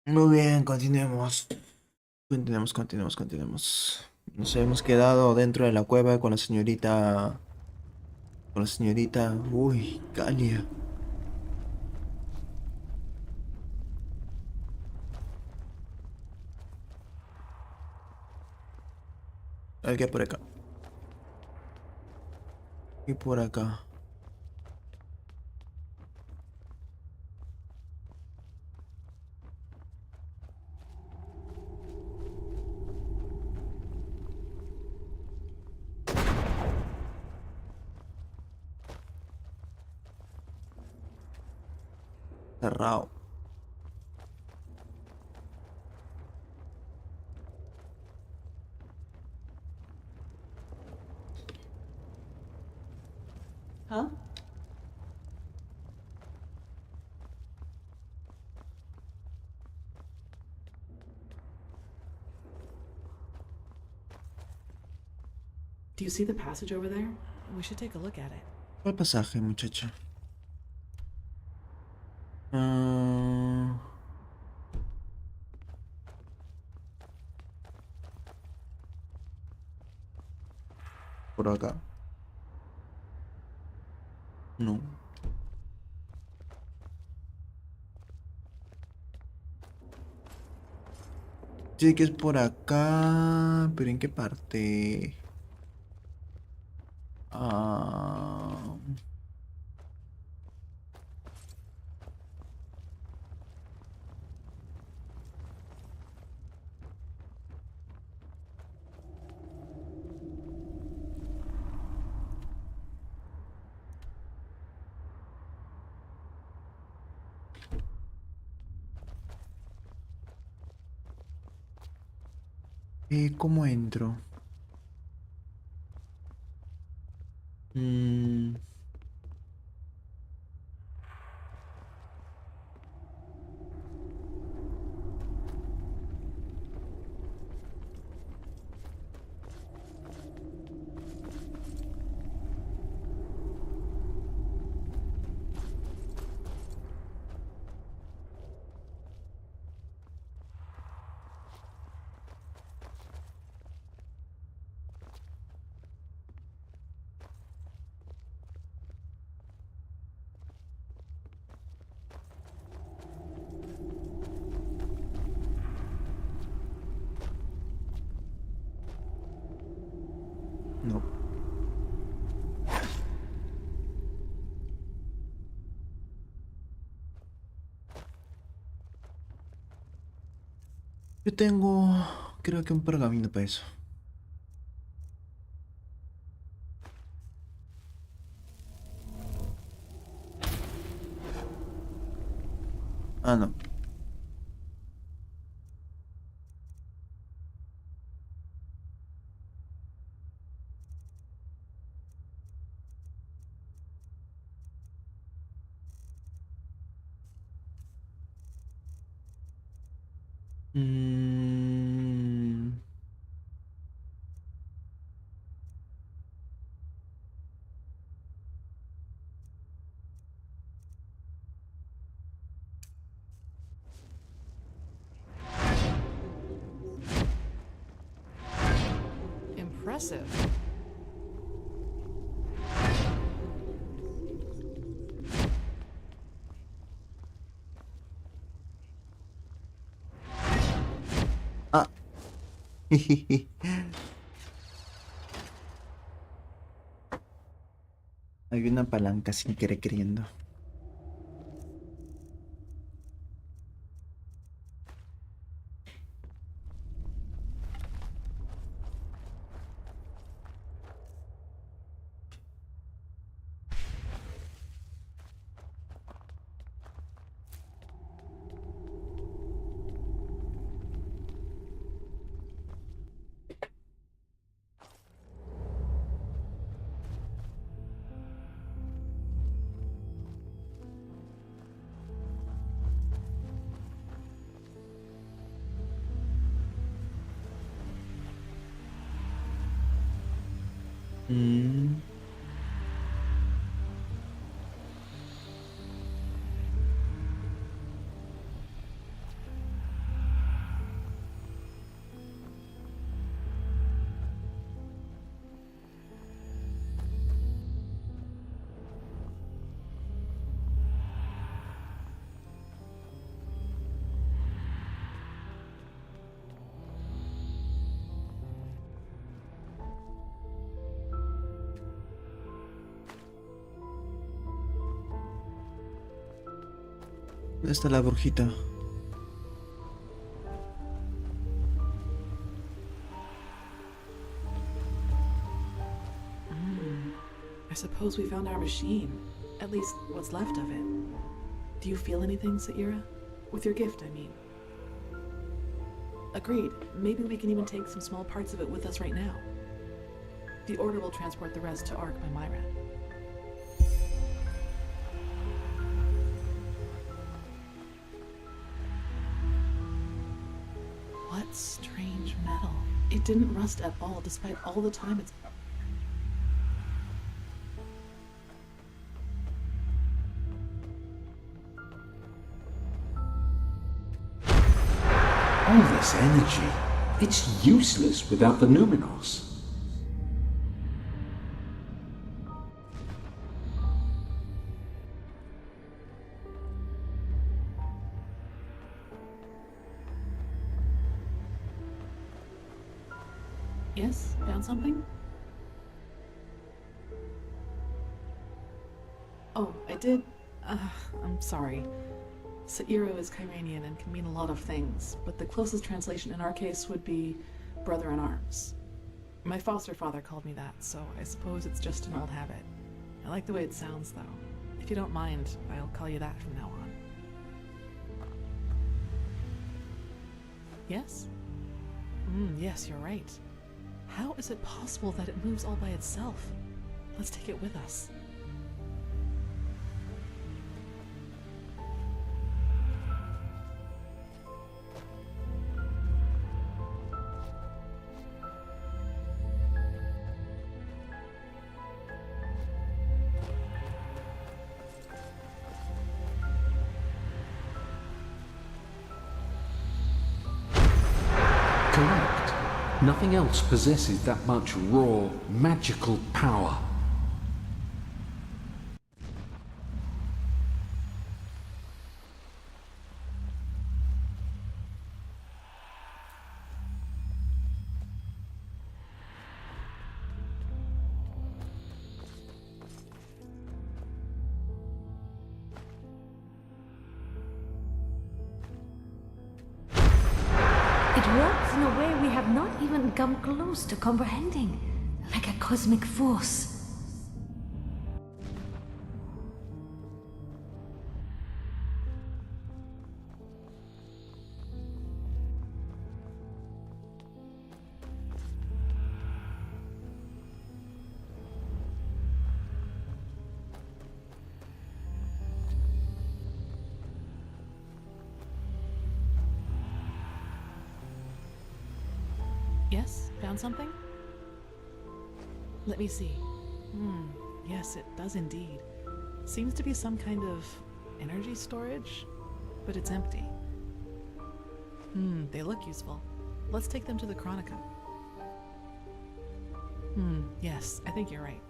Muy bien, continuemos. Continuemos. Nos hemos quedado dentro de la cueva con la señorita. Con la señorita. Uy, Galia. A ver qué hay por acá. Y por acá. Cerrado. Huh? Do you see the passage over there? We should take a look at it. ¿Cuál pasaje, muchacha? Ah, por acá. No. Sí que es por acá. ¿Pero en qué parte? Ah. ¿Cómo entro? Mm, no. Yo tengo, creo que un pergamino para eso. Ah, no. Mm, Impressive. ah. Hay una palanca sin querer queriendo. Mm, ¿Dónde está la brujita? I suppose we found our machine. At least, what's left of it. Do you feel anything, Saira? With your gift, I mean. Agreed. Maybe we can even take some small parts of it with us right now. The Order will transport the rest to Ark by Myra. What strange metal. It didn't rust at all, despite all the time it's... All this energy, it's useless without the Numinos. Yes? Found something? Oh, I did... I'm sorry. Sairo is Kyranian and can mean a lot of things, but the closest translation in our case would be brother in arms. My foster father called me that, so I suppose it's just an old habit. I like the way it sounds, though. If you don't mind, I'll call you that from now on. Yes? Yes, you're right. How is it possible that it moves all by itself? Let's take it with us. Correct. Nothing else possesses that much raw, magical power. It works in a way we have not even come close to comprehending, like a cosmic force. Yes? Found something? Let me see. Yes, it does indeed. Seems to be some kind of energy storage, but it's empty. They look useful. Let's take them to the Chronica. Yes, I think you're right.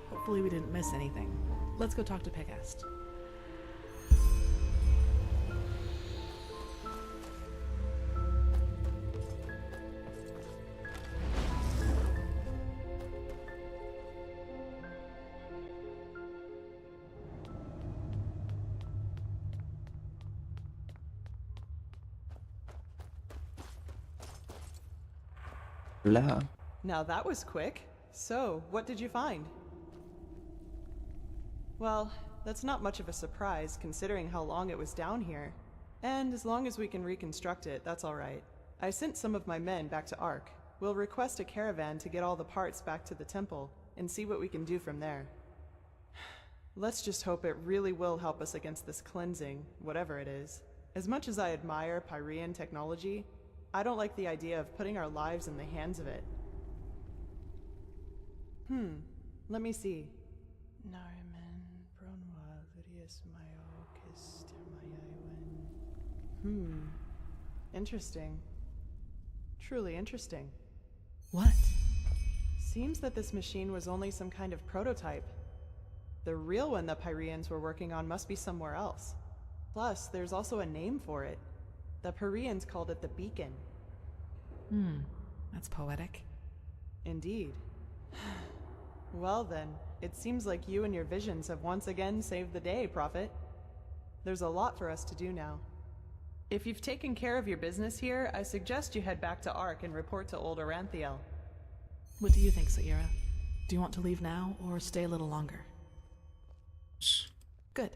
Hopefully we didn't miss anything. Let's go talk to Pegast. Hola. Now that was quick. So, what did you find? Well, that's not much of a surprise considering how long it was down here. And as long as we can reconstruct it, that's alright. I sent some of my men back to Ark. We'll request a caravan to get all the parts back to the temple and see what we can do from there. Let's just hope it really will help us against this cleansing, whatever it is. As much as I admire Pyrean technology, I don't like the idea of putting our lives in the hands of it. Let me see. Interesting. Truly interesting. What? Seems that this machine was only some kind of prototype. The real one the Pyreans were working on must be somewhere else. Plus, there's also a name for it. The Pyreans called it the Beacon. That's poetic. Indeed. Well then, it seems like you and your visions have once again saved the day, Prophet. There's a lot for us to do now. If you've taken care of your business here, I suggest you head back to Ark and report to old Oranthiel. What do you think, Saira? Do you want to leave now or stay a little longer? Good.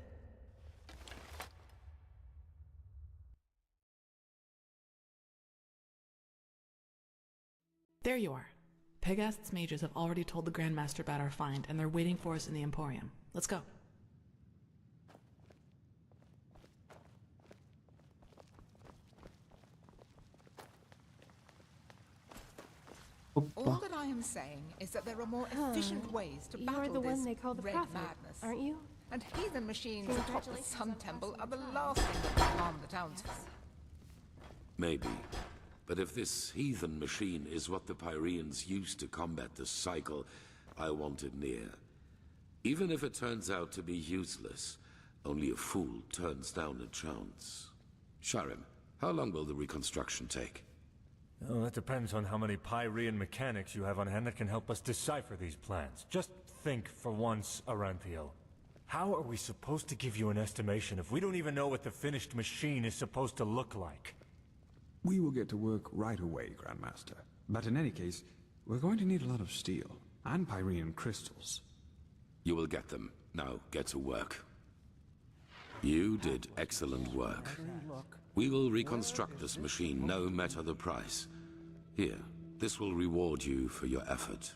There you are. Pegast's mages have already told the Grandmaster about our find, and they're waiting for us in the Emporium. Let's go. All that I am saying is that there are more efficient ways to battle You're the this one they call the red prophet, madness. aren't you? And heathen machines atop the Sun Temple are the last thing that will harm the townsfolk. Maybe. But if this heathen machine is what the Pyreans used to combat the cycle, I want it near. Even if it turns out to be useless, only a fool turns down a chance. Sharim, how long will the reconstruction take? Well, that depends on how many Pyrean mechanics you have on hand that can help us decipher these plans. Just think for once, Oranthiel. How are we supposed to give you an estimation if we don't even know what the finished machine is supposed to look like? We will get to work right away, Grandmaster. But in any case, we're going to need a lot of steel and Pyrean crystals. You will get them. Now, get to work. You did excellent work. We will reconstruct this machine, no matter the price. Here, this will reward you for your effort.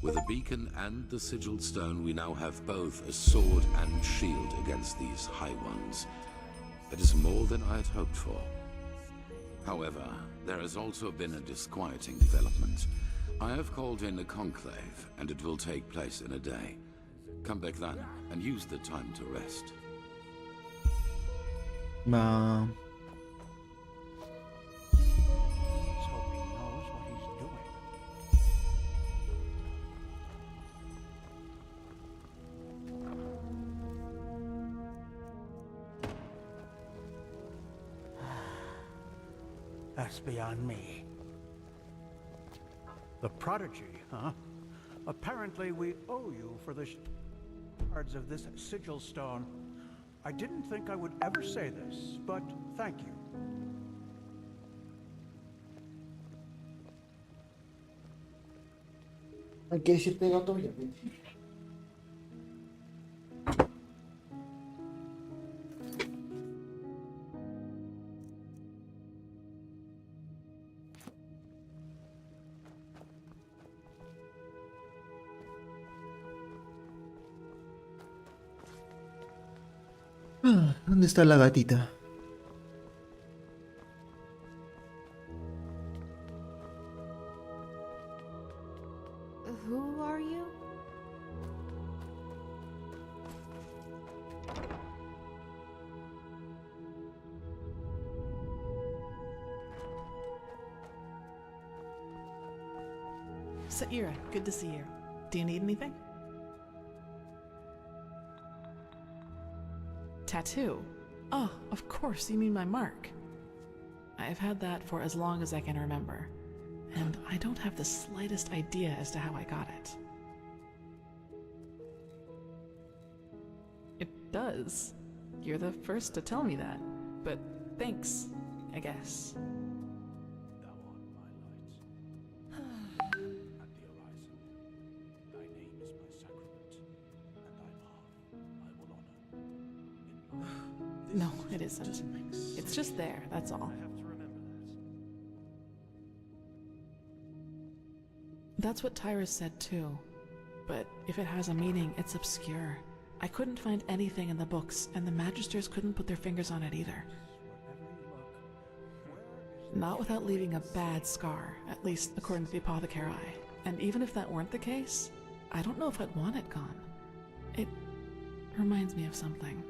With a beacon and the sigiled stone, we now have both a sword and shield against these High Ones. That is more than I had hoped for. However, there has also been a disquieting development. I have called in a conclave, and it will take place in a day. Come back then, and use the time to rest. Let's hope he knows what he's doing. That's beyond me. The prodigy, huh? Apparently we owe you for the shards of this sigil stone. I didn't think I would ever say this, but thank you. Hay que decirte gato ya. ¿Dónde está la gatita? Who are you? Saira, good to see you. Do you need anything? Tattoo? Oh, of course, you mean my mark. I've had that for as long as I can remember, and I don't have the slightest idea as to how I got it. It does. You're the first to tell me that, but thanks, I guess. Thou art my light at the horizon. Thy name is my sacrament, and thy love I will honor. No, it isn't. It's just there, that's all. I have to remember that. That's what Tyrus said too. But if it has a meaning, it's obscure. I couldn't find anything in the books, and the Magisters couldn't put their fingers on it either. Not without leaving a bad scar, at least according to the apothecary. And even if that weren't the case, I don't know if I'd want it gone. It reminds me of something.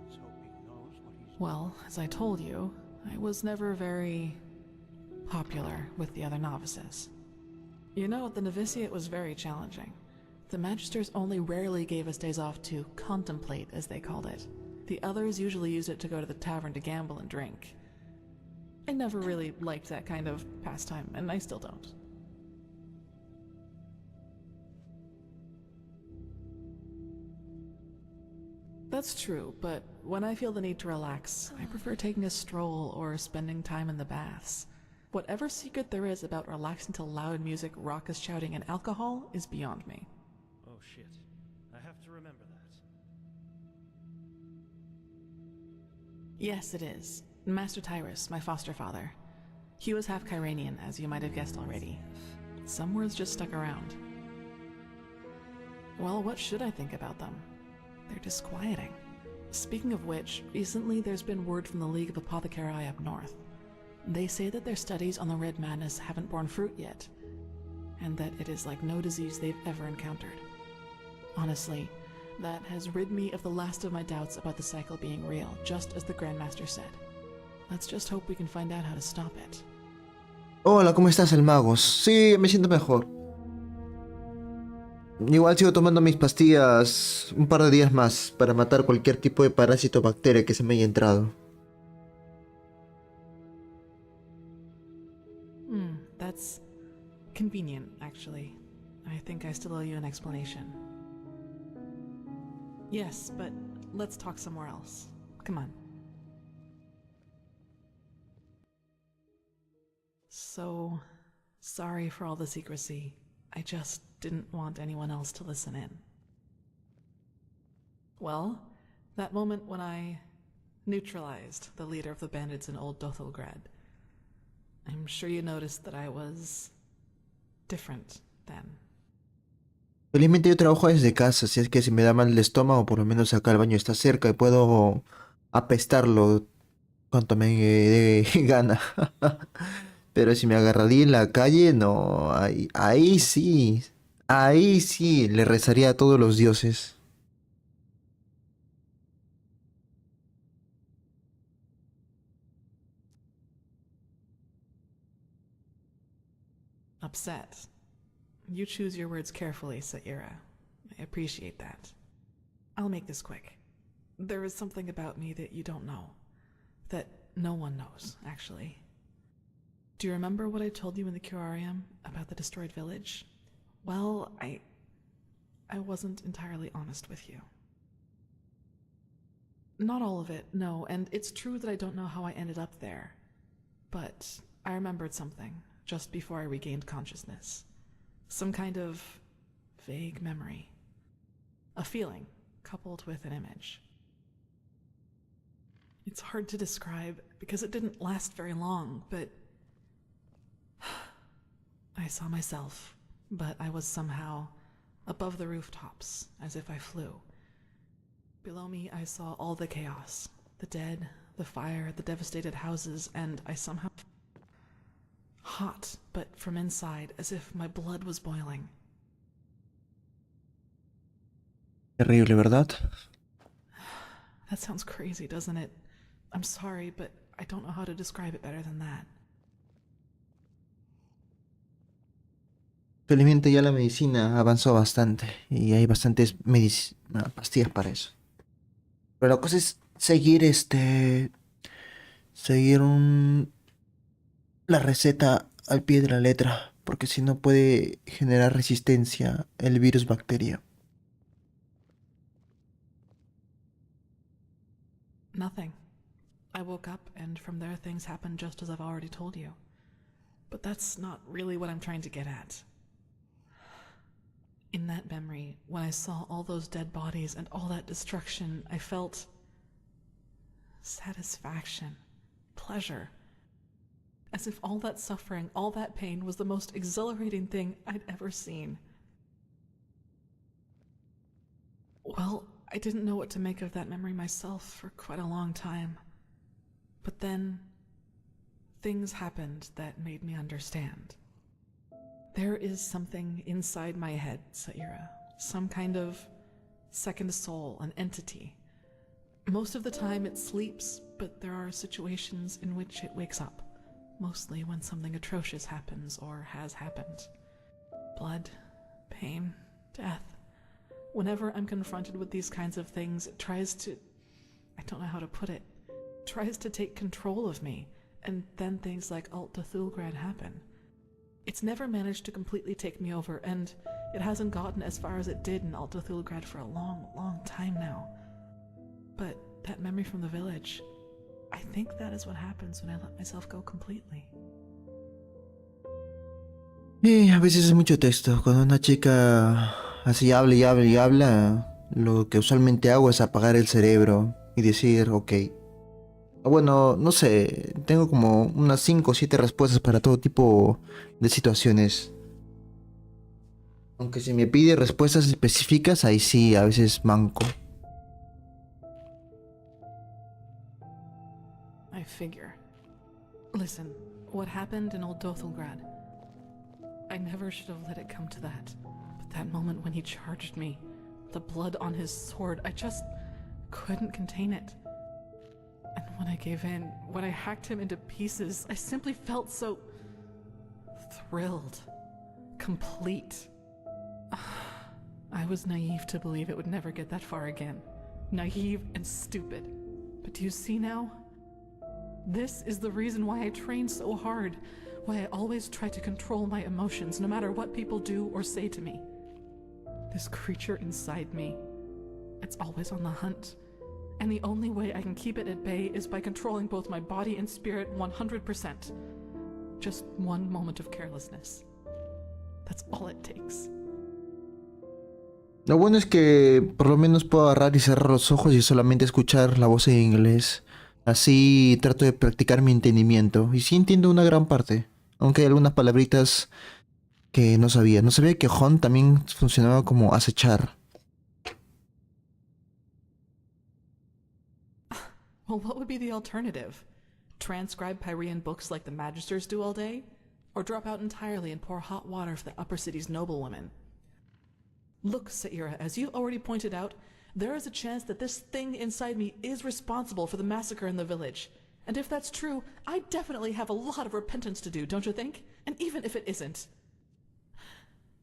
Let's hope he knows what he's Well, as I told you, I was never very popular with the other novices. You know, the novitiate was very challenging. The Magisters only rarely gave us days off to contemplate, as they called it. The others usually used it to go to the tavern to gamble and drink. I never really liked that kind of pastime, and I still don't. That's true, but when I feel the need to relax, I prefer taking a stroll or spending time in the baths. Whatever secret there is about relaxing to loud music, raucous shouting, and alcohol is beyond me. Oh shit. I have to remember that. Yes, it is. Master Tyrus, my foster father. He was half Kyranian, as you might have guessed already. Some words just stuck around. Well, what should I think about them? They're disquieting. Speaking of which, recently there's been word from the League of Apothecari up north. They say that their studies on the Red Madness haven't borne fruit yet, and that it is like no disease they've ever encountered. Honestly, that has rid me of the last of my doubts about the cycle being real, just as the Grandmaster said. Let's just hope we can find out how to stop it. Hola, ¿cómo estás, el magos? Sí, me siento mejor. Igual sigo tomando mis pastillas un par de días más para matar cualquier tipo de parásito o bacteria que se me haya entrado. That's convenient, actually. I think I still owe you an explanation. Yes, but let's talk somewhere else. Come on. So, sorry for all the secrecy. I just didn't want anyone else to listen in. Well, that moment when I neutralized the leader of the bandits in Old Dothelgrad, I'm sure you noticed that I was different then. Felizmente yo trabajo desde casa, así es que si me da mal el estómago, por lo menos acá el baño está cerca y puedo apestarlo cuanto me dé gana. Pero si me agarraría en la calle, no, ahí sí le rezaría a todos los dioses. Upset. You choose your words carefully, Saira. I appreciate that. I'll make this quick. There is something about me that you don't know. That no one knows, actually. Do you remember what I told you in the curarium about the destroyed village? Well, I wasn't entirely honest with you. Not all of it, no, and it's true that I don't know how I ended up there. But I remembered something just before I regained consciousness. Some kind of vague memory. A feeling coupled with an image. It's hard to describe because it didn't last very long, but I saw myself, but I was somehow above the rooftops, as if I flew. Below me, I saw all the chaos, the dead, the fire, the devastated houses, and I somehow hot, but from inside, as if my blood was boiling. Terrible, ¿verdad? That sounds crazy, doesn't it? I'm sorry, but I don't know how to describe it better than that. Felizmente ya la medicina avanzó bastante y hay bastantes pastillas para eso. Pero la cosa es seguir la receta al pie de la letra, porque si no puede generar resistencia el virus bacteria. Nothing. I woke up and from there things happened just as I've already told you. But that's not really what I'm trying to get at. In that memory, when I saw all those dead bodies and all that destruction, I felt satisfaction, pleasure. As if all that suffering, all that pain was the most exhilarating thing I'd ever seen. Well, I didn't know what to make of that memory myself for quite a long time. But then, things happened that made me understand. There is something inside my head, Saira. Some kind of second soul, an entity. Most of the time it sleeps, but there are situations in which it wakes up. Mostly when something atrocious happens or has happened. Blood, pain, death. Whenever I'm confronted with these kinds of things, it tries to... I don't know how to put it. Tries to take control of me, and then things like Alt Dothelgrad happen. It's never managed to completely take me over, and it hasn't gotten as far as it did in Alt Dothelgrad for a long, long time now. But that memory from the village, I think that is what happens when I let myself go completely. Y a veces es mucho texto. Cuando una chica así habla y habla y habla, lo que usualmente hago es apagar el cerebro y decir, ok. Bueno, no sé, tengo como unas 5 o 7 respuestas para todo tipo de situaciones. Aunque si me pide respuestas específicas, ahí sí, a veces manco. I figure. Listen, what happened in Old Dothelgrad, I never should have let it come to that. But that moment when he charged me, the blood on his sword, I just couldn't contain it. And when I gave in, when I hacked him into pieces, I simply felt so thrilled, complete. I was naive to believe it would never get that far again. Naive and stupid. But do you see now? This is the reason why I train so hard, why I always try to control my emotions no matter what people do or say to me. This creature inside me, it's always on the hunt. And the only way I can keep it at bay is by controlling both my body and spirit 100%. Just one moment of carelessness. That's all it takes. Lo bueno es que por lo menos puedo agarrar y cerrar los ojos y solamente escuchar la voz en inglés. Así trato de practicar mi entendimiento. Y sí entiendo una gran parte. Aunque hay algunas palabritas que no sabía. No sabía que hunt también funcionaba como acechar. Well, what would be the alternative? Transcribe Pyrean books like the magisters do all day? Or drop out entirely and pour hot water for the upper city's noblewomen? Look, Saira, as you already pointed out, there is a chance that this thing inside me is responsible for the massacre in the village. And if that's true, I definitely have a lot of repentance to do, don't you think? And even if it isn't,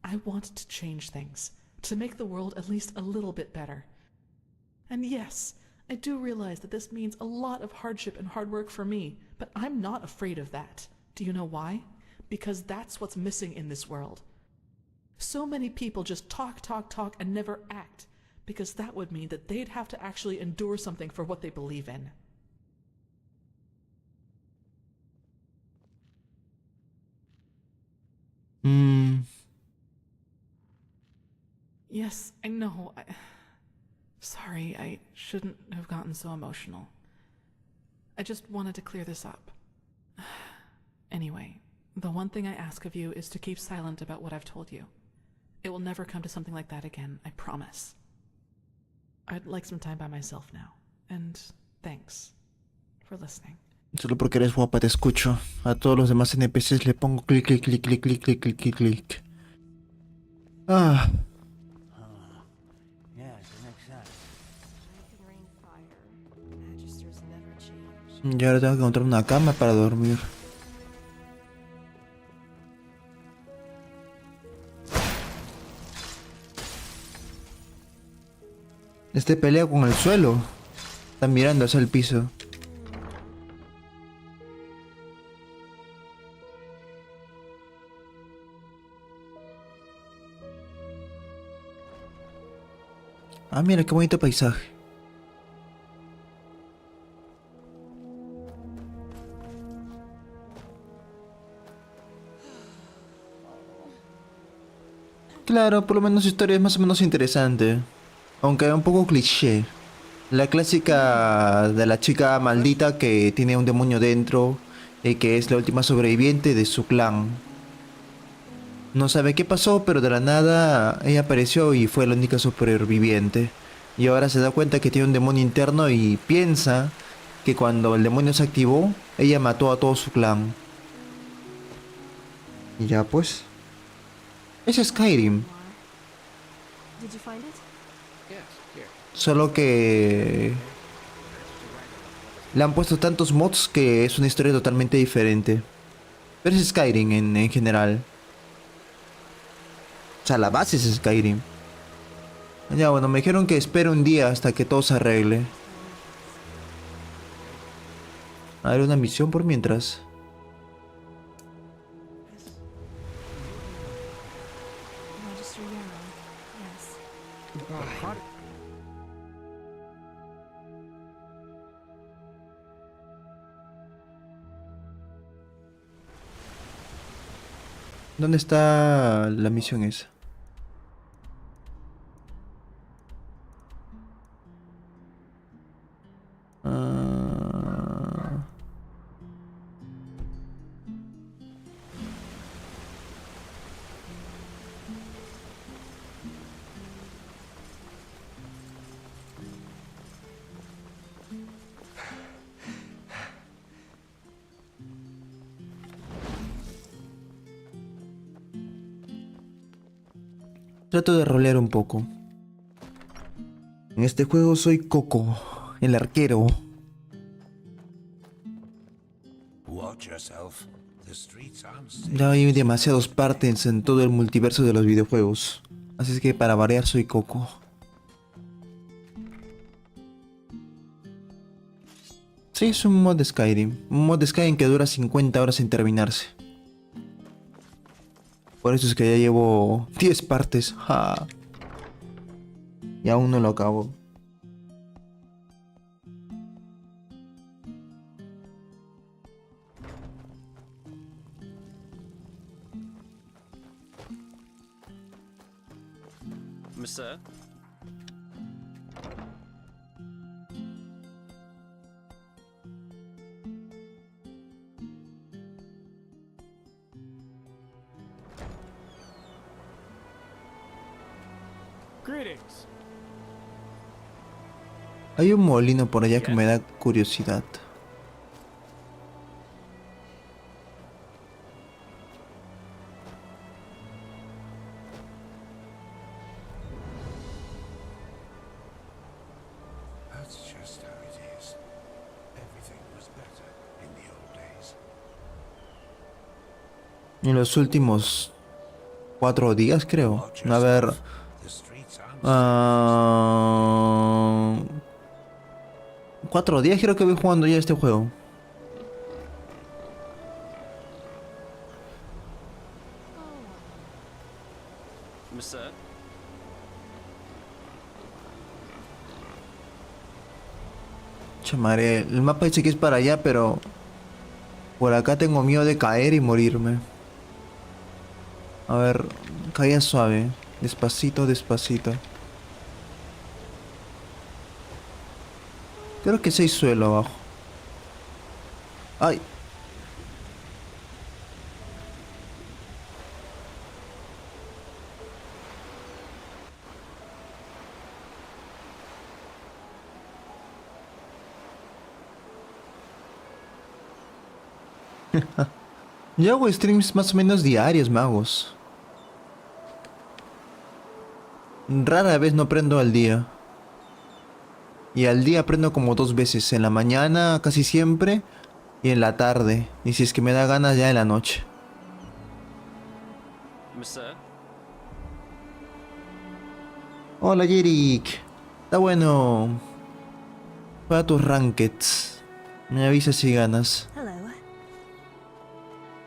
I want to change things, to make the world at least a little bit better. And yes, I do realize that this means a lot of hardship and hard work for me, but I'm not afraid of that. Do you know why? Because that's what's missing in this world. So many people just talk, and never act, because that would mean that they'd have to actually endure something for what they believe in. Yes, I know. Sorry, I shouldn't have gotten so emotional. I just wanted to clear this up. Anyway, the one thing I ask of you is to keep silent about what I've told you. It will never come to something like that again, I promise. I'd like some time by myself now. And thanks for listening. Solo porque eres guapa te escucho. A todos los demás NPCs le pongo clic, clic, clic, clic, clic, clic, clic, clic, clic. Ah. Y ahora tengo que encontrar una cama para dormir. Este pelea con el suelo. Está mirando hacia el piso. Ah, mira, qué bonito paisaje. Claro, por lo menos su historia es más o menos interesante. Aunque un poco cliché. La clásica de la chica maldita que tiene un demonio dentro y que es la última sobreviviente de su clan. No sabe qué pasó, pero de la nada ella apareció y fue la única superviviente. Y ahora se da cuenta que tiene un demonio interno y piensa que cuando el demonio se activó, ella mató a todo su clan. Y ya pues. Es Skyrim. Solo que le han puesto tantos mods que es una historia totalmente diferente. Pero es Skyrim en general. O sea, la base es Skyrim. Ya, bueno, me dijeron que espero un día hasta que todo se arregle. Haré una misión por mientras. ¿Dónde está la misión esa? Ah, trato de rolear un poco. En este juego soy Coco, el arquero. Ya hay demasiados partes en todo el multiverso de los videojuegos. Así es que para variar soy Coco. Sí, es un mod de Skyrim. Un mod de Skyrim que dura 50 horas en terminarse. Por eso es que ya llevo 10 partes. ¡Ja! Y aún no lo acabo. Monsieur? Greetings. Hay un molino por allá que me da curiosidad. En los últimos 4 días, creo. A ver. 4 días creo que voy jugando ya este juego. Monsieur? Chamaré, el mapa dice que es para allá, pero por acá tengo miedo de caer y morirme. A ver, caía suave. Despacito, despacito. Creo que sí hay suelo abajo. ¡Ay! Yo hago streams más o menos diarios, magos. Rara vez no prendo al día. Y al día prendo como 2 veces. En la mañana casi siempre. Y en la tarde. Y si es que me da ganas ya en la noche. Monsieur? Hola Yerik. Está bueno. Juega tus rankeds. Me avisas si ganas.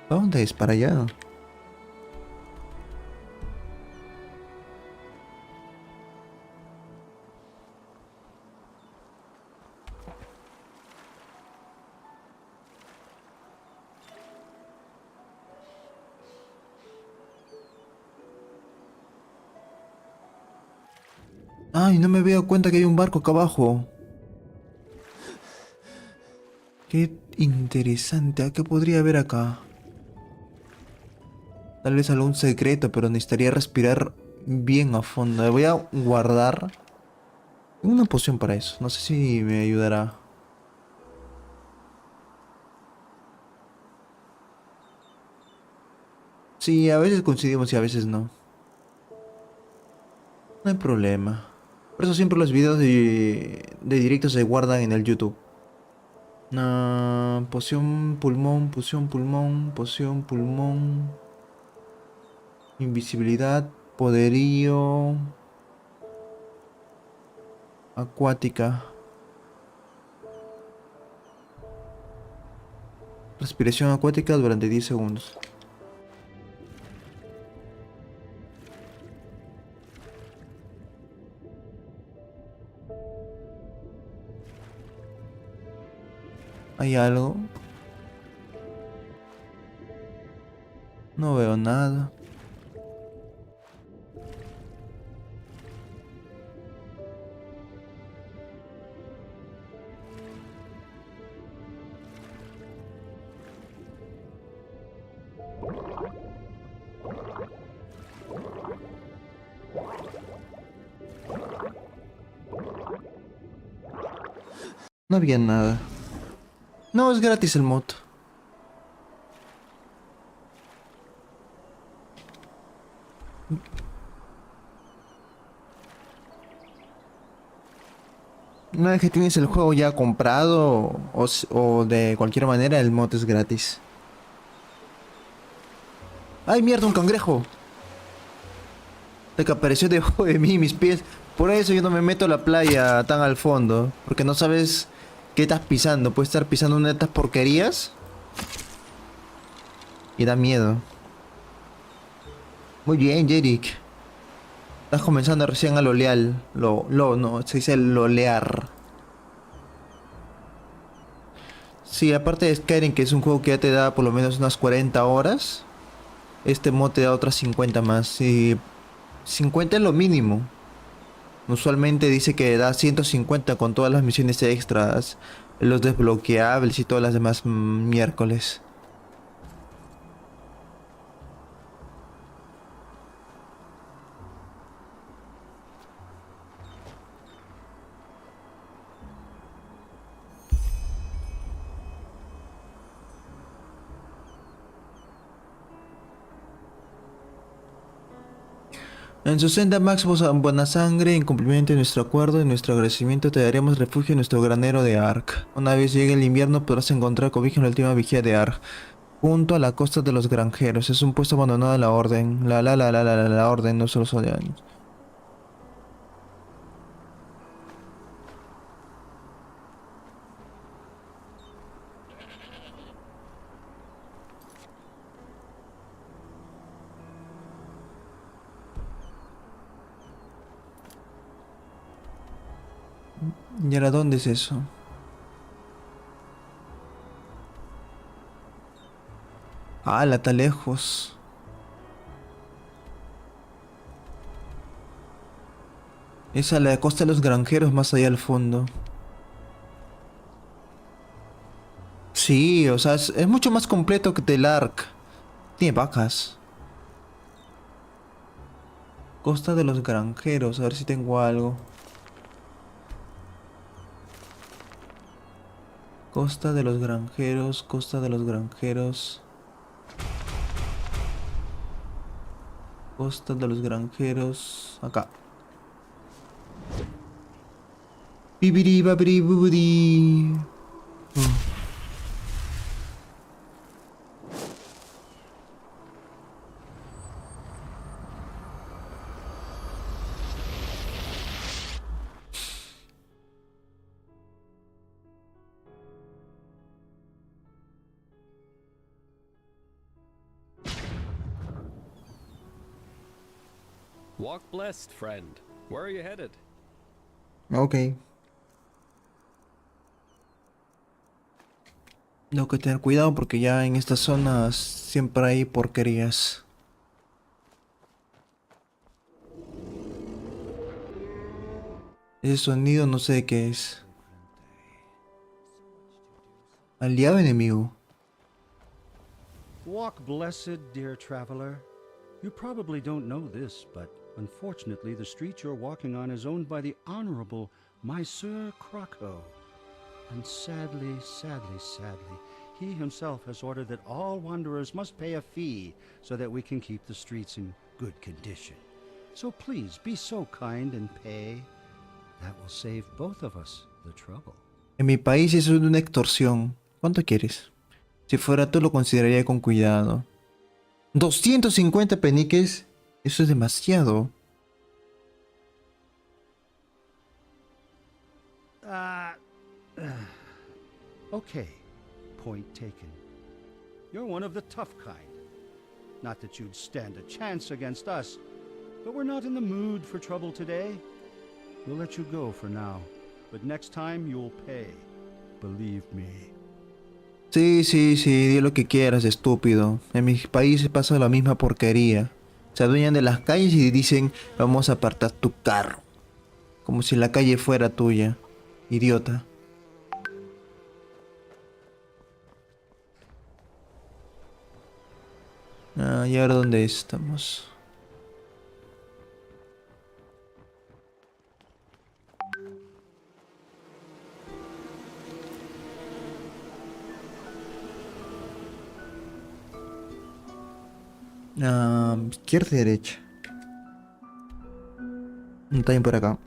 ¿Para dónde es? ¿Para allá? Ay, no me había dado cuenta que hay un barco acá abajo. Qué interesante. ¿Qué podría haber acá? Tal vez algún secreto, pero necesitaría respirar bien a fondo. Voy a guardar una poción para eso. No sé si me ayudará. Sí, a veces coincidimos y a veces no. No hay problema. Por eso siempre los videos de directo se guardan en el YouTube. Poción pulmón, poción pulmón, poción pulmón. Invisibilidad, poderío. Acuática. Respiración acuática durante 10 segundos. ¿Hay algo? No veo nada. No había nada. No, es gratis el mod. Una vez que tienes el juego ya comprado o de cualquier manera, el mod es gratis. ¡Ay, mierda, un cangrejo! Que apareció debajo de mí, mis pies. Por eso yo no me meto a la playa tan al fondo. Porque no sabes qué estás pisando. Puedes estar pisando una de estas porquerías. Y da miedo. Muy bien, Jerick. Estás comenzando recién a lolear. No, se dice lolear. Sí, aparte de Skyrim, que es un juego que ya te da por lo menos unas 40 horas. Este mod te da otras 50 más. Y 50 es lo mínimo. Usualmente dice que da 150 con todas las misiones extras, los desbloqueables y todas las demás miércoles. En su senda Max, buena sangre, en cumplimiento de nuestro acuerdo y nuestro agradecimiento te daremos refugio en nuestro granero de Ark. Una vez llegue el invierno podrás encontrar cobijo en la última vigía de Ark, junto a la costa de los granjeros. Es un puesto abandonado de la orden. La orden, no solo son de años. ¿Y ahora dónde es eso? Ah, la está lejos. Es a la costa de los granjeros más allá al fondo. Sí, o sea, es mucho más completo que el Ark. Tiene vacas. Costa de los granjeros, a ver si tengo algo. Costa de los granjeros, costa de los granjeros. Costa de los granjeros. Acá. Bibiri babiri bubiri. Walk blessed, friend. Where are you headed? Ok. Tengo que tener cuidado porque ya en estas zonas siempre hay porquerías. Ese sonido no sé de qué es. Aliado enemigo. Walk blessed, dear traveler. You probably don't know this, but unfortunately the street you're walking on is owned by the Honorable Monsieur Krakow. And sadly, he himself has ordered that all wanderers must pay a fee so that we can keep the streets in good condition. So please, be so kind and pay. That will save both of us the trouble. En mi país eso es una extorsión. ¿Cuánto quieres? Si fuera tú lo consideraría con cuidado. 250 peniques. Eso es demasiado. Okay, point taken. You're one of the tough kind. Not that you'd stand a chance against us, but we're not in the mood for trouble today. We'll let you go for now, but next time you'll pay. Believe me. Sí, sí, sí, di lo que quieras, estúpido. En mis países pasa la misma porquería. Se adueñan de las calles y dicen, vamos a apartar tu carro. Como si la calle fuera tuya. Idiota. Ah, ¿y ahora dónde estamos? Ah, izquierda y derecha. También por acá.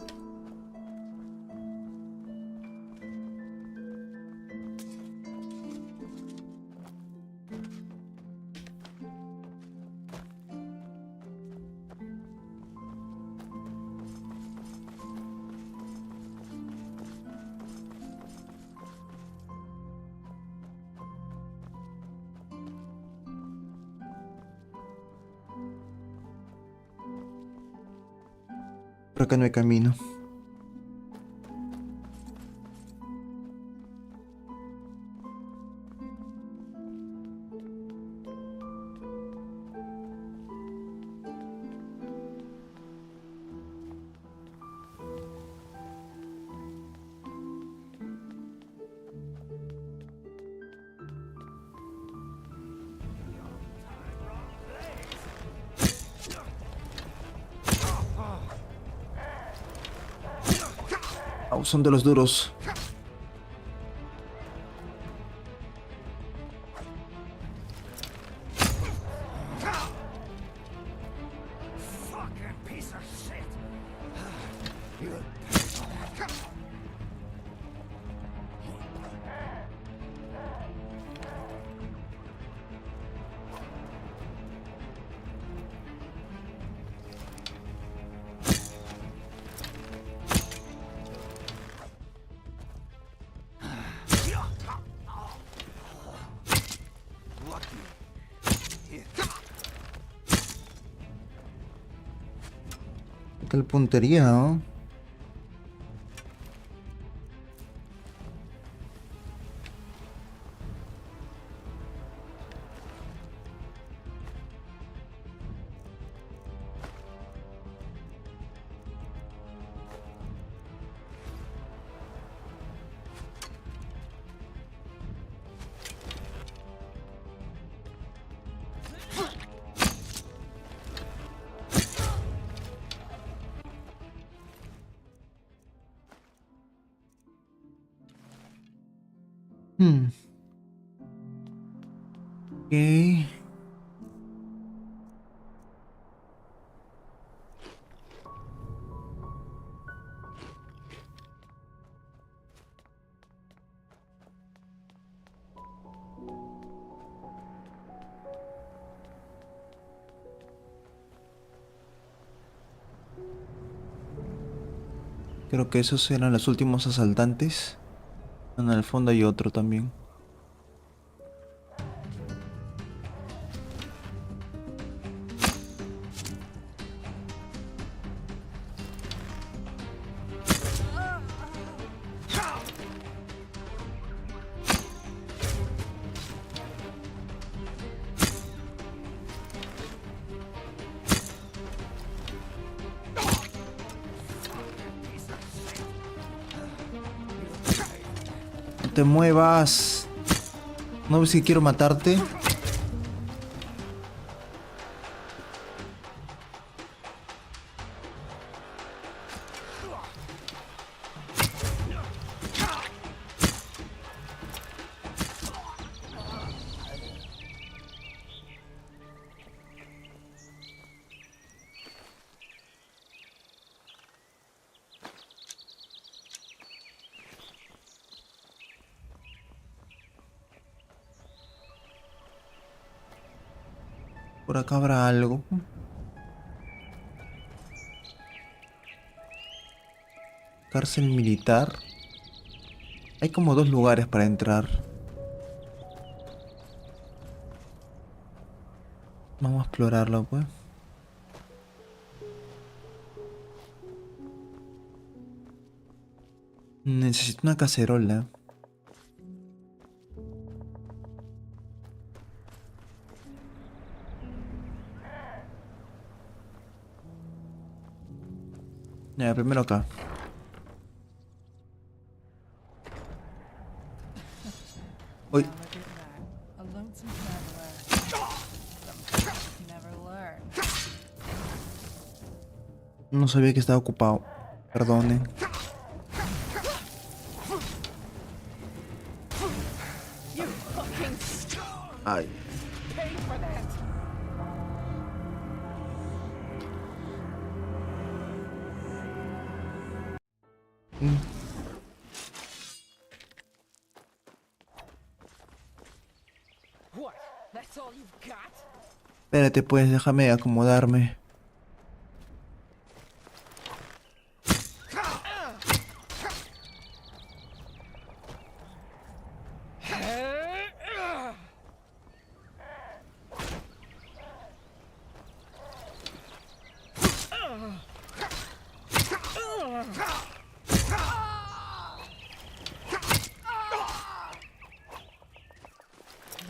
Por acá no hay camino. Oh, son de los duros. ¿Qué tal puntería, no? Hmm. Ok. Creo que esos eran los últimos asaltantes. En el fondo hay otro también. No te muevas. ¿No ves que quiero matarte? Por acá habrá algo. Cárcel militar. Hay como dos lugares para entrar. Vamos a explorarlo, pues. Necesito una cacerola. Ya, primero acá. Uy. Now look at that. A lonesome traveler. Some things never learn. No sabía que estaba ocupado. Perdonen. You fucking Ay. pay for that. What? That's all you've got? Espérate, pues, déjame acomodarme.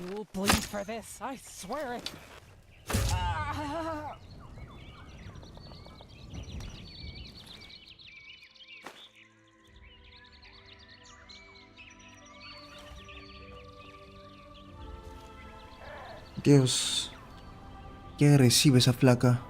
You'll bleed for this, I swear it. Dios. Qué agresiva esa flaca.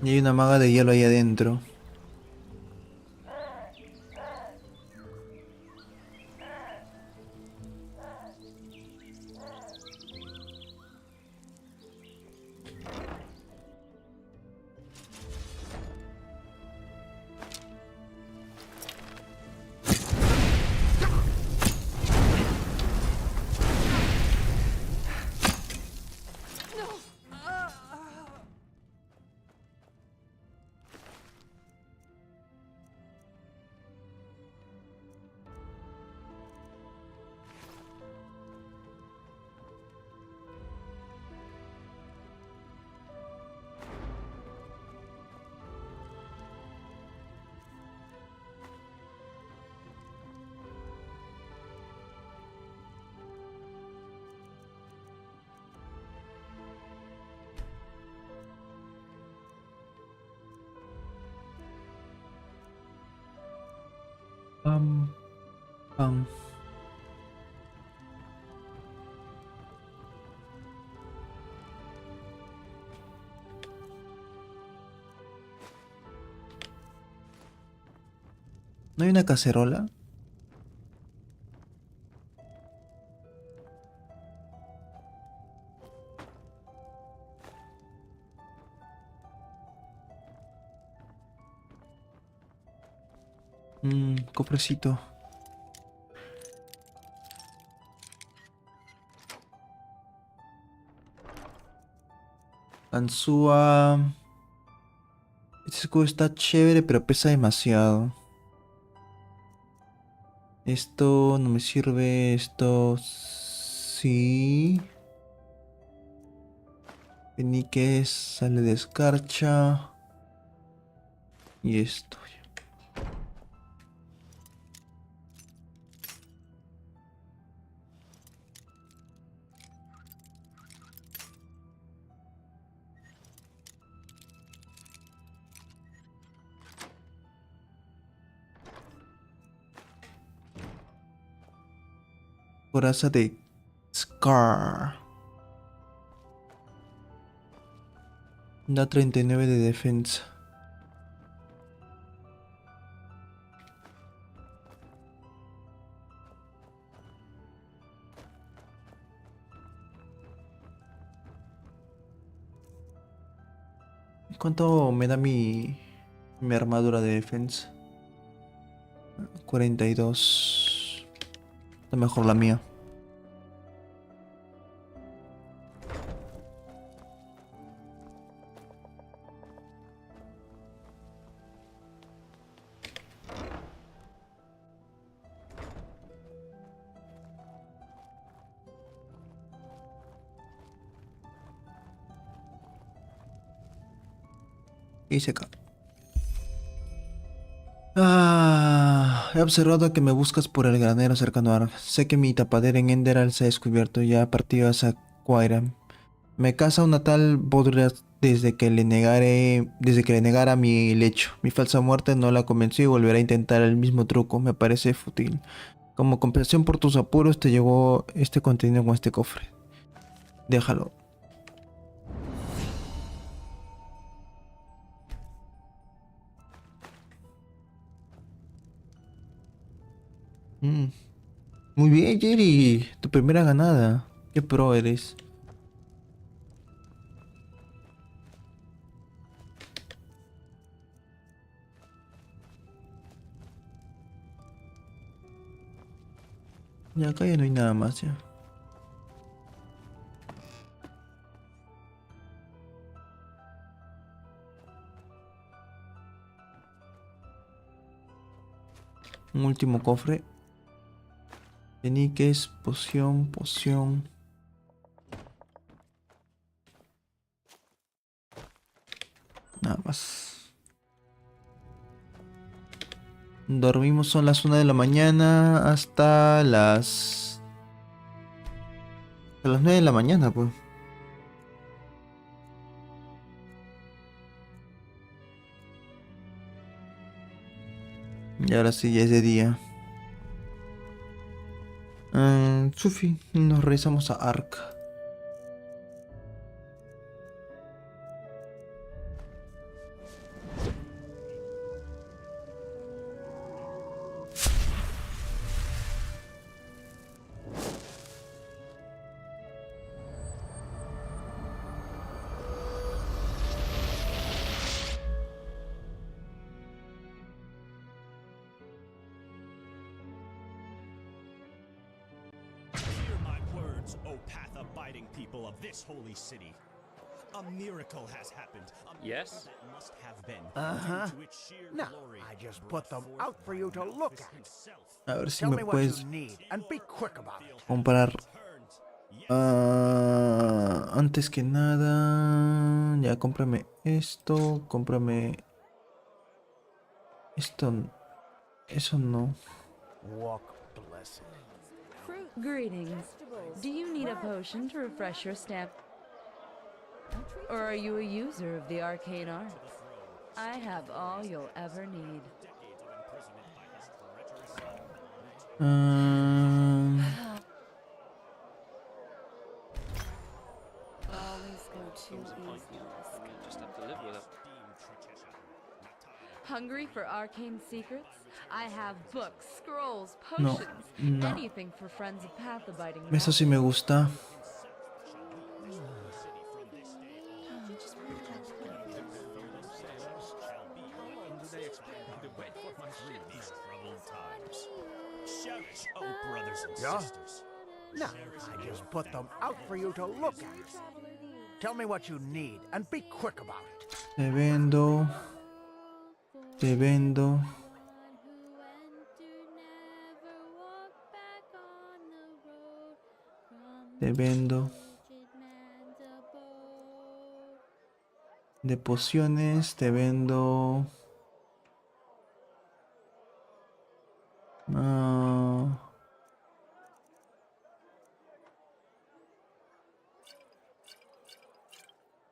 Y hay una maga de hielo ahí adentro. Pam, pam. ¿No hay una cacerola? Cofrecito. Anzúa. Este escudo está chévere, pero pesa demasiado. Esto no me sirve. Esto sí. Peniques, sale de escarcha. Y esto. Coraza de Scar. Da 39 de defensa. ¿Cuánto me da mi armadura de defensa? 42. Está mejor la mía. ¿Qué hice acá? He observado que me buscas por el granero cercano a Ark. Sé que mi tapadera en Enderal se ha descubierto. Ya partido hacia Quairam. Me casa una tal Bodria desde que le negara mi lecho. Mi falsa muerte no la convenció y volverá a intentar el mismo truco. Me parece fútil. Como compensación por tus apuros te llegó este contenido con este cofre. Déjalo. Muy bien, Jerry. Tu primera ganada. Qué pro eres. Ya acá ya no hay nada más ya. Un último cofre. Peniques, poción. Nada más. Dormimos, son las 1 de la mañana hasta las 9 de la mañana, pues. Y ahora sí, ya es de día. Sufi, nos regresamos a Ark. People of this holy city. A miracle has happened. Yes? Must have been. Uh-huh. Due to its sheer No, glory. I just put them out for you to look at. A ver si Tell me me what puedes you need and be quick about it. comparar. Antes que nada, ya cómprame esto, cómprame esto, eso no. Walk blessed. Greetings. Do you need a potion to refresh your stamp? Or are you a user of the arcane art? I have all you'll ever need. Always go too easy. Just have to live with it. Hungry for arcane secrets? I have books, scrolls, No, potions, no. anything for friends of path abiding. Eso sí me gusta. Yeah? No, I just put them out for you to look at. Tell me what you need and be quick about it. Te vendo. Te vendo. Te vendo. De pociones te vendo.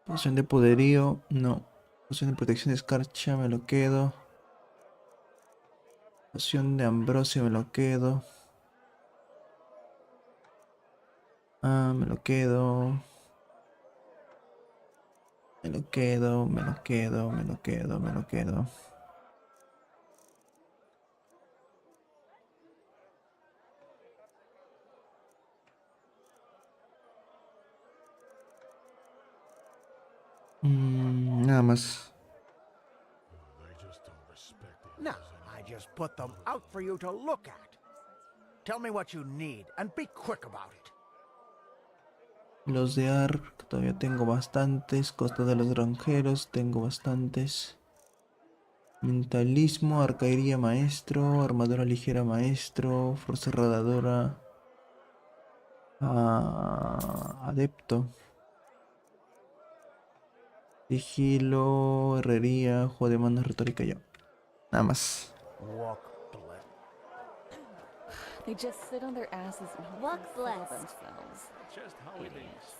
Poción de poderío, no. Poción de protección de escarcha, me lo quedo. Poción de ambrosio, me lo quedo. Me lo quedo. Me lo quedo, me lo quedo, me lo quedo, me lo quedo. Nada más. No, I just put them out for you to look at. Tell me what you need and be quick about it. Los de Ark, todavía tengo bastantes. Costa de los granjeros, tengo bastantes. Mentalismo, arcaería maestro, armadura ligera maestro, fuerza rodadora. Adepto. Sigilo, herrería, juego de manos, retórica, ya. Nada más. They just sit on their asses and Walk settle blessed. themselves. Just how it Idiots. is.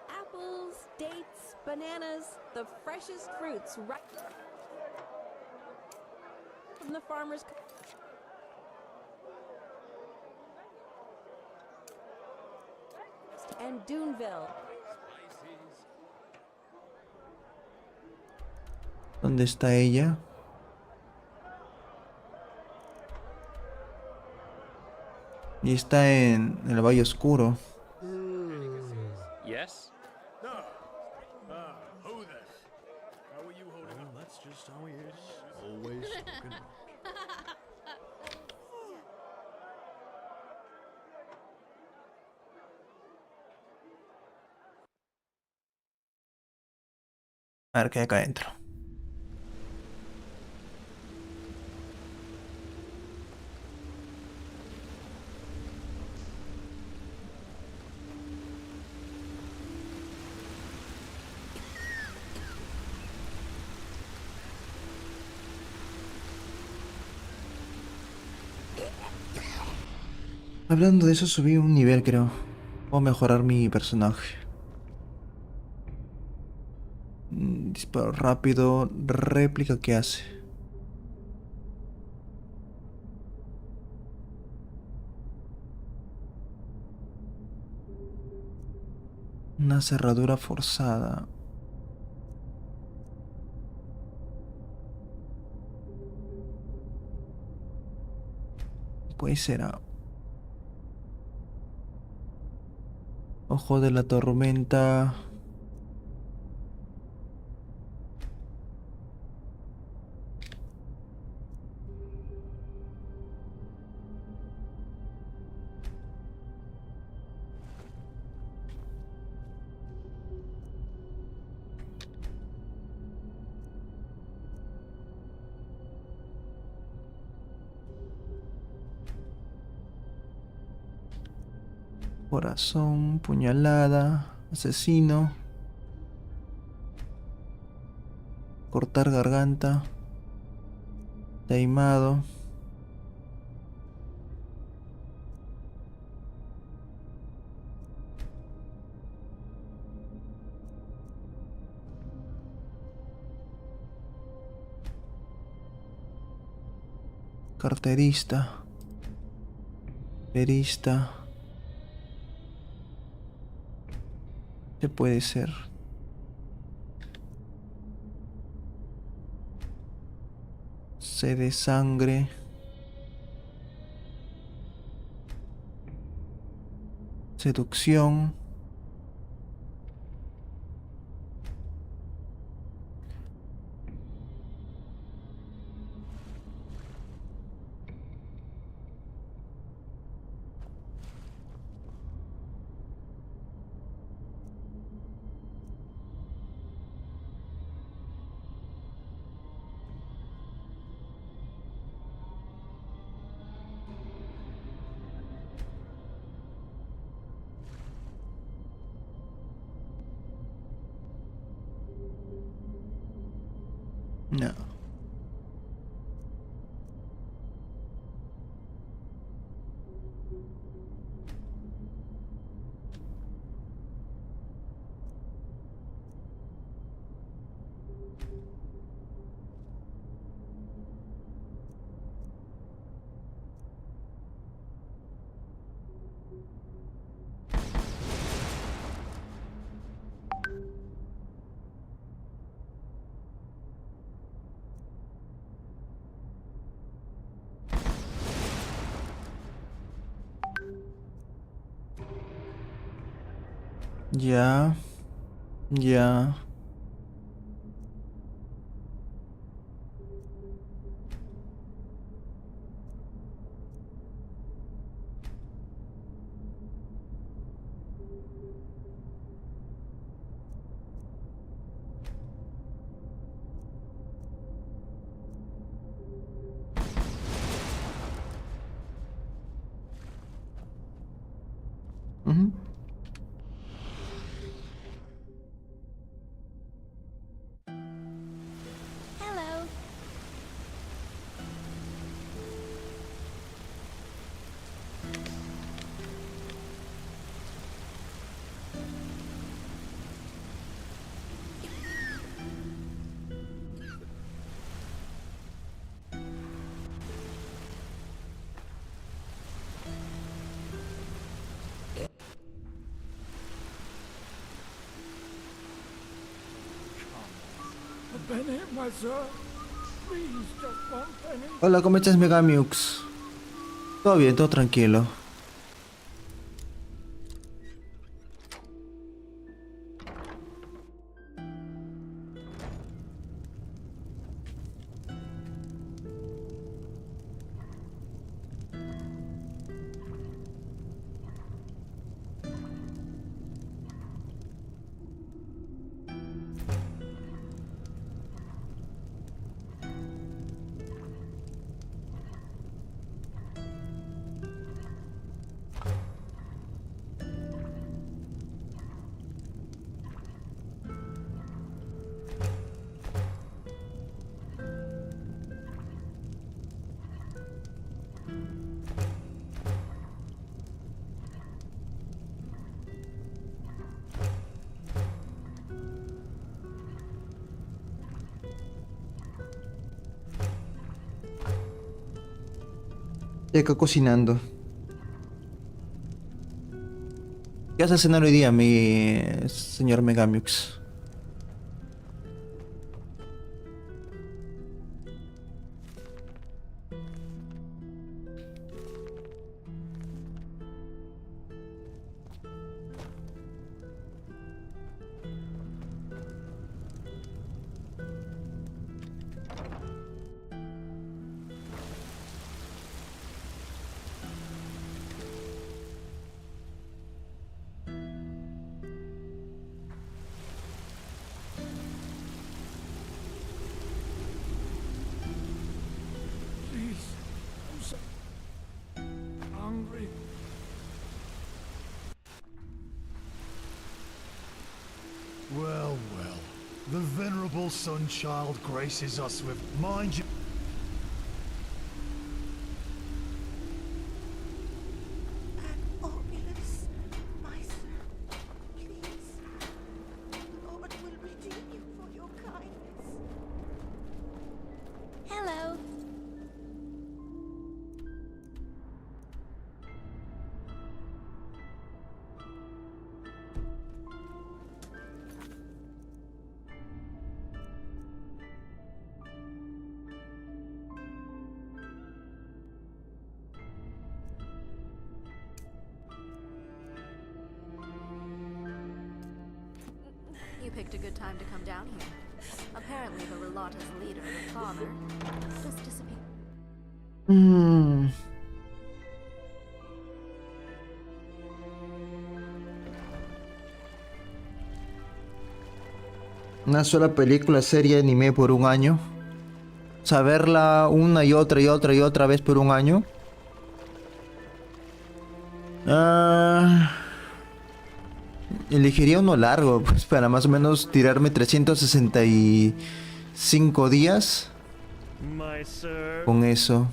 Apples, dates, bananas, the freshest fruits right from the farmer's. And Duneville. ¿Dónde está ella? Y está en el Valle Oscuro. Yes? No. Who then? How are you holding up? That's just how he is. Always talking. A ver qué hay acá adentro. Hablando de eso, subí un nivel, creo. Puedo mejorar mi personaje. Disparo rápido, réplica, ¿qué hace? Una cerradura forzada. Puede ser. Ojo de la tormenta. Corazón, puñalada, asesino, cortar garganta, taimado, carterista, perista. ¿Qué puede ser? Sed de sangre. Seducción. No. Ya. Ya. penny, my sir. Please, just one penny. Hola, ¿cómo estás, Megamiux? Todo bien, todo tranquilo. Estoy acá cocinando. ¿Qué vas a cenar hoy día, mi señor Megamiux? Well, well. The venerable Sunchild graces us with, mind you... Hello. You picked a good time to come down here. Apparently, the Relotta's leader, the father, just disappeared. Una sola película, serie, anime por un año. Saberla una y otra y otra y otra vez por un año. Elegiría uno largo, pues para más o menos tirarme 365 días. Con eso.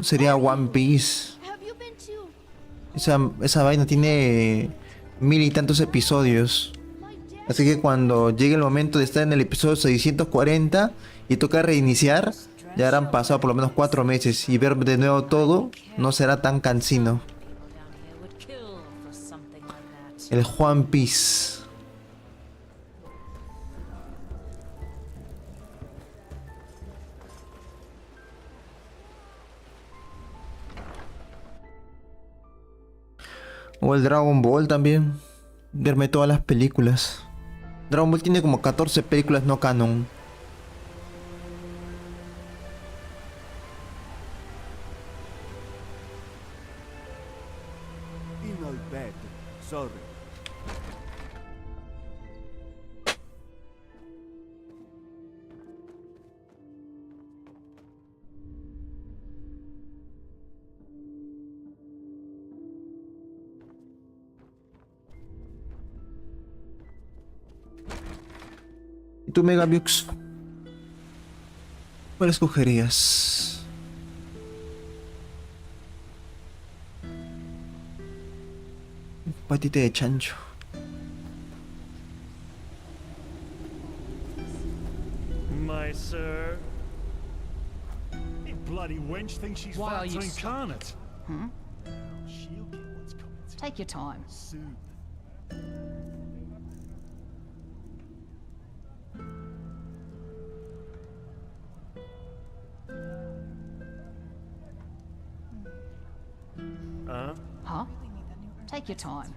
Sería One Piece. Esa vaina tiene 1000 y tantos episodios. Así que cuando llegue el momento de estar en el episodio 640 y toca reiniciar, ya habrán pasado por lo menos 4 meses. Y ver de nuevo todo no será tan cansino. El One Piece. O el Dragon Ball también. Verme todas las películas. Dragon Ball tiene como 14 películas no canon. In all bed, sorry. ¿Y tú, Megamiux? ¿Cuál escogerías? Patita de chancho. My sir. You bloody wench thinks she's Why are fat you incarnate. Hmm? She'll get what's coming to Take your time. soon. Huh? Take your time.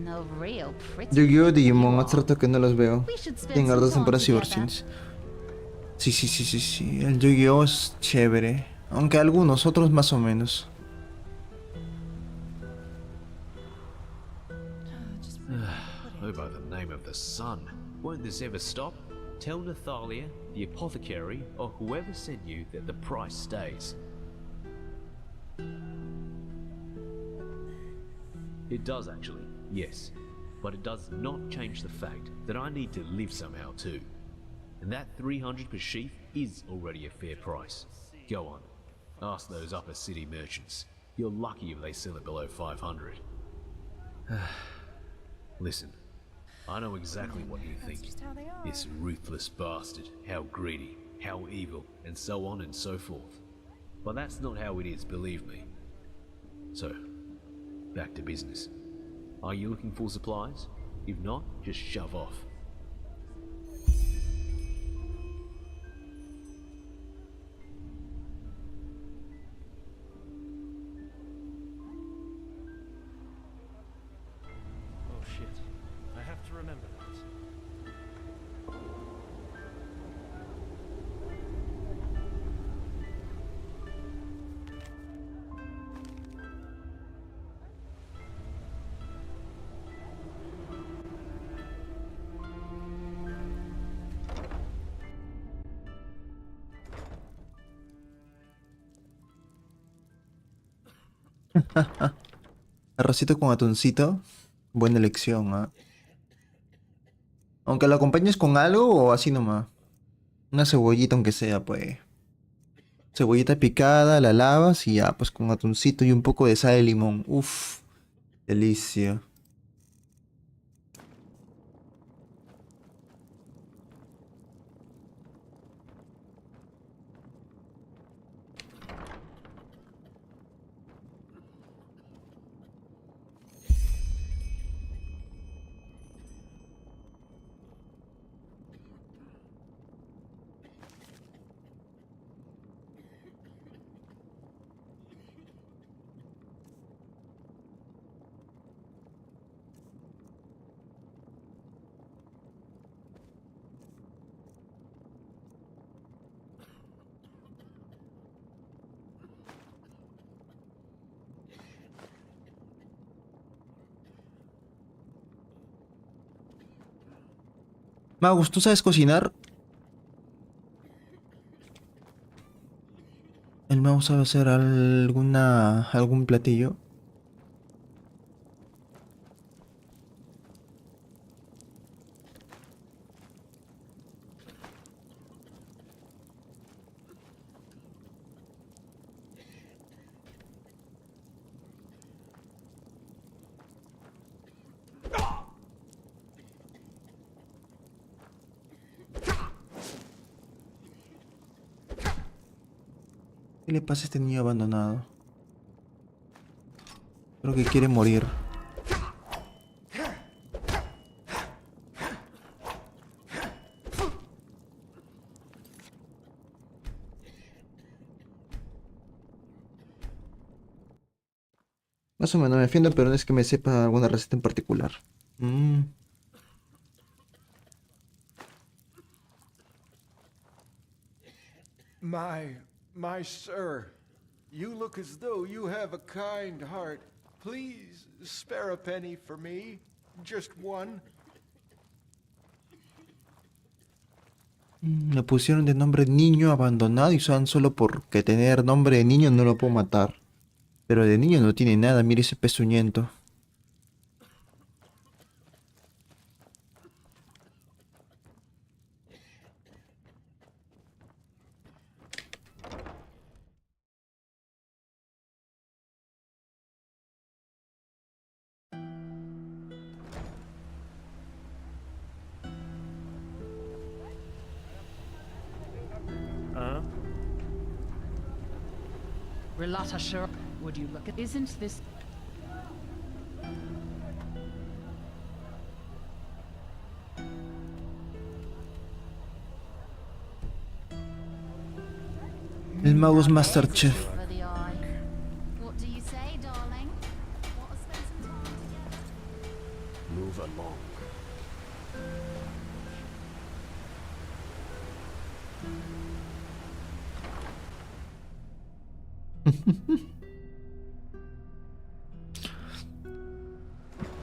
A real pretty. Yu-Gi-Oh, Digimon, hace rato que no los veo. We should spend Tienen some hartas time temporadas y together. versiones. Sí. El Yu-Gi-Oh es chévere. Aunque algunos, otros más o menos. Oh, by the name of the sun. Won't this ever stop? Tell Nathalia, the apothecary, or whoever sent you that the price stays. It does actually, yes. But it does not change the fact that I need to live somehow too. And that 300 per sheaf is already a fair price. Go on, ask those upper city merchants. You're lucky if they sell it below 500. Listen, I know exactly what you think. This ruthless bastard, how greedy, how evil, and so on and so forth. But that's not how it is, believe me. So, back to business. Are you looking for supplies? If not, just shove off. Oh shit. I have to remember that. Arrocito con atuncito. Buena elección, ¿ah? Aunque lo acompañes con algo o así nomás. Una cebollita aunque sea, pues. Cebollita picada, la lavas y ya, pues con atuncito y un poco de sal de limón. Uf, delicia. Magus, ¿tú sabes cocinar? ¿El Magus sabe hacer algún platillo? ¿Qué le pasa a este niño abandonado? Creo que quiere morir. Más o menos me defiendo, pero no es que me sepa alguna receta en particular. My sir, you look as though you have a kind heart. Please spare a penny for me, just one. Me pusieron de nombre niño abandonado y son solo porque tener nombre de niño no lo puedo matar. Pero de niño no tiene nada, mire ese pezuñento. Relata sure. Would you look at? Isn't this? El mago es Masterchef. For the eye. What do you say, darling? Want to spend some time together? Move along.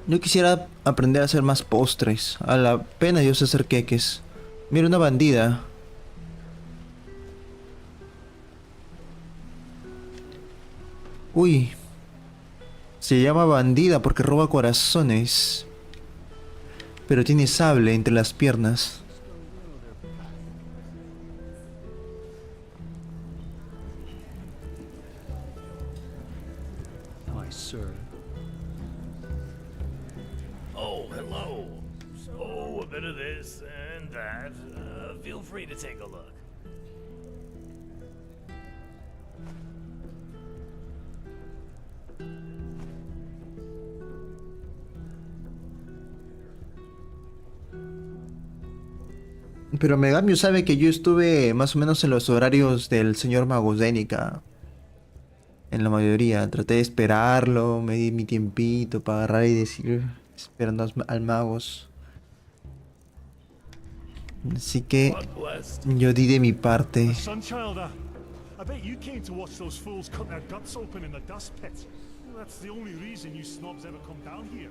Yo quisiera aprender a hacer más postres. A la pena yo sé hacer queques. Mira, una bandida. Uy. Se llama bandida porque roba corazones. Pero tiene sable entre las piernas. My sir. Oh, hello. So, a bit of this and that. Feel free to take a look. Pero Megamio sabe que yo estuve más o menos en los horarios del señor Magosdénica. En la mayoría. Traté de esperarlo, me di mi tiempito para agarrar y decir, esperando al magos. Así que yo di de mi parte. Sunchilder, I bet you came to watch those fools cut their guts open in the dust pit. That's the only reason you snobs ever come down here.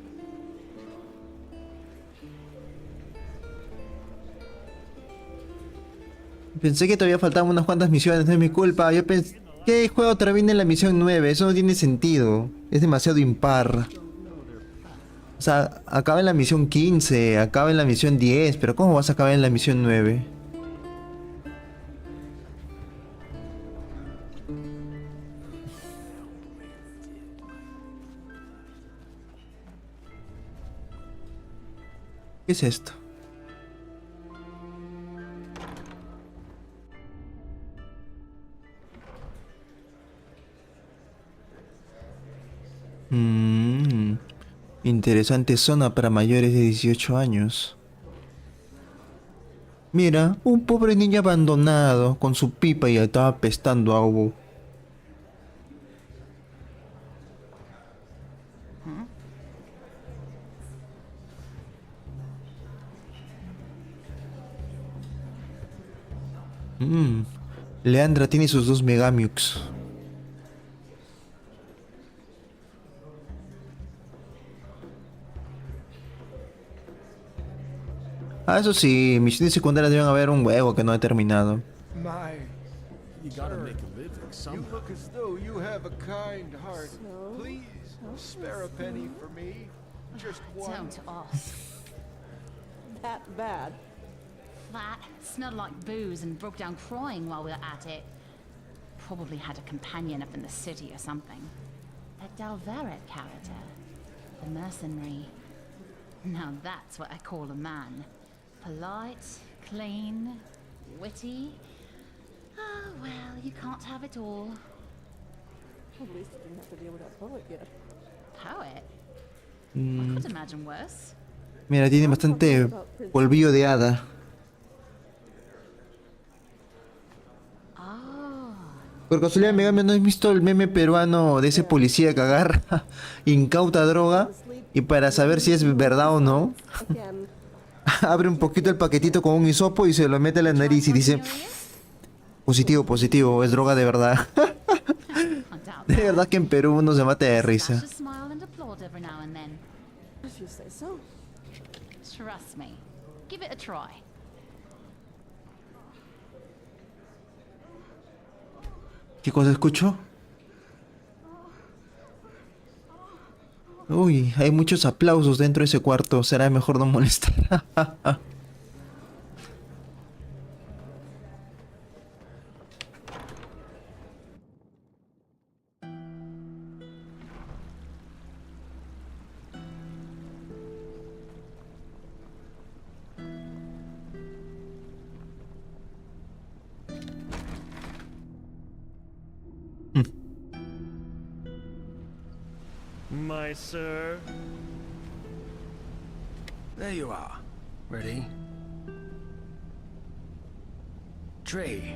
Pensé que todavía faltaban unas cuantas misiones, no es mi culpa. Yo pensé, ¿qué juego termina en la misión 9? Eso no tiene sentido. Es demasiado impar. O sea, acaba en la misión 15, acaba en la misión 10, pero ¿cómo vas a acabar en la misión 9? ¿Qué es esto? Interesante zona para mayores de 18 años. Mira, un pobre niño abandonado con su pipa y estaba apestando a Hugo. Leandra tiene sus 2 Megamux. Ah, eso sí, misiones secundarias deben haber un huevo que no he terminado. My, You gotta make a living you somehow. look as though you have a kind heart. Please spare a penny for me. Just one. Don't ask. That bad. That smelled like booze and broke down crying while we were at it. Probably had a companion up in the city or something. That Dalveret character. The mercenary. Now that's what I call a man. Polite, clean, witty. Oh, well, you can't have it all. At least you didn't have to deal with that poet yet. Poet? I could imagine worse. Mira, tiene bastante polvillo de hada. Por casualidad, Megami, ¿no has visto el meme peruano de ese policía que agarra, incauta droga y para saber si es verdad o no, abre un poquito el paquetito con un hisopo y se lo mete a la nariz y dice: positivo, positivo, es droga de verdad. De verdad que en Perú uno se mata de risa. Just smile and applaud every now and then. If you say so. Trust me. Give it a try. ¿Qué cosa escucho? Uy, hay muchos aplausos dentro de ese cuarto. Será mejor no molestar. my sir. There you are. Ready? Tree.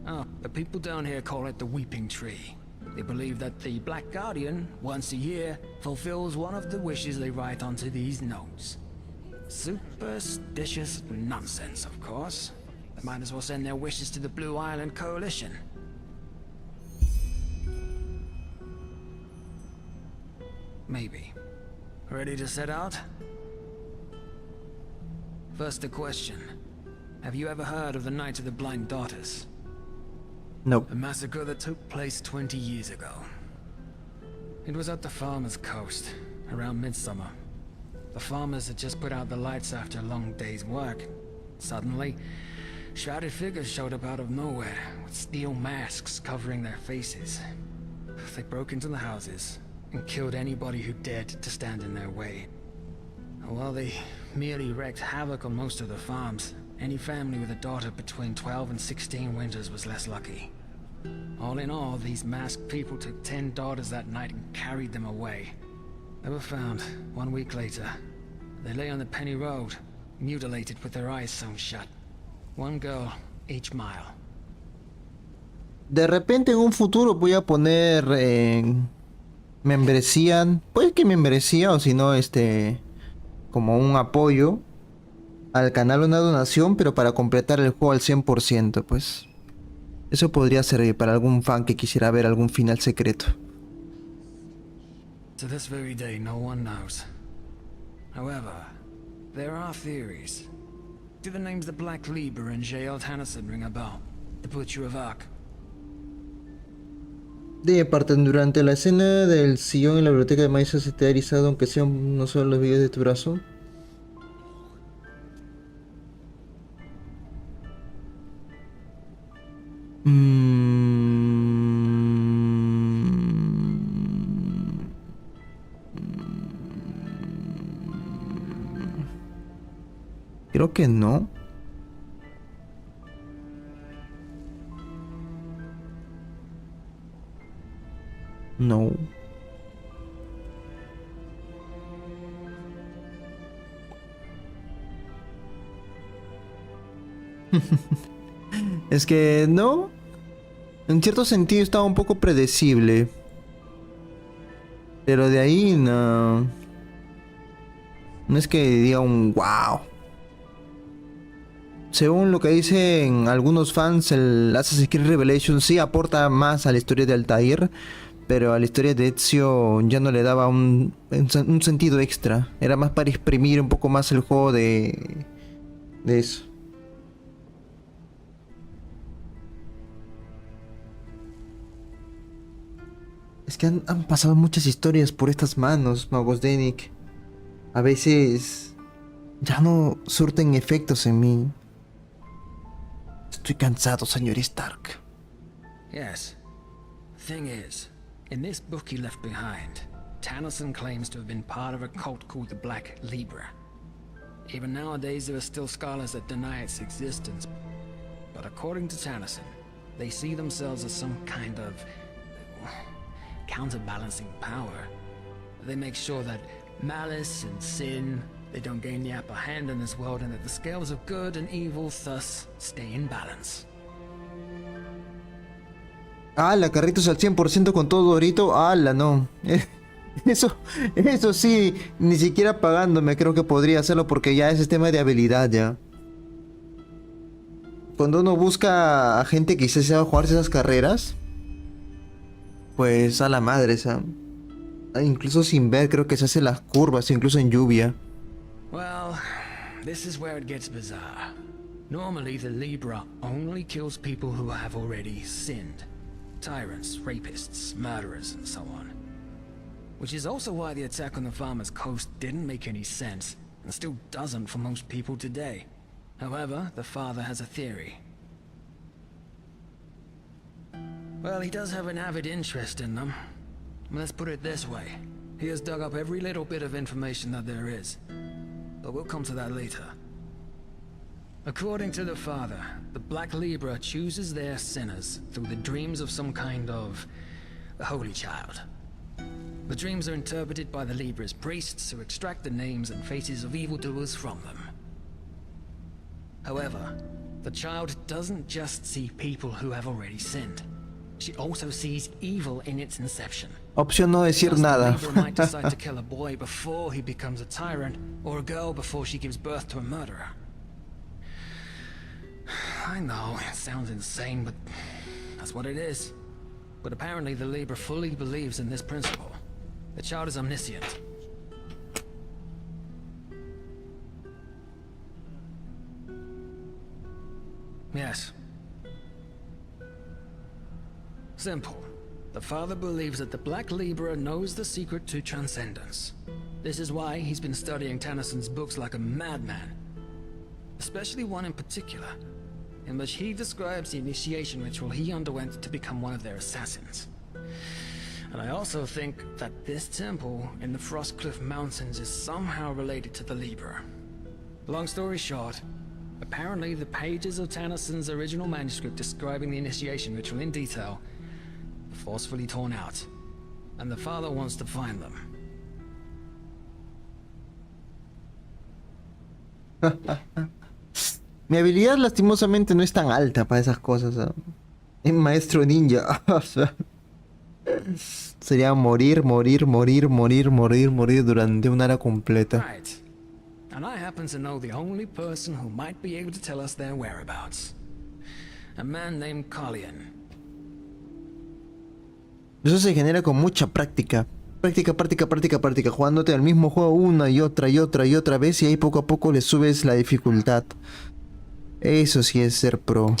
Oh, the people down here call it the Weeping Tree. They believe that the Black Guardian, once a year, fulfills one of the wishes they write onto these notes. Superstitious nonsense, of course. They might as well send their wishes to the Blue Island Coalition. Maybe. Ready to set out? First a question. Have you ever heard of the Night of the Blind Daughters? Nope. A massacre that took place 20 years ago. It was at the farmer's coast, around midsummer. The farmers had just put out the lights after a long day's work. Suddenly, shrouded figures showed up out of nowhere, with steel masks covering their faces. They broke into the houses, and killed anybody who dared to stand in their way. While they merely wreaked havoc on most of the farms, any family with a daughter between 12 and 16 winters was less lucky. All in all, these masked people took 10 daughters that night and carried them away. They were found 1 week later. They lay on the Penny Road, mutilated with their eyes sewn shut. One girl each mile. De repente en un futuro voy a poner membresía, puede que membresía o si no como un apoyo al canal, una donación, pero para completar el juego al 100%, pues eso podría servir para algún fan que quisiera ver algún final secreto. To this very day, no one knows. However, there are theories. Do the names the Black Libra and J.L. Tannison ring a bell? The Butcher of Ark. De parte, durante la escena del sillón en la biblioteca de Maisa se te ha erizado aunque sean no solo los vellos de tu brazo. Creo que no. No. Es que no. En cierto sentido estaba un poco predecible. Pero de ahí no. No es que diga un wow. Según lo que dicen algunos fans, el Assassin's Creed Revelations sí aporta más a la historia de Altair, pero a la historia de Ezio ya no le daba un sentido extra. Era más para exprimir un poco más el juego de eso. Es que han pasado muchas historias por estas manos, Magos Denic. A veces ya no surten efectos en mí. Estoy cansado, señor Stark. Yes. Thing is, in this book he left behind, Tannison claims to have been part of a cult called the Black Libra. Even nowadays there are still scholars that deny its existence. But according to Tannison, they see themselves as some kind of counterbalancing power. They make sure that malice and sin, they don't gain the upper hand in this world, and that the scales of good and evil thus stay in balance. La carritos al 100% con todo Dorito. No. Eso sí, ni siquiera pagándome creo que podría hacerlo porque ya ese tema de habilidad ya. Cuando uno busca a gente que quizás sepa jugarse esas carreras, pues a la madre esa. Incluso sin ver creo que se hacen las curvas, incluso en lluvia. Well, this is where it gets bizarre. Normally the Libra only kills people who have already sinned. Tyrants, rapists, murderers, and so on. Which is also why the attack on the Farmer's Coast didn't make any sense, and still doesn't for most people today. However, the father has a theory. Well, he does have an avid interest in them. Let's put it this way. He has dug up every little bit of information that there is. But we'll come to that later. According to the father, the Black Libra chooses their sinners through the dreams of some kind of holy child. The dreams are interpreted by the Libra's priests who extract the names and faces of evildoers from them. However, the child doesn't just see people who have already sinned. She also sees evil in its inception. Opción no decir Thus, nada. the Libra might decide to kill a boy before he becomes a tyrant, or a girl before she gives birth to a murderer. I know, it sounds insane, but that's what it is. But apparently the Libra fully believes in this principle. The child is omniscient. Yes. Simple. The father believes that the Black Libra knows the secret to transcendence. This is why he's been studying Tennyson's books like a madman. Especially one in particular, in which he describes the initiation ritual he underwent to become one of their assassins. And I also think that this temple in the Frostcliff Mountains is somehow related to the Libra. Long story short, apparently the pages of Tennyson's original manuscript describing the initiation ritual in detail were forcefully torn out, and the father wants to find them. Mi habilidad lastimosamente no es tan alta para esas cosas. Es maestro ninja. O sea, sería morir durante una hora completa. Right. And I happen to know the only person who might be able to tell us their whereabouts. A man named Carlian. Eso se genera con mucha práctica. Práctica, jugándote al mismo juego una y otra vez, y ahí poco a poco le subes la dificultad. Eso sí es ser pro.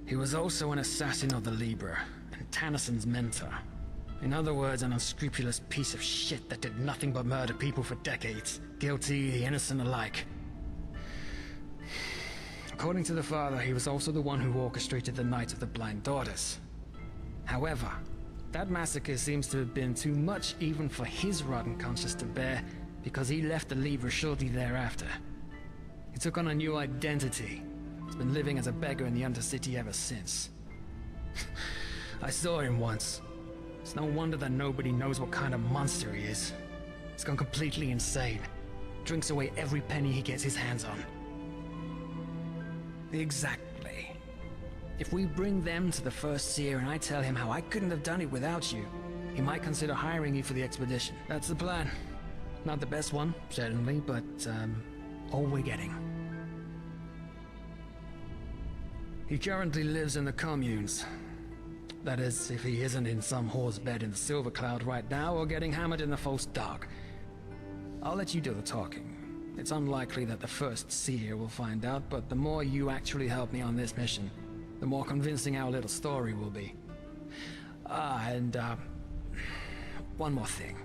He was also an assassin of the Libra, and Tennyson's mentor. In other words, an unscrupulous piece of shit that did nothing but murder people for decades, guilty, the innocent alike. According to the father, he was also the one who orchestrated the Night of the Blind Daughters. However, that massacre seems to have been too much even for his rotten conscience to bear, because he left the Libra shortly thereafter. He took on a new identity. He's been living as a beggar in the Undercity ever since. I saw him once. It's no wonder that nobody knows what kind of monster he is. He's gone completely insane. Drinks away every penny he gets his hands on. Exactly. If we bring them to the First Seer and I tell him how I couldn't have done it without you, he might consider hiring you for the expedition. That's the plan. Not the best one, certainly, but, all we're getting. He currently lives in the communes. That is, if he isn't in some whore's bed in the Silver Cloud right now or getting hammered in the False Dark. I'll let you do the talking. It's unlikely that the First Seer will find out, but the more you actually help me on this mission, the more convincing our little story will be. And one more thing.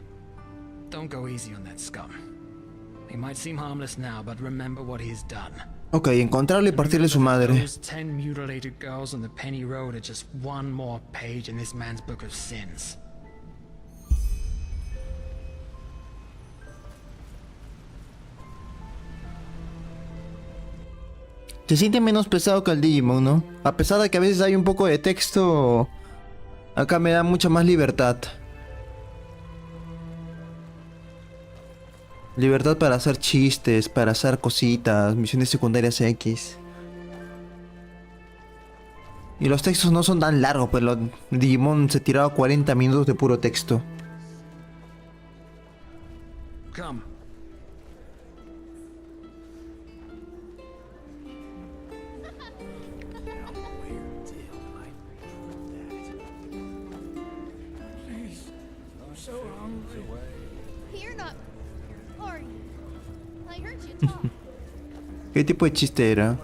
Don't go easy on that scum. He might seem harmless now, but remember what he's done. Ok, encontrarle y partirle su madre. Those 10 mutilated girls on the Penny Road are just one more page in this man's book of sins. Se siente menos pesado que el Digimon, ¿no? A pesar de que a veces hay un poco de texto, acá me da mucha más libertad. Libertad para hacer chistes, para hacer cositas, misiones secundarias X. Y los textos no son tan largos, pues Digimon se tiraba 40 minutos de puro texto. Come. ¿Qué tipo de chiste era?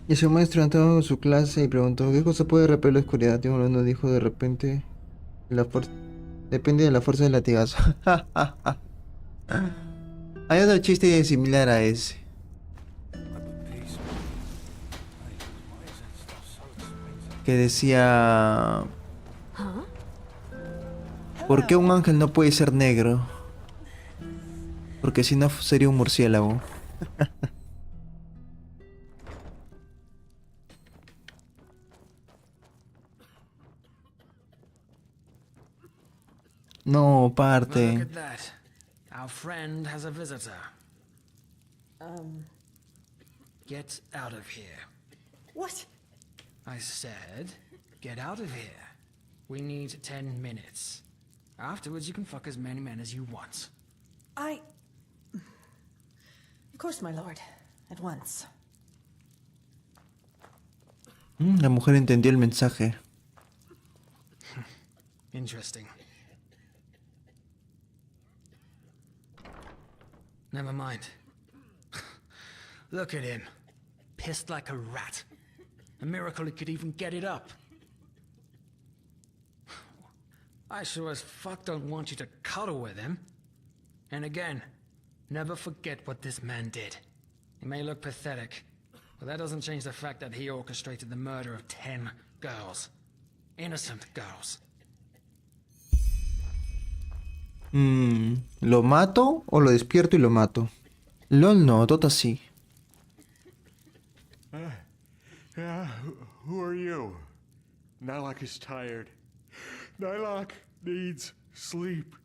Y ese maestro entró en su clase y preguntó: ¿qué cosa puede repeler la oscuridad? Tío Orlando dijo de repente: la fuerza Depende de la fuerza del latigazo. Hay otro chiste similar a ese. Que decía... ¿Por qué un ángel no puede ser negro? Porque si no sería un murciélago. No, Look parte. at that. Our friend has a visitor. Get out of here. What? I said, get out of here. We need 10 minutes. Afterwards, you can fuck as many men as you want. Of course, my lord. At once. La mujer entendió el mensaje. Interesting. Never mind. Look at him. Pissed like a rat. A miracle he could even get it up. I sure as fuck don't want you to cuddle with him. And again, never forget what this man did. He may look pathetic, but that doesn't change the fact that he orchestrated the murder of 10 girls. Innocent girls. ¿Lo mato o lo despierto y lo mato? LOL no, Dota sí. Yeah, who are you? Nylock is tired. Nylock needs sleep.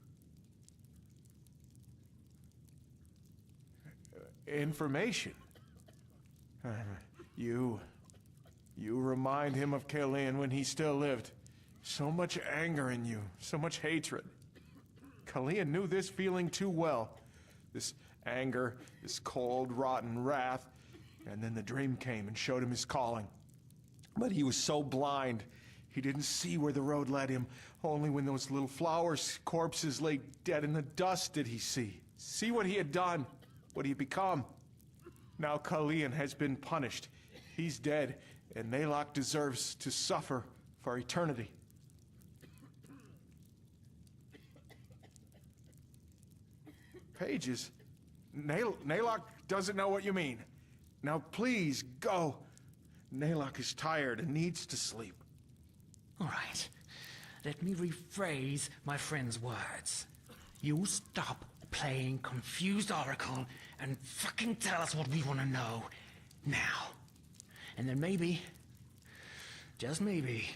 Information. You remind him of Kalian when he still lived. So much anger in you, so much hatred. Kalian knew this feeling too well. This anger, this cold, rotten wrath. And then the dream came and showed him his calling. But he was so blind, he didn't see where the road led him. Only when those little flowers' corpses lay dead in the dust did he see what he had done, what he had become. Now Kalian has been punished. He's dead, and Nylock deserves to suffer for eternity. Pages? Nylock doesn't know what you mean. Now please, go. Nylock is tired and needs to sleep. All right. Let me rephrase my friend's words. You stop playing confused oracle and fucking tell us what we want to know now. And then maybe, just maybe,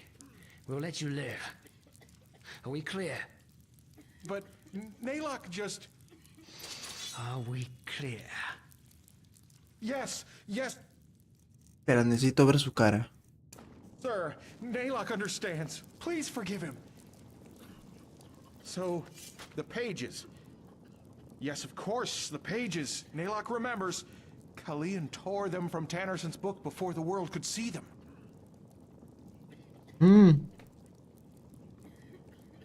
we'll let you live. Are we clear? But Nylock just... Are we clear? Yes. Pero necesito ver su cara. Sir, Nylock understands. Please forgive him. So, the pages. Yes, of course, the pages. Nylock remembers. Kalian tore them from Tannerson's book before the world could see them.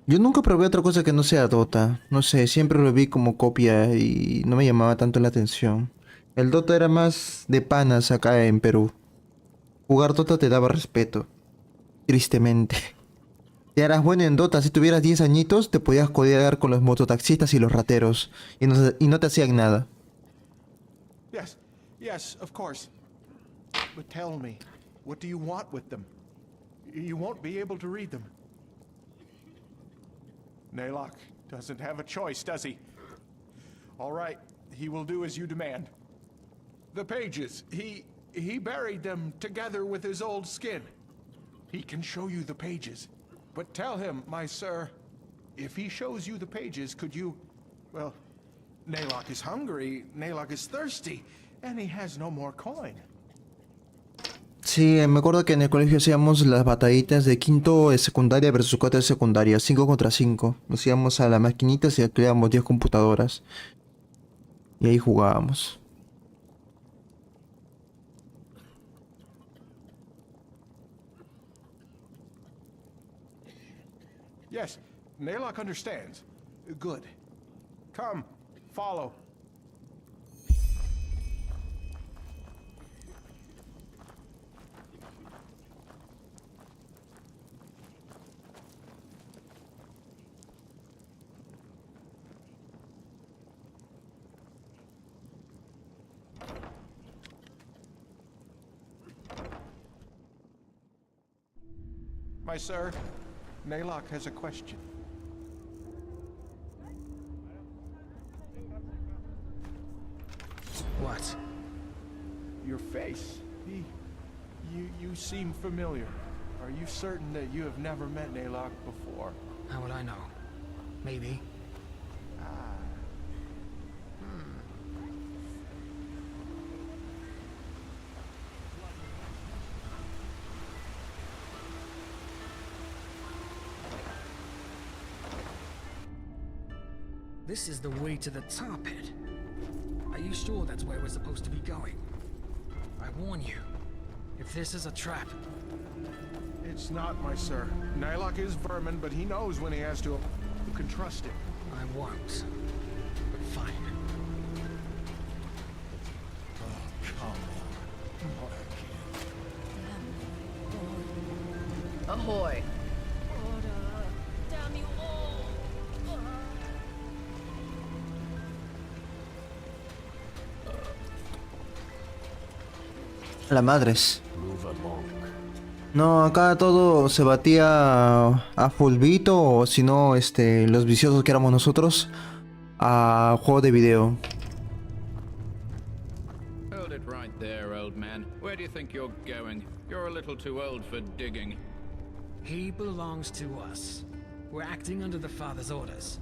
Yo nunca probé otra cosa que no sea Dota. No sé, siempre lo vi como copia y no me llamaba tanto la atención. El Dota era más de panas acá en Perú. Jugar Dota te daba respeto. Tristemente. Te eras bueno en Dota, si tuvieras 10 añitos, te podías codear con los mototaxistas y los rateros. Y no te hacían nada. Yes, of course. But tell me, what do you want with them? You won't be able to read them. Nylock doesn't have a choice, does he? All right, he will do as you demand. The pages, he buried them together with his old skin. He can show you the pages. But tell him, my sir, if he shows you the pages, could you... Well, Nylock is hungry, Nylock is thirsty, and he has no more coin. Sí, me acuerdo que en el colegio hacíamos las batallitas de quinto de secundaria versus cuarto de secundaria, 5 contra 5. Nos íbamos a las maquinitas y activábamos 10 computadoras. Y ahí jugábamos. Yes, Nylock understands. Good. Come, follow. My sir, Naylock has a question. What? Your face. You seem familiar. Are you certain that you have never met Naylock before? How would I know? Maybe. This is the way to the tar pit. Are you sure that's where we're supposed to be going? I warn you, if this is a trap... It's not, my sir. Naylock is vermin, but he knows when he has to. You can trust him. I won't. But fine. Oh, come on. Ahoy. Damn you all! La madres. No, acá todo se batía a fulbito o si no, los viciosos que éramos nosotros, a juego de video. Hold it right there, old man. Where do you think you're going? You're a little too old for digging. He belongs to us. We're acting under the Father's orders.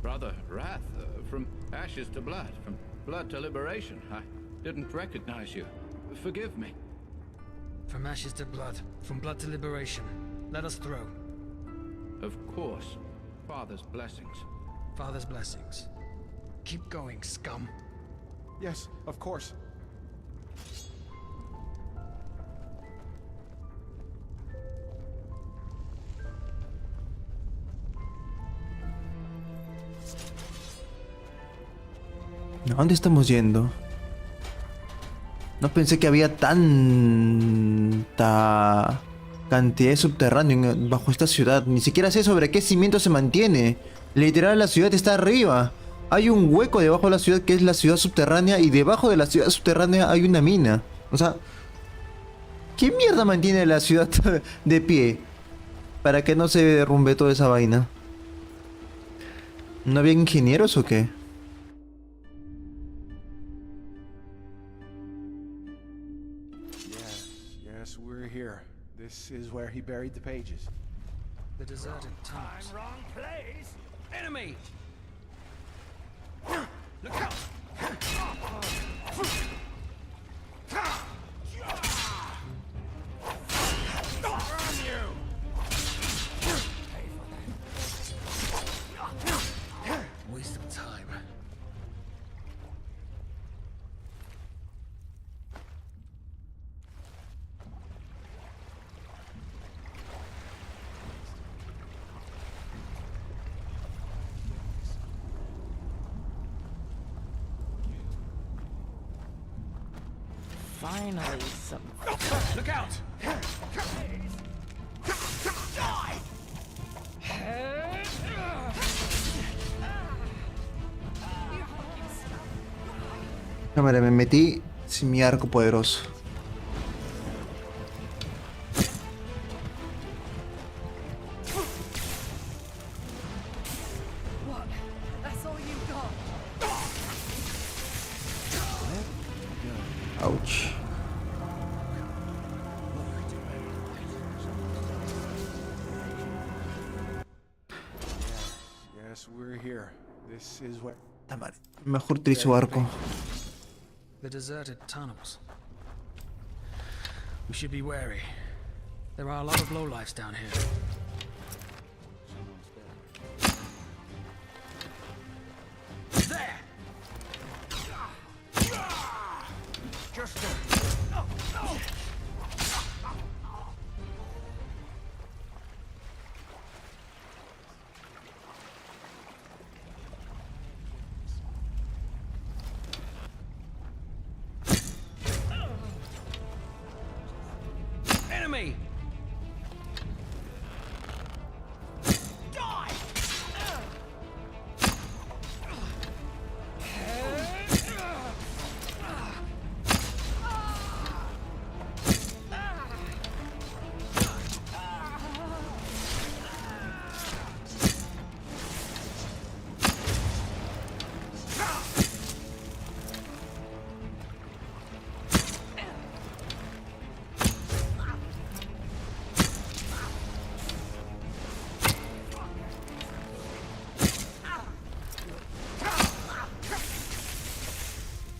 Brother Wrath, from ashes to blood, from blood to liberation. I didn't recognize you. Forgive me. From ashes to blood, from blood to liberation. Let us throw. Of course. Father's blessings. Father's blessings. Keep going, scum. Yes, of course. ¿A dónde estamos yendo? No pensé que había tanta cantidad de subterráneo bajo esta ciudad. Ni siquiera sé sobre qué cimiento se mantiene. Literal, la ciudad está arriba. Hay un hueco debajo de la ciudad que es la ciudad subterránea. Y debajo de la ciudad subterránea hay una mina. O sea, ¿qué mierda mantiene la ciudad de pie? Para que no se derrumbe toda esa vaina. ¿No había ingenieros o qué? Yes, we're here. This is where he buried the pages. The deserted tunnels. Wrong place. Enemy! Look out! Waste of time. Finally, some. Look out! Cámara, me metí sin mi arco poderoso. What? That's all you got? Ouch. Yes, we're here. This is where. Mejor utilizo arco. The deserted tunnels. We should be wary. There are a lot of lowlifes down here. There! Just Enemy!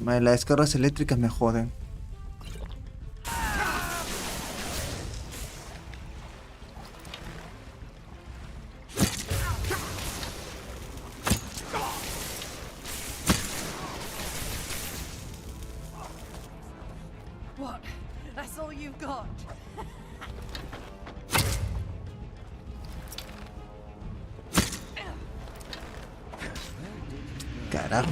Madre, las descargas eléctricas me joden. What? That's all you've got? Carajo.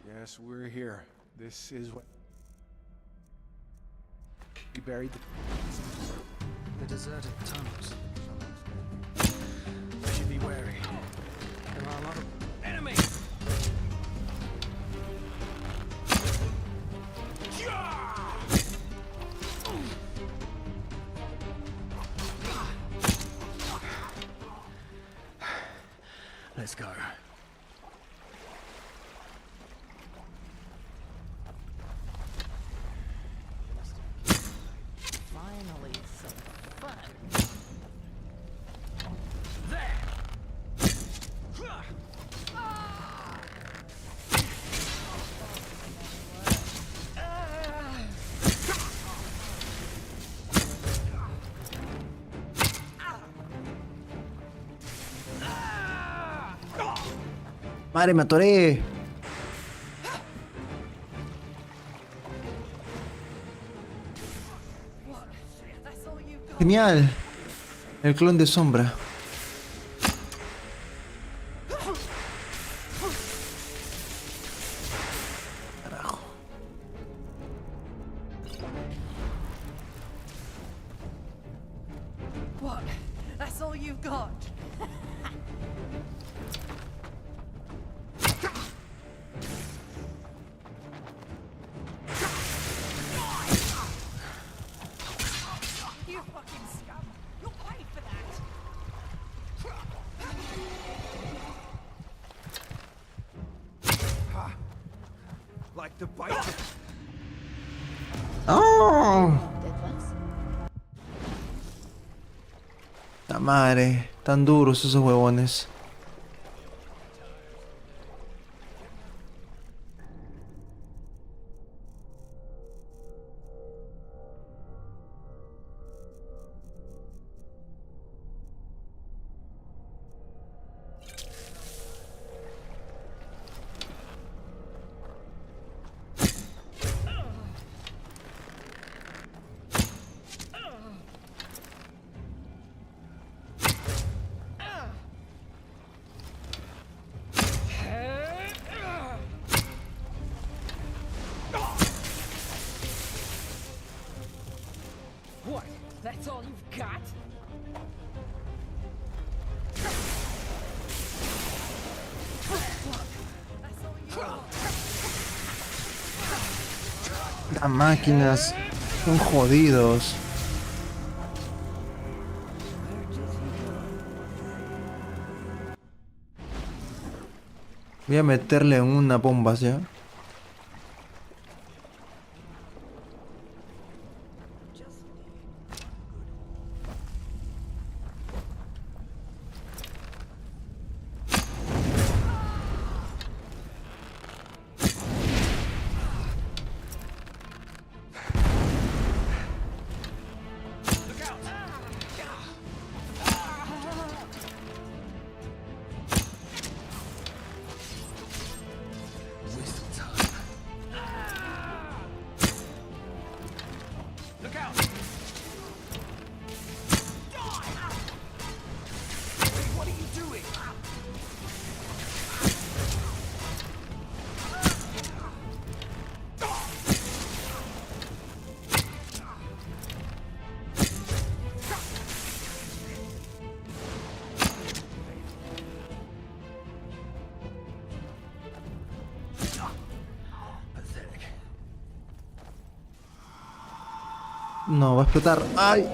Yes, we're here. This is what... You buried The deserted tunnels. We should be wary. There are a lot of enemies! Let's go. Finally, some fun. Madre, me atoré. Genial. El clon de sombra. Carajo. What? That's all you've got? You fucking scum! You'll pay for that! Like the bite. ¡Oh! La madre, tan duros esos huevones. What? That's all you've got? Las máquinas son jodidos. Voy a meterle en una bomba ya. No, va a explotar. ¡Ay!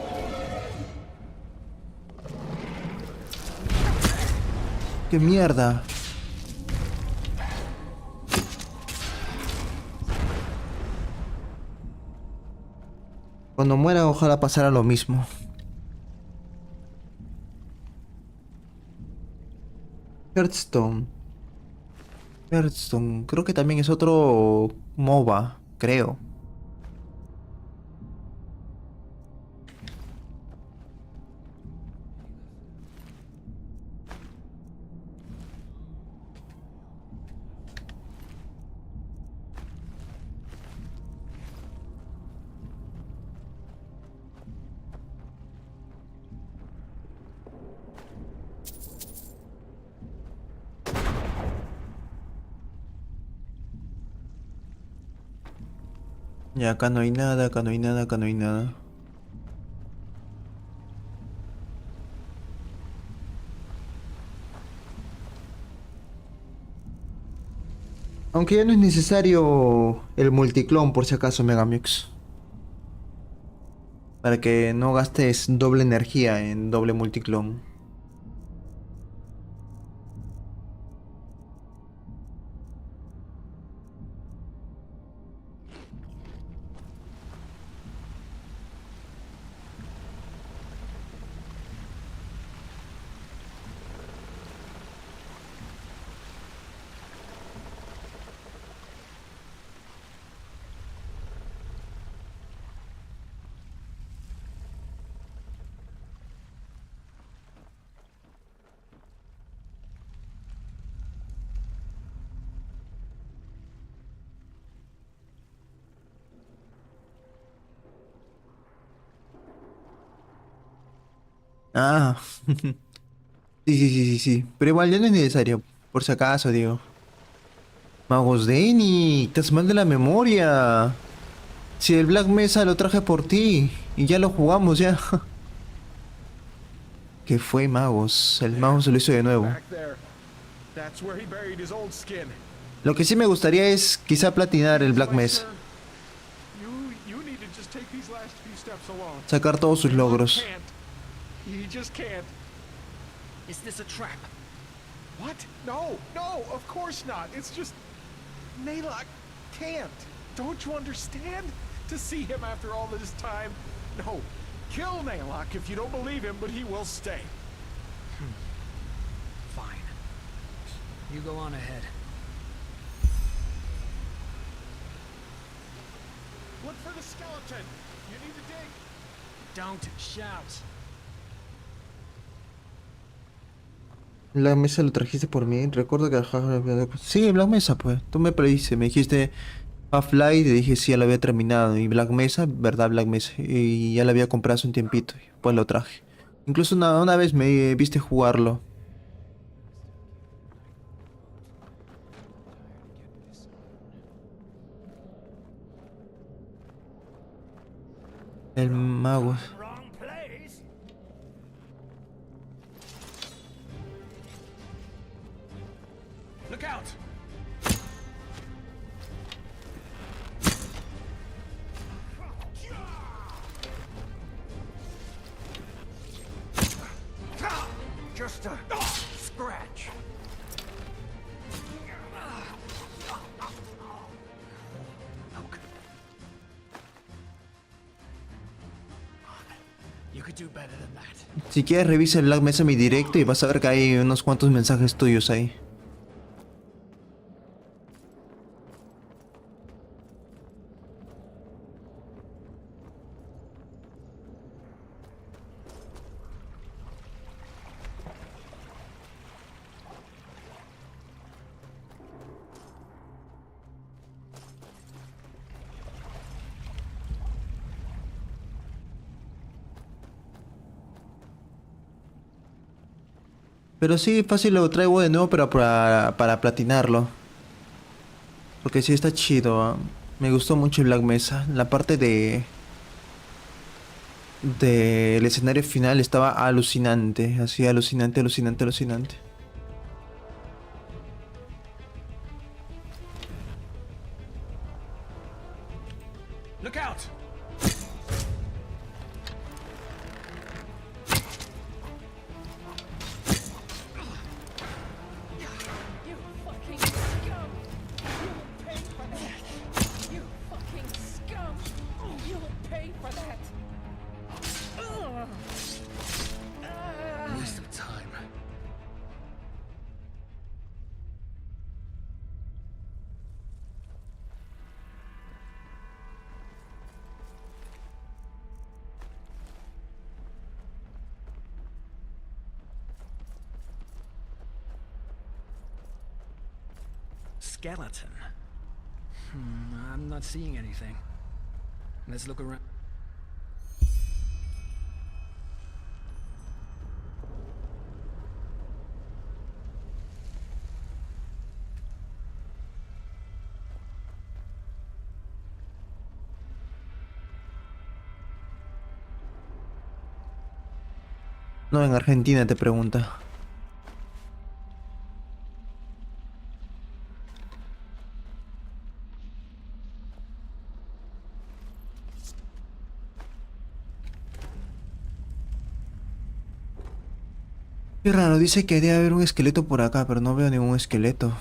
¡Qué mierda! Cuando muera, ojalá pasara lo mismo. Hearthstone. Hearthstone. Creo que también es otro MOBA, creo. Ya, acá no hay nada, acá no hay nada, acá no hay nada. Aunque ya no es necesario el multiclon por si acaso, Megamix. Para que no gastes doble energía en doble multiclon. Ah, sí, sí, sí, sí, sí. Pero igual ya no es necesario, por si acaso, digo. Magos Denny, estás mal de la memoria. Si el Black Mesa lo traje por ti y ya lo jugamos ya. ¿Qué fue, Magos? El Magos se lo hizo de nuevo. That's where he buried his old skin. Lo que sí me gustaría es quizá platinar el Black Mesa. You need to just take these last few steps alone. Sacar todos sus logros. You just can't. Is this a trap? What? No, no, of course not. It's just Naylock can't. Don't you understand? To see him after all this time. No, kill Naylock if you don't believe him, but he will stay. Fine. You go on ahead. Look for the skeleton. You need to dig. Don't shout. La mesa lo trajiste por mí. Recuerdo que... Sí, Black Mesa, pues. Tú me prediste, me dijiste Half-Life, te dije sí, ya lo había terminado. Y Black Mesa, verdad, Black Mesa. Y ya lo había comprado hace un tiempito. Pues lo traje. Incluso una vez me viste jugarlo. El mago. Look out! Just a scratch. You could do better than that. Si quieres revisa el Black Mesa mi directo y vas a ver que hay unos cuantos mensajes tuyos ahí. Pero sí, fácil lo traigo de nuevo pero para platinarlo. Porque sí está chido, ¿ah? Me gustó mucho el Black Mesa. La parte del escenario final estaba alucinante. Así alucinante, alucinante, alucinante. Look out! skeleton. I'm not seeing anything. Let's look around. No, en Argentina te pregunta. Qué raro, dice que debe haber un esqueleto por acá, pero no veo ningún esqueleto.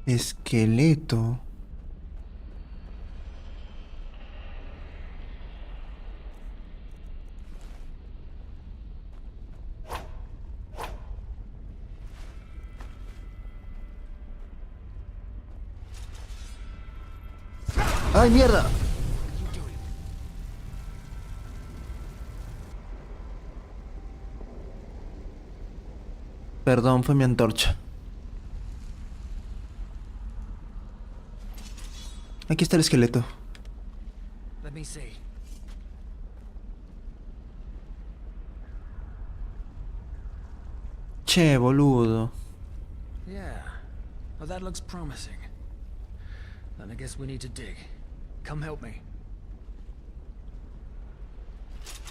Esqueleto. ¡Ay, mierda! Perdón, fue mi antorcha. Aquí está el esqueleto. Let me see. Che, boludo. Yeah. Well, that looks promising. Then I guess we need to dig. Come help me.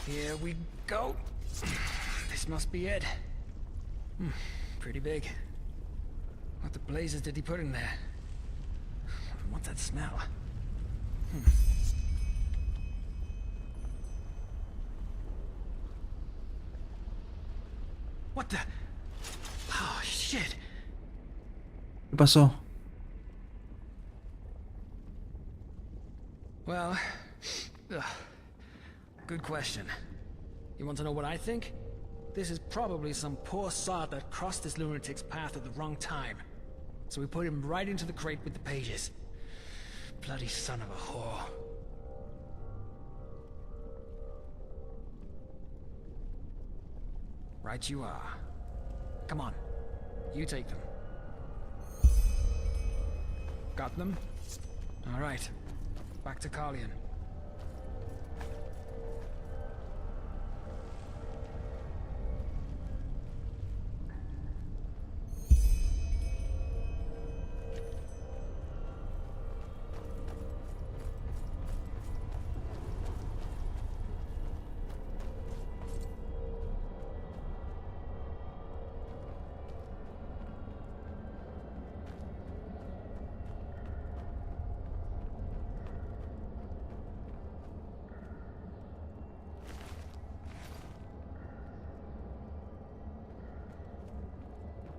Here we go. This must be it. Pretty big. What the blazes did he put in there? What's that smell? What the? Oh, shit. ¿Qué pasó? Well, good question. You want to know what I think? This is probably some poor sod that crossed this lunatic's path at the wrong time. So we put him right into the crate with the pages. Bloody son of a whore. Right you are. Come on. You take them. Got them? All right. Back to Carlion.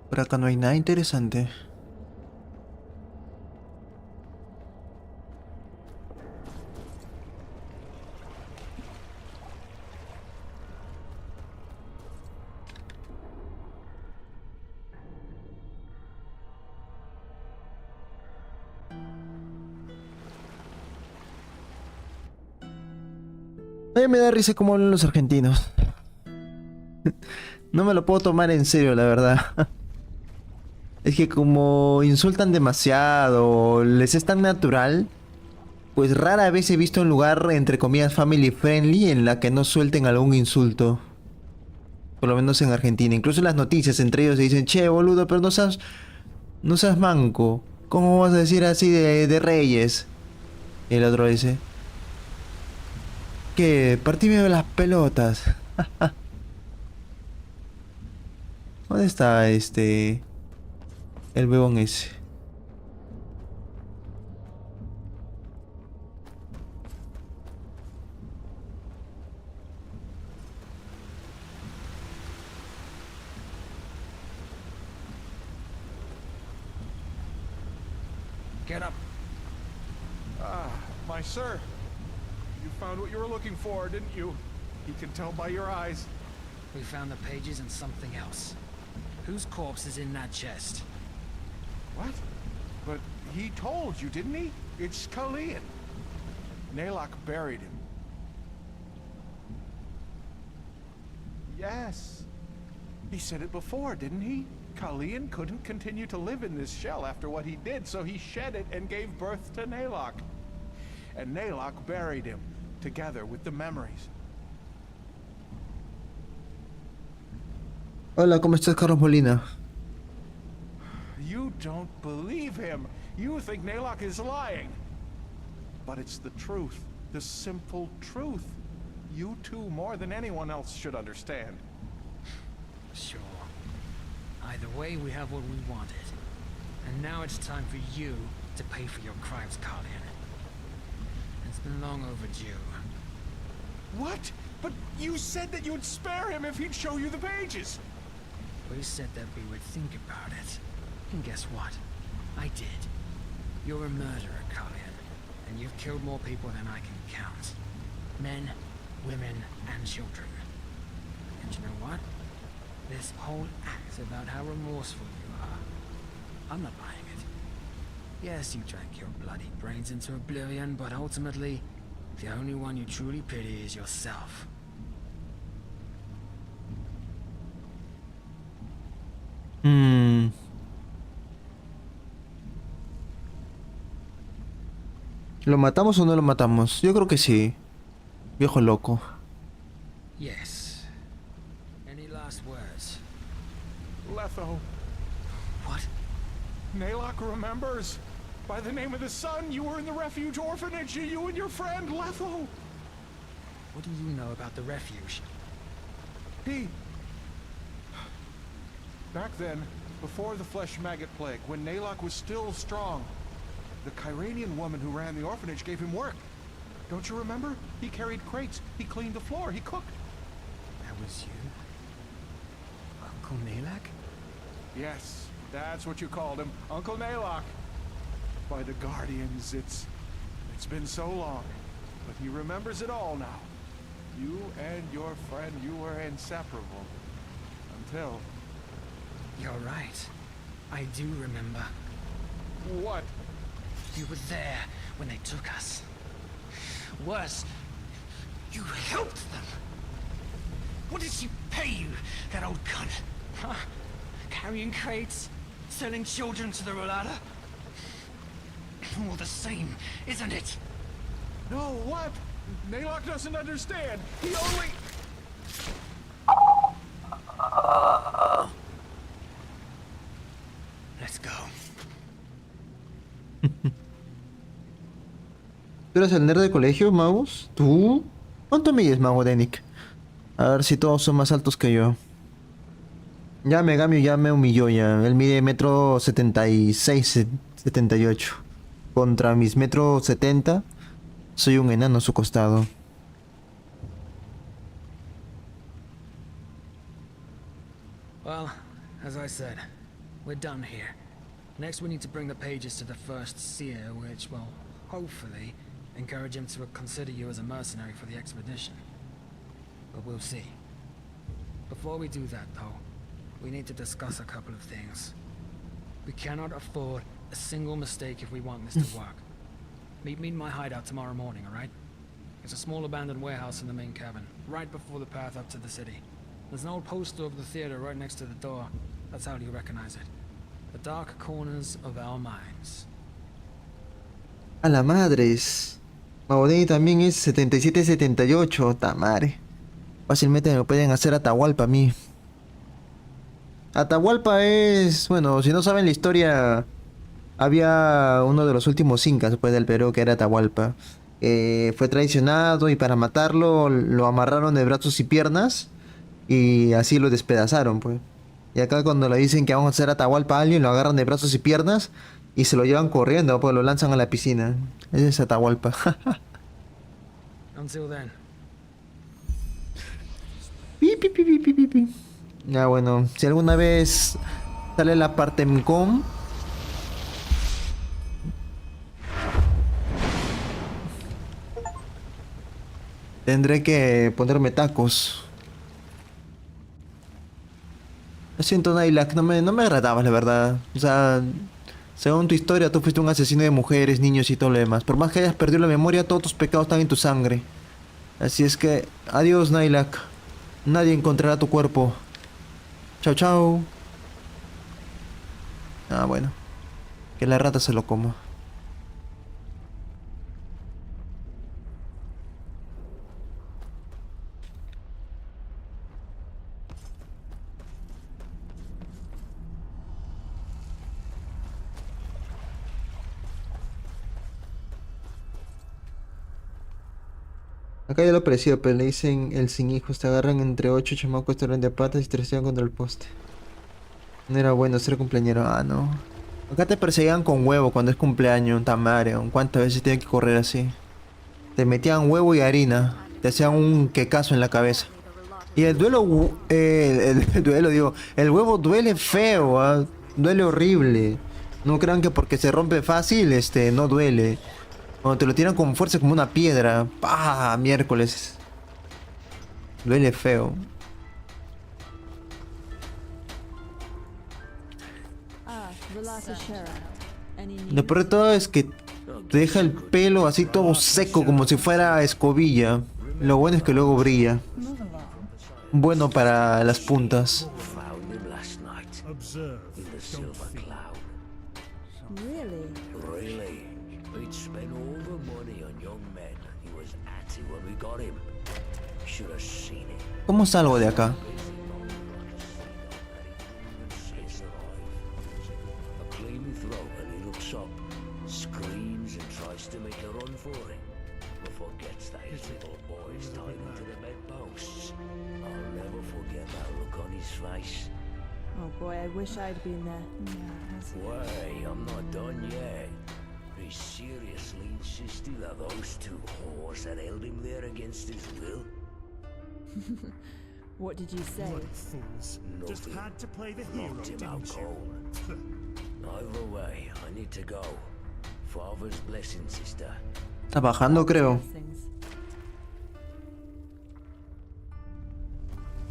Por acá no hay nada interesante. A mí me da risa cómo hablan los argentinos. No me lo puedo tomar en serio, la verdad. Es que como insultan demasiado, les es tan natural, pues rara vez he visto un lugar, entre comillas, family friendly en la que no suelten algún insulto. Por lo menos en Argentina. Incluso en las noticias entre ellos se dicen, che, boludo, pero no seas manco. ¿Cómo vas a decir así de Reyes? Y el otro dice, ¿qué? Partíme de las pelotas. ¿Dónde está el huevón ese? Get up. Ah, my sir. You found what you were looking for, didn't you? He can tell by your eyes. We found the pages and something else. Whose corpse is in that chest? What? But he told you, didn't he? It's Kalian. Naylock buried him. Yes. He said it before, didn't he? Kalian couldn't continue to live in this shell after what he did, so he shed it and gave birth to Naylock. And Naylock buried him, together with the memories. Hola, ¿cómo estás, Carlos Molina? You don't believe him. You think Naylock is lying. But it's the truth, the simple truth. You two, more than anyone else, should understand. Sure. Either way, we have what we wanted. And now it's time for you to pay for your crimes, Kalian. It's been long overdue. What? But you said that you'd spare him if he'd show you the pages. We said that we would think about it. And guess what? I did. You're a murderer, Kalian. And you've killed more people than I can count. Men, women, and children. And you know what? This whole act about how remorseful you are, I'm not buying it. Yes, you drank your bloody brains into oblivion, but ultimately, the only one you truly pity is yourself. ¿Lo matamos o no lo matamos? Yo creo que sí. Viejo loco. Yes. Any last words? Letho. What? Naylock remembers. By the name of the sun, you were in the refuge orphanage, you and your friend, Letho. What do you know about the refuge? Back then, before the flesh maggot plague, when Naylock was still strong, the Kyranian woman who ran the orphanage gave him work. Don't you remember? He carried crates, he cleaned the floor, he cooked. That was you? Uncle Naylock? Yes, that's what you called him, Uncle Naylock. By the Guardians, it's been so long, but he remembers it all now. You and your friend, you were inseparable. Until... You're right. I do remember. What? You were there when they took us. Worse, you helped them. What did she pay you, that old cunt? Huh? Carrying crates? Selling children to the Rolada? All the same, isn't it? No, what? Naylock doesn't understand. He only... Let's go. ¿Tú eres el nerd de colegio, Magus? ¿Tú? ¿Cuánto mides, Mago Denick? A ver si todos son más altos que yo. Ya Megamio ya me humilló ya. Él mide 1,76 m, 78. Contra mis 1,70 m, soy un enano a su costado. Well, as I said, we're done here. Next we need to bring the pages to the first seer, which will, hopefully, encourage him to consider you as a mercenary for the expedition. But we'll see. Before we do that, though, we need to discuss a couple of things. We cannot afford a single mistake if we want this to work. Meet me in my hideout tomorrow morning, alright? It's a small abandoned warehouse in the main cabin, right before the path up to the city. There's an old poster of the theater right next to the door. That's how you recognize it. The dark corners of our minds. A la madres. Magodeni también es 77-78. Tamare. Fácilmente me pueden hacer Atahualpa a mí. Atahualpa es... Bueno, si no saben la historia... Había uno de los últimos incas después del Perú que era Atahualpa. Fue traicionado y para matarlo lo amarraron de brazos y piernas. Y así lo despedazaron, pues. Y acá cuando le dicen que vamos a hacer Atahualpa a alguien, lo agarran de brazos y piernas y se lo llevan corriendo, pues lo lanzan a la piscina. Ese es Atahualpa. Until then. Pi, pi, pi, pi, pi, pi, pi. Ya bueno, si alguna vez sale la Partemcom, tendré que ponerme tacos. Lo siento, Nailak, no me agradabas, la verdad. O sea, según tu historia, tú fuiste un asesino de mujeres, niños y todo lo demás. Por más que hayas perdido la memoria, todos tus pecados están en tu sangre. Así es que, adiós, Nailak. Nadie encontrará tu cuerpo. Chao, chao. Ah, bueno. Que la rata se lo coma. Acá ya lo aprecio, pero le dicen el sin hijos. Te agarran entre 8 chamacos, te de patas y te reciben contra el poste. No era bueno ser cumpleañero. Ah, no. Acá te perseguían con huevo cuando es cumpleaños, tamare. ¿Cuántas veces tienen que correr así? Te metían huevo y harina. Te hacían un quecazo en la cabeza. Y el duelo... el duelo, digo. El huevo duele feo, ¿ah? Duele horrible. No crean que porque se rompe fácil, no duele. Cuando te lo tiran con fuerza como una piedra. ¡Pah! Miércoles. Duele feo. Lo peor de todo es que te deja el pelo así todo seco como si fuera escobilla. Lo bueno es que luego brilla. Bueno para las puntas. ¿Cómo salgo de acá? Oh boy, I wish I'd been there. Wait, I'm not done yet. He seriously insisted that those two whores had held him there against his will? What did you say? What fools. Just Nothing. had to play the hero, Knocked him didn't out cold. Either way, I need to go. Father's blessing, sister. Está bajando, creo.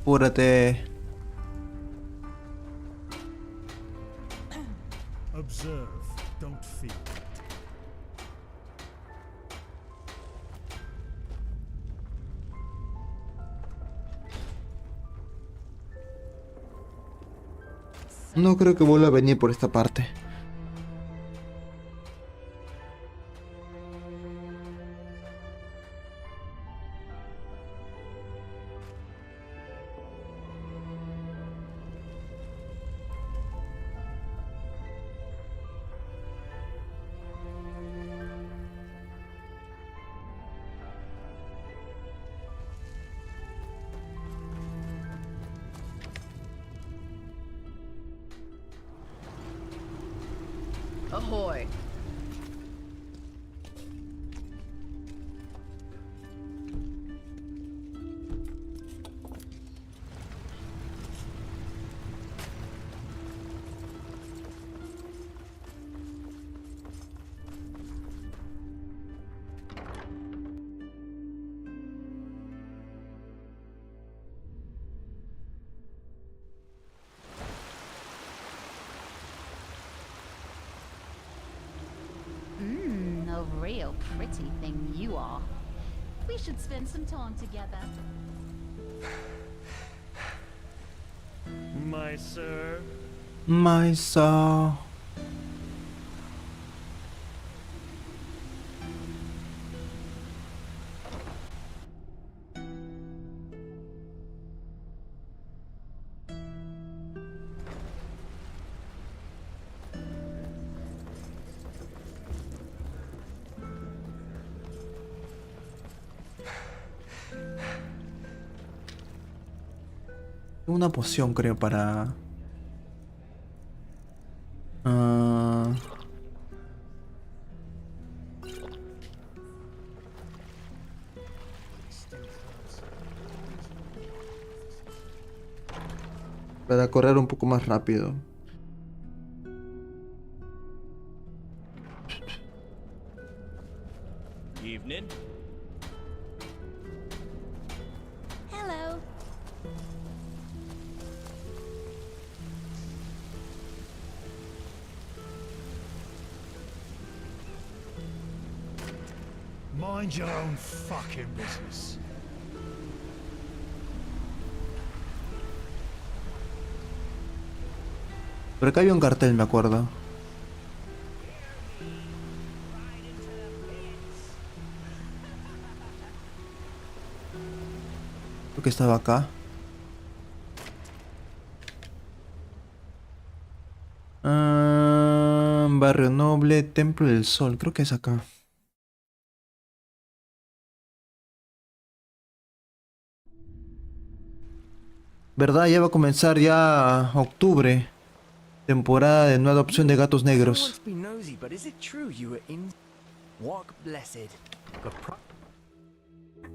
Apúrate. Observe, don't feel. No creo que vuelva a venir por esta parte. Ahoy. A real pretty thing you are. We should spend some time together. My sir. My sir. Una poción, creo, para para correr un poco más rápido. Evening. Hello. Mind your own fucking business. Por acá había un cartel, me acuerdo. Creo que estaba acá. Barrio Noble, Templo del Sol. Creo que es acá. ¿Verdad? Ya va a comenzar ya octubre. Temporada de nueva adopción de gatos negros.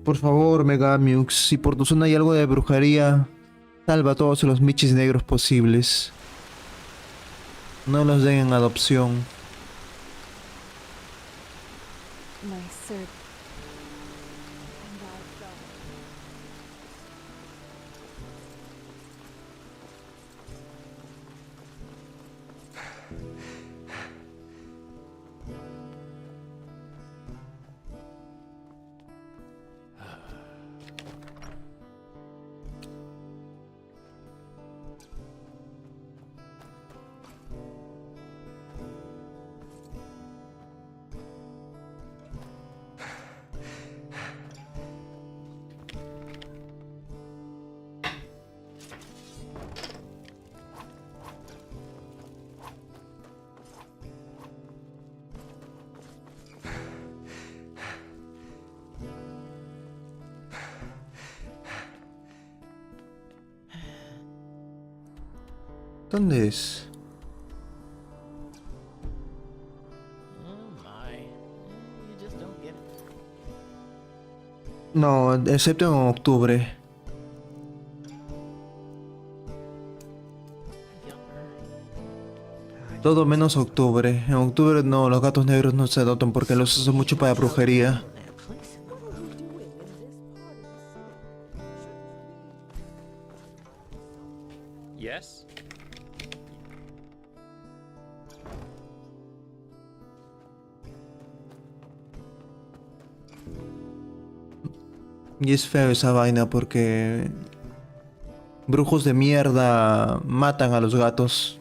Por favor, Megamiux, si por tu zona hay algo de brujería, salva a todos los michis negros posibles. No los den en adopción. ¿Dónde es? No, excepto en octubre. Todo menos octubre. En octubre no, los gatos negros no se adoptan porque los usan mucho para brujería. Yes. Y es feo esa vaina porque brujos de mierda matan a los gatos.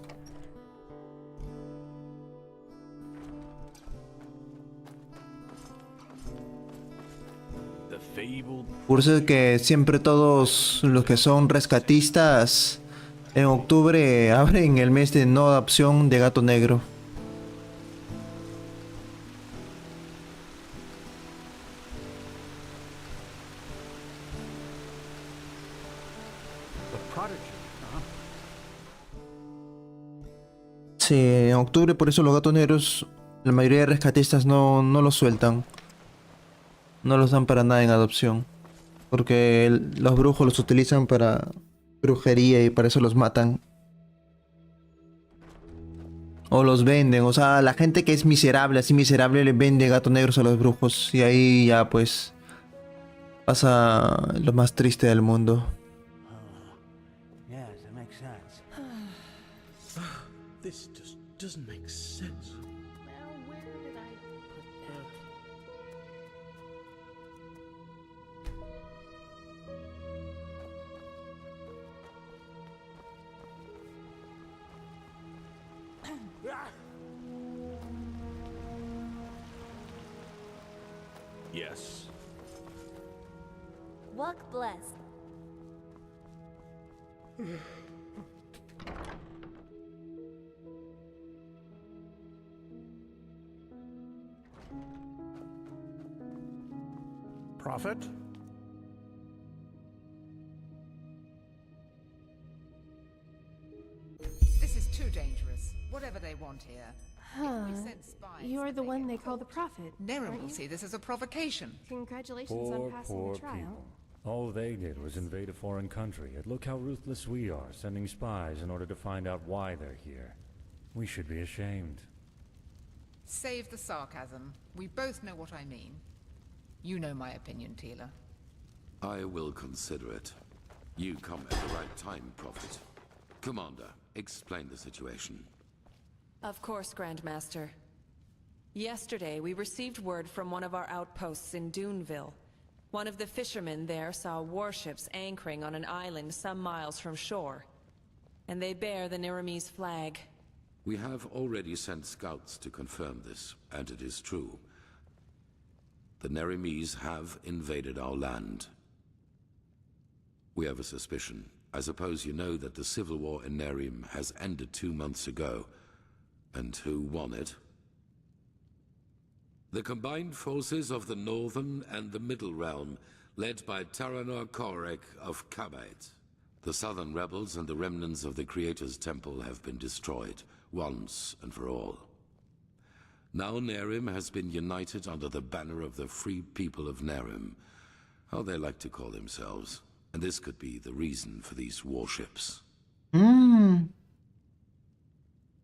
Por eso es que siempre todos los que son rescatistas en octubre abren el mes de no adopción de gato negro. Sí, en octubre por eso los gatos negros, la mayoría de rescatistas no los sueltan. No los dan para nada en adopción. Porque los brujos los utilizan para brujería y para eso los matan. O los venden, o sea, la gente que es miserable, así miserable, le vende gatos negros a los brujos. Y ahí ya pues pasa lo más triste del mundo. Yes, that makes sense. This just doesn't make sense. Now, where did I put that? Yes. Walk blessed. Prophet? This is too dangerous. Whatever they want here. Huh. You're the one they call the prophet. Nera aren't will you? see this as a provocation. Congratulations on passing the trial. All they did was invade a foreign country, and look how ruthless we are, sending spies in order to find out why they're here. We should be ashamed. Save the sarcasm. We both know what I mean. You know my opinion, Tila. I will consider it. You come at the right time, Prophet. Commander, explain the situation. Of course, Grandmaster. Yesterday, we received word from one of our outposts in Duneville. One of the fishermen there saw warships anchoring on an island some miles from shore. And they bear the Neremese flag. We have already sent scouts to confirm this, and it is true. The Neremese have invaded our land. We have a suspicion. I suppose you know that the civil war in Nerim has ended 2 months ago. And who won it? The combined forces of the Northern and the Middle Realm, led by Taranor Korek of Kabait. The Southern rebels and the remnants of the Creator's Temple have been destroyed, once and for all. Now Nerim has been united under the banner of the Free People of Nerim, how they like to call themselves, and this could be the reason for these warships.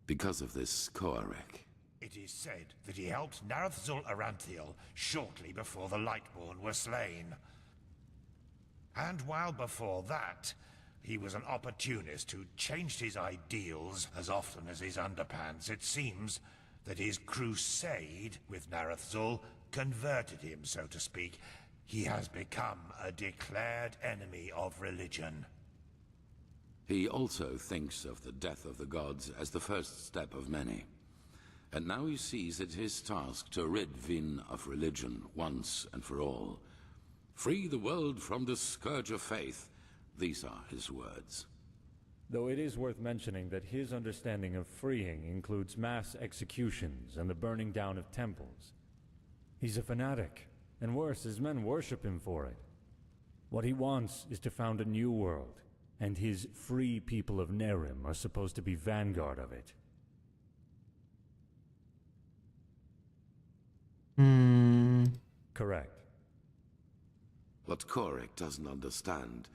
Because of this Koarek. It is said that he helped Narathzul Aranthiel shortly before the Lightborn were slain. And while before that, he was an opportunist who changed his ideals as often as his underpants. It seems that his crusade with Narathzul converted him, so to speak. He has become a declared enemy of religion. He also thinks of the death of the gods as the first step of many. And now he sees it his task to rid Vin of religion once and for all. Free the world from the scourge of faith. These are his words. Though it is worth mentioning that his understanding of freeing includes mass executions and the burning down of temples. He's a fanatic, and worse, his men worship him for it. What he wants is to found a new world, and his free people of Nerim are supposed to be vanguard of it. Correct. What Korek doesn't understand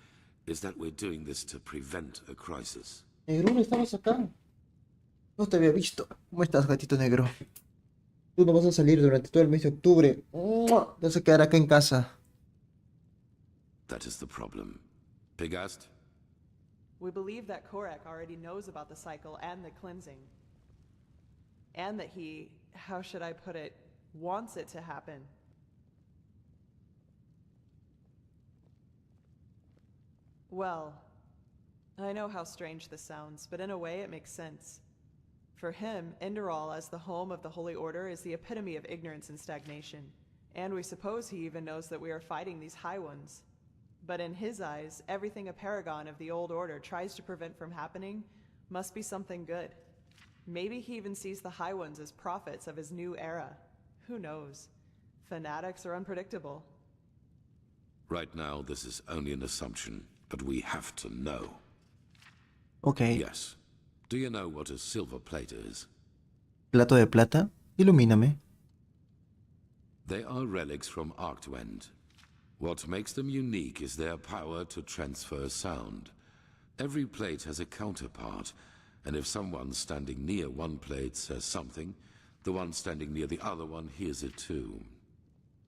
is that we're doing this to prevent a crisis. Negro, ¿estabas acá? No te había visto. ¿Cómo estás, gatito negro? Tú no vas a salir durante todo el mes de octubre. ¡Mua! Te vas a quedar acá en casa. That is the problem. Pigast? We believe that Korek already knows about the cycle and the cleansing. And that he, how should I put it, wants it to happen. Well, I know how strange this sounds, but in a way it makes sense. For him, Enderal as the home of the Holy Order is the epitome of ignorance and stagnation. And we suppose he even knows that we are fighting these High Ones. But in his eyes, everything a paragon of the Old Order tries to prevent from happening must be something good. Maybe he even sees the High Ones as prophets of his new era. Who knows? Fanatics are unpredictable. Right now, this is only an assumption, but we have to know. Okay. Yes. Do you know what a silver plate is? Plato de plata? Ilumíname. They are relics from Arctwend. What makes them unique is their power to transfer sound. Every plate has a counterpart, and if someone standing near one plate says something, the one standing near the other one hears it too.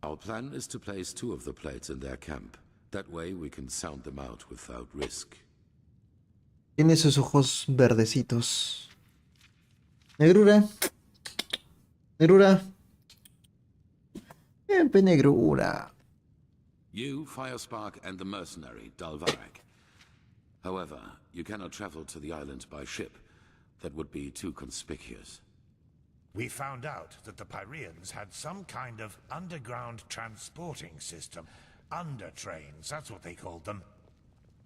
Our plan is to place 2 of the plates in their camp. That way we can sound them out without risk. Tiene esos ojos verdecitos. Negrura. Negrura. Siempre negrura. You, Firespark, and the mercenary, Dalvarek. However, you cannot travel to the island by ship. That would be too conspicuous. We found out that the Pyreans had some kind of underground transporting system. Undertrains, that's what they called them.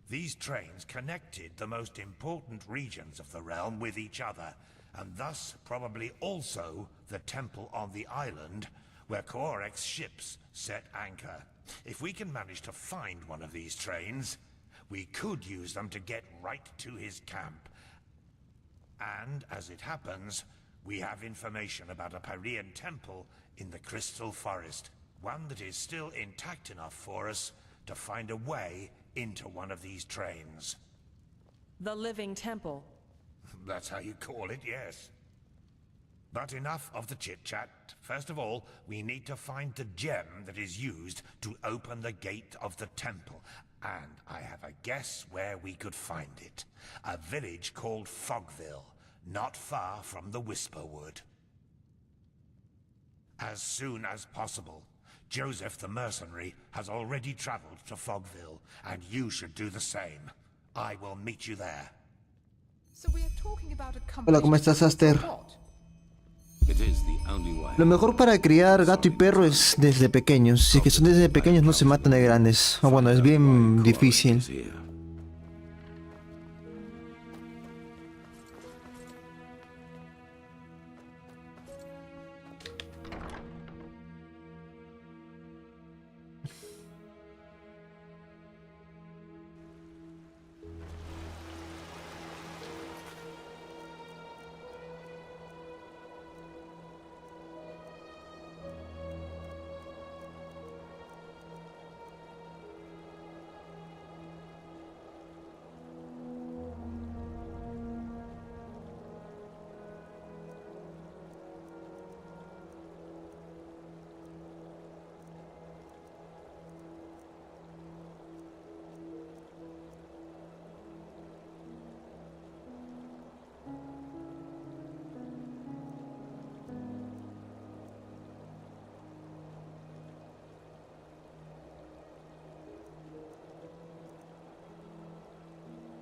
These trains connected the most important regions of the realm with each other, and thus probably also the temple on the island where Korek's ships set anchor. If we can manage to find one of these trains, we could use them to get right to his camp. And, as it happens, we have information about a Pyrean temple in the Crystal Forest. One that is still intact enough for us to find a way into one of these trains. The living temple. That's how you call it, yes. But enough of the chit-chat. First of all, we need to find the gem that is used to open the gate of the temple. And I have a guess where we could find it. A village called Fogville, not far from the Whisperwood. As soon as possible. Joseph the mercenary has already traveled to Fogville, and you should do the same. I will meet you there. So we are talking about a Hola, ¿cómo estás, Aster? Lo mejor para criar gato y perro es desde pequeños. Si es que son desde pequeños no se matan de grandes. O bueno, es bien difícil.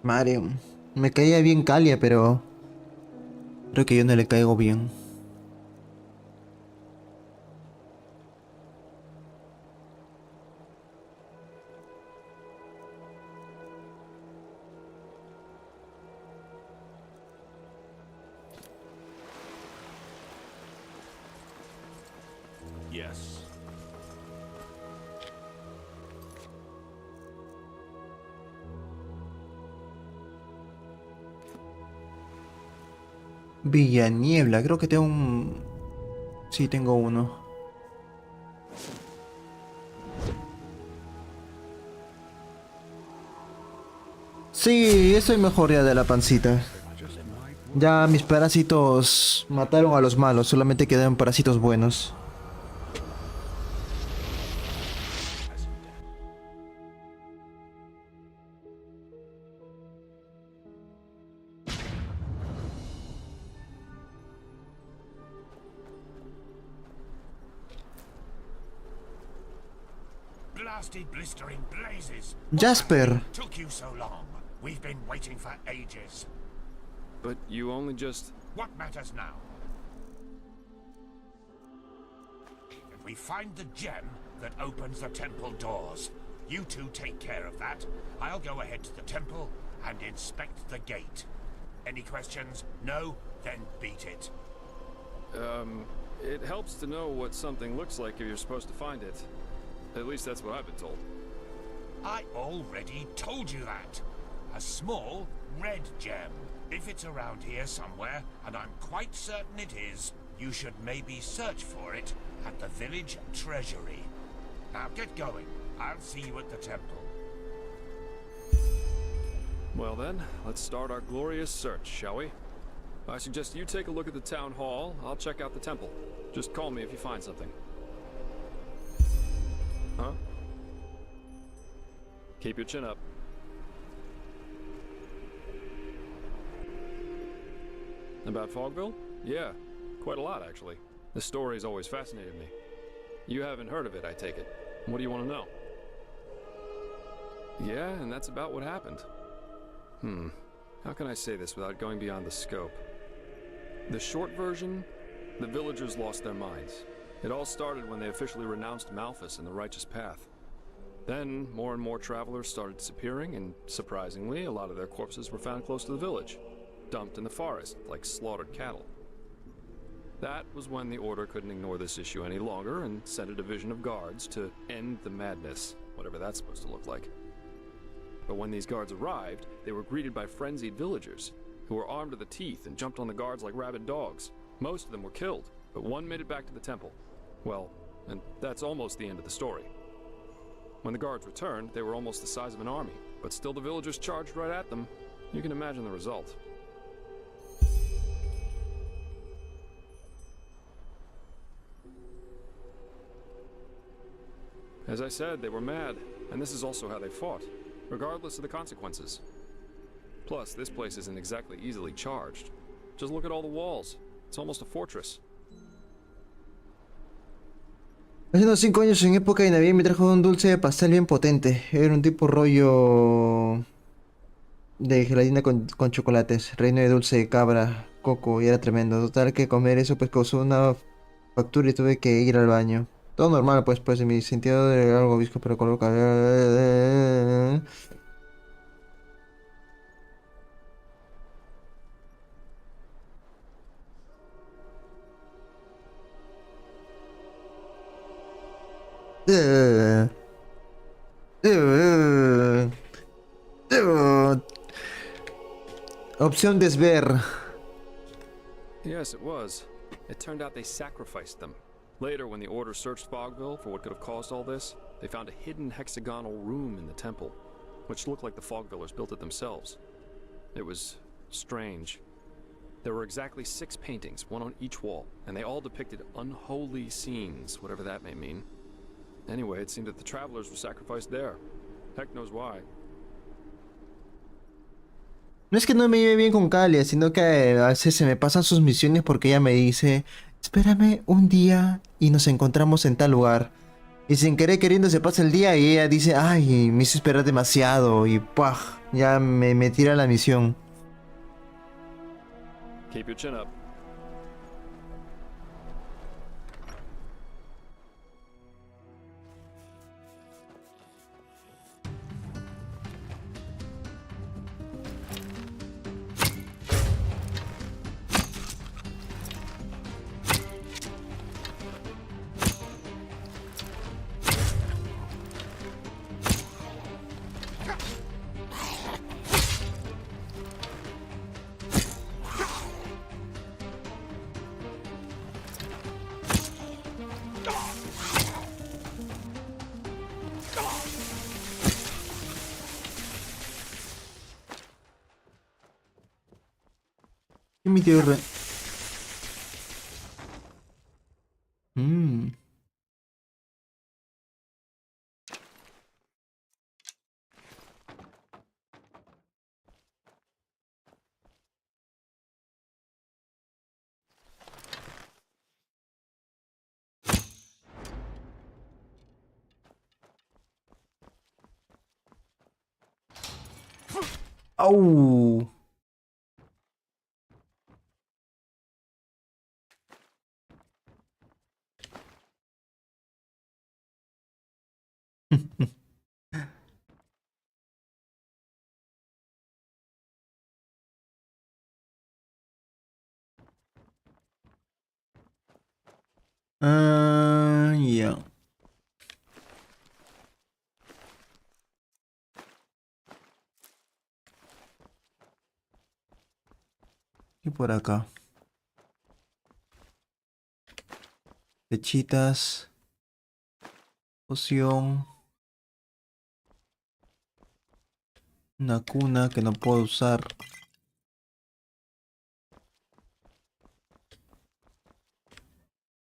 Madre, me caía bien Calia, pero creo que yo no le caigo bien. Yes. Villaniebla, creo que tengo un... Sí, tengo uno. Sí, estoy mejor ya de la pancita. Ya mis parásitos mataron a los malos, solamente quedan parásitos buenos. Blasted blistering blazes! Jasper! Took you so long? We've been waiting for ages. But you only just... What matters now? If we find the gem that opens the temple doors, you two take care of that. I'll go ahead to the temple and inspect the gate. Any questions? No? Then beat it. It helps to know what something looks like if you're supposed to find it. At least that's what I've been told. I already told you that. A small, red gem. If it's around here somewhere, and I'm quite certain it is, you should maybe search for it at the village treasury. Now get going. I'll see you at the temple. Well then, let's start our glorious search, shall we? I suggest you take a look at the town hall. I'll check out the temple. Just call me if you find something. Huh? Keep your chin up. About Fogville? Yeah, quite a lot actually. The story's always fascinated me. You haven't heard of it, I take it. What do you want to know? Yeah, and that's about what happened. How can I say this without going beyond the scope? The short version, the villagers lost their minds. It all started when they officially renounced Malthus and the righteous path. Then, more and more travelers started disappearing, and surprisingly, a lot of their corpses were found close to the village, dumped in the forest, like slaughtered cattle. That was when the Order couldn't ignore this issue any longer and sent a division of guards to end the madness, whatever that's supposed to look like. But when these guards arrived, they were greeted by frenzied villagers, who were armed to the teeth and jumped on the guards like rabid dogs. Most of them were killed, but one made it back to the temple. Well, and that's almost the end of the story. When the guards returned, they were almost the size of an army, but still the villagers charged right at them. You can imagine the result. As I said, they were mad, and this is also how they fought, regardless of the consequences. Plus, this place isn't exactly easily charged. Just look at all the walls. It's almost a fortress. Hace unos 5 años en época de Navidad me trajo un dulce de pastel bien potente. Era un tipo rollo de gelatina con chocolates, reino de dulce de cabra, coco, y era tremendo. Total que comer eso pues causó una factura y tuve que ir al baño. Todo normal pues en mi sentido de algo visco pero color Opción desver. Yes, it was. It turned out they sacrificed them. Later, when the Order searched Fogville for what could have caused all this, they found a hidden hexagonal room in the temple, which looked like the Fogvillers built it themselves. It was strange. There were exactly 6 paintings, one on each wall, and they all depicted unholy scenes, whatever that may mean. Anyway, it seemed that the travelers were sacrificed there. Heck knows why. No es que no me lleve bien con Kalia, sino que a veces se me pasan sus misiones porque ella me dice, espérame un día y nos encontramos en tal lugar. Y sin querer queriendo se pasa el día y ella dice, ay, me hizo esperar demasiado y ¡pah! Ya me tira la misión. Keep your chin up. ¿Qué mi tío re... Mmm. Au. Ah, ya. Y por acá. Flechitas. Poción. Una cuna que no puedo usar.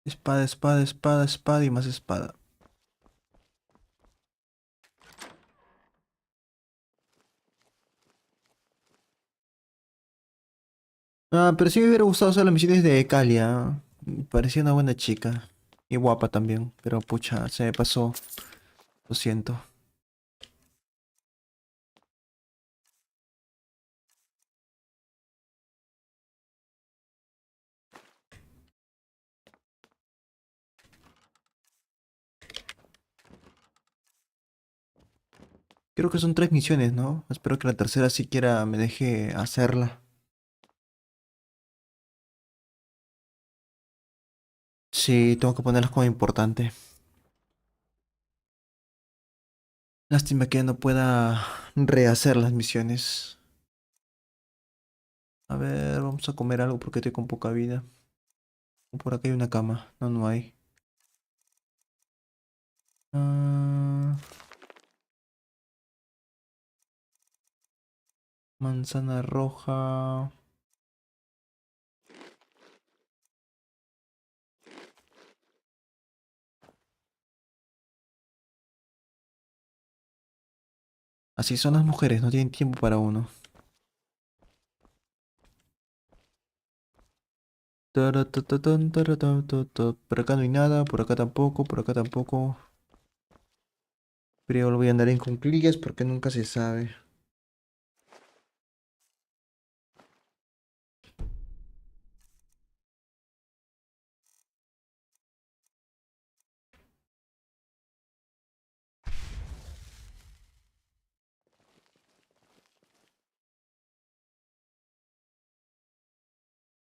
Espada, espada, espada, espada y más espada. Ah, pero sí me hubiera gustado hacer las misiones de Kalia. Parecía una buena chica. Y guapa también. Pero pucha, se me pasó. Lo siento. Creo que son 3 misiones, ¿no? Espero que la tercera siquiera me deje hacerla. Sí, tengo que ponerlas como importante. Lástima que ya no pueda rehacer las misiones. A ver, vamos a comer algo porque estoy con poca vida. Por acá hay una cama. No, no hay. Manzana roja. Así son las mujeres, no tienen tiempo para uno. Taratatán, taratatata. Por acá no hay nada, por acá tampoco, por acá tampoco. Pero lo voy a andar en cuclillas porque nunca se sabe.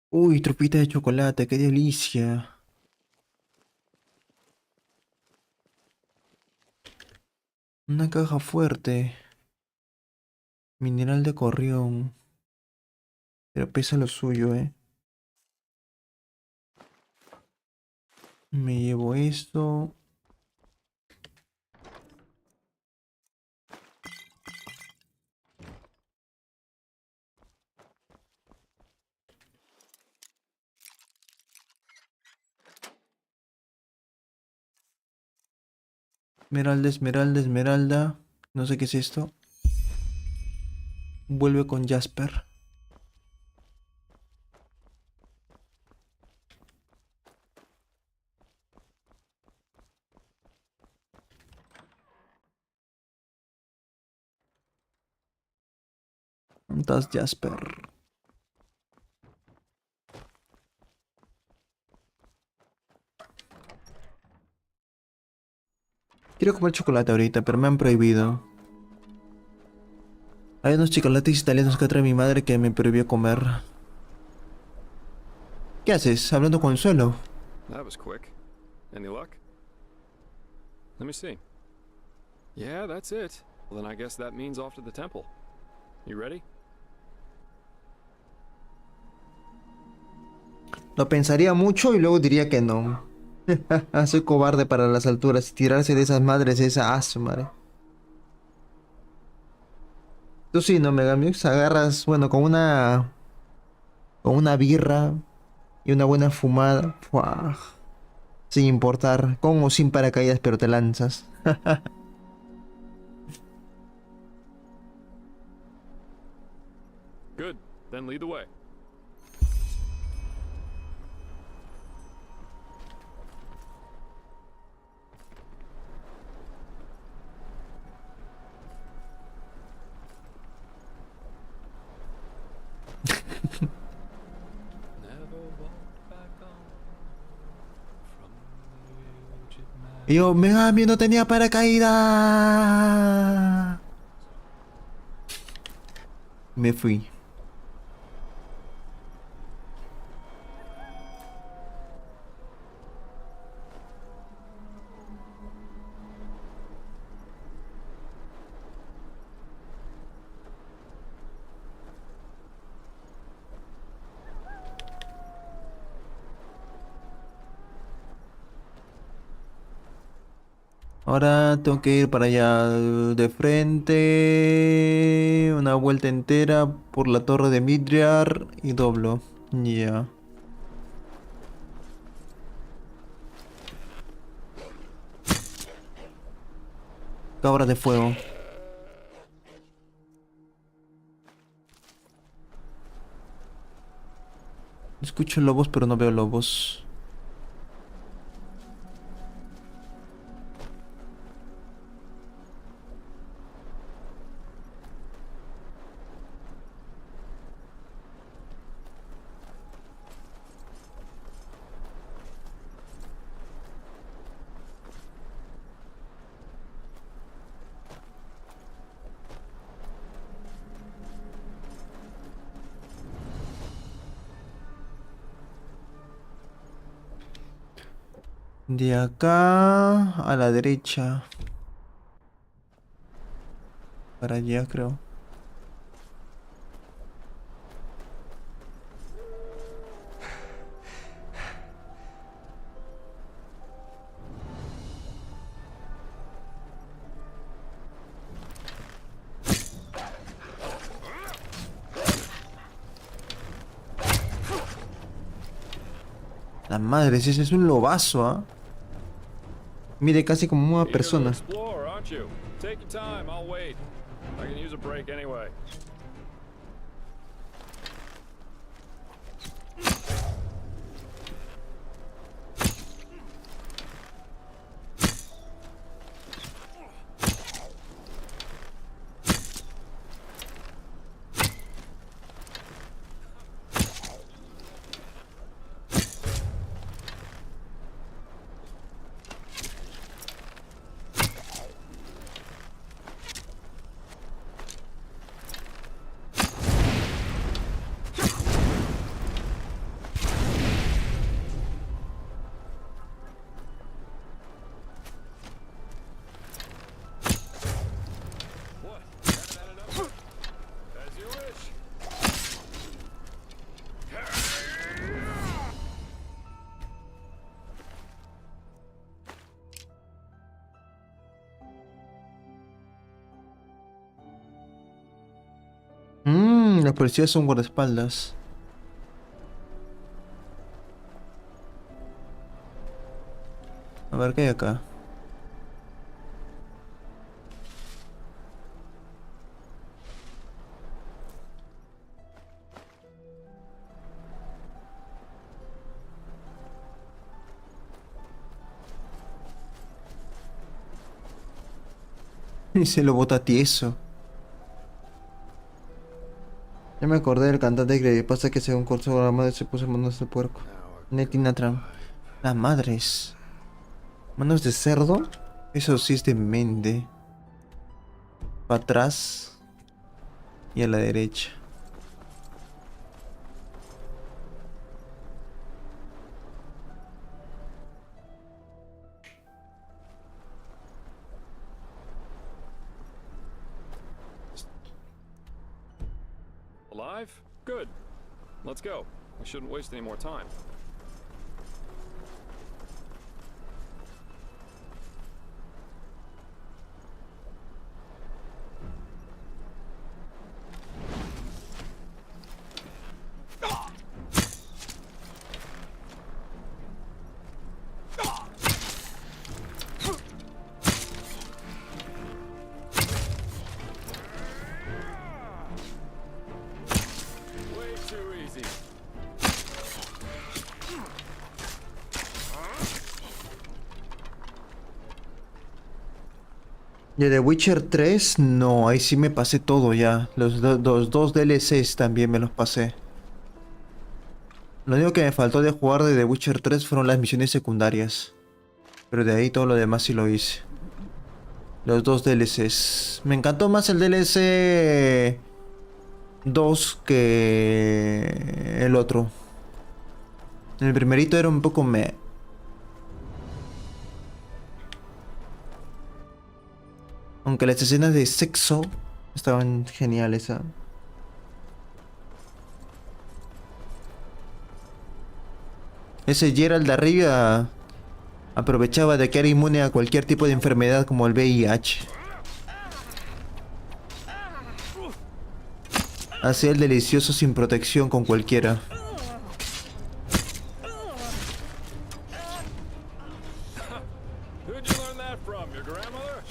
Uy, tropita de chocolate, qué delicia. Una caja fuerte. Mineral de corrión. Pero pesa lo suyo, eh. Me llevo esto. Esmeralda, esmeralda, esmeralda. No sé qué es esto. Vuelve con Jasper. ¿Dónde estás, Jasper? Quiero comer chocolate ahorita, pero me han prohibido. Hay unos chocolates italianos que trae mi madre que me prohibió comer. ¿Qué haces? Hablando con el suelo. That was quick. Any luck? Let me see. Yeah, that's it. Well, then I guess that means off to the temple. You ready? Lo pensaría mucho y luego diría que no. Soy cobarde para las alturas y tirarse de esas madres esa su madre. Tú sí, no, Megamix, agarras, bueno, con una birra y una buena fumada. ¡Fua! Sin importar, con o sin paracaídas, pero te lanzas. Good. Then lead the way. Y yo, Megami, no tenía paracaídas. Me fui. Ahora tengo que ir para allá de frente. Una vuelta entera por la torre de Midriar y doblo. Ya. Cabra de fuego. Escucho lobos, pero no veo lobos. De acá a la derecha. Para allá, creo. La madre, ese es un lobazo, ¿ah? Mide casi como una Eager to persona. explore, aren't you? Take your time, I'll wait. I can use a break anyway. Los policías son guardaespaldas. A ver qué hay acá. Y se lo bota tieso. Ya me acordé del cantante que pasa que según cortó la madre se puso manos de puerco. Netina Tram. Las madres. ¿Manos de cerdo? Eso sí es de mente. Para atrás. Y a la derecha. Alive? Good. Let's go. We shouldn't waste any more time. De The Witcher 3, no, ahí sí me pasé todo ya. Los dos DLCs también me los pasé. Lo único que me faltó de jugar de The Witcher 3 fueron las misiones secundarias. Pero de ahí todo lo demás sí lo hice. Los dos DLCs. Me encantó más el DLC 2 que el otro. El primerito era un poco meh. Aunque las escenas de sexo estaban geniales, ¿ah? Ese Geralt de arriba aprovechaba de que era inmune a cualquier tipo de enfermedad como el VIH. Hacía el delicioso sin protección con cualquiera. Who'd you learn that from? Your grandmother?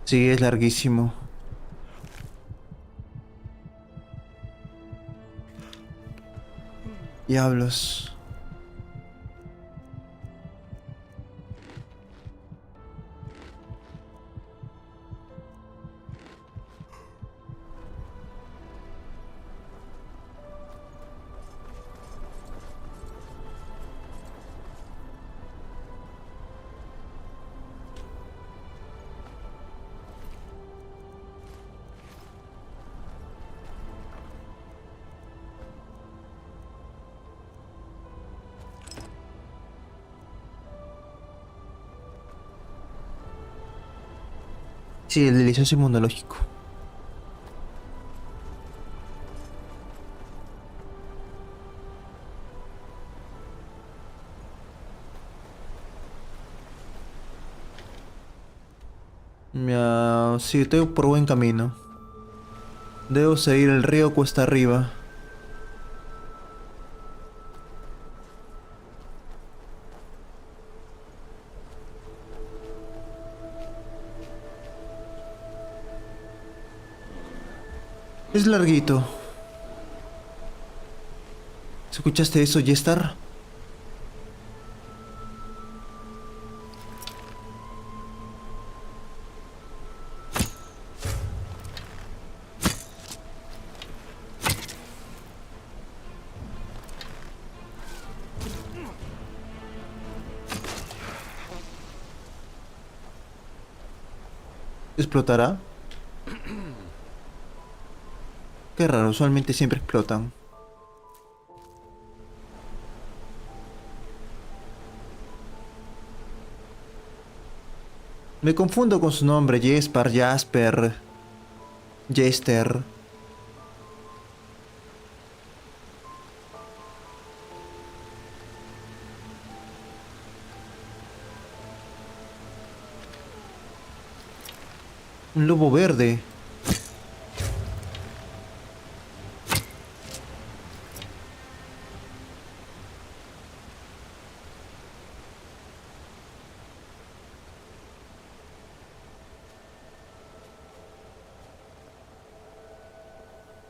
Sí, es larguísimo. Diablos. Sí, el delicioso inmunológico. Sí, estoy por buen camino. Debo seguir el río cuesta arriba. Es larguito. ¿Escuchaste eso, Jestar? ¿Explotará? Qué raro, usualmente siempre explotan. Me confundo con su nombre, Jesper, Jasper, Jester. Un lobo verde.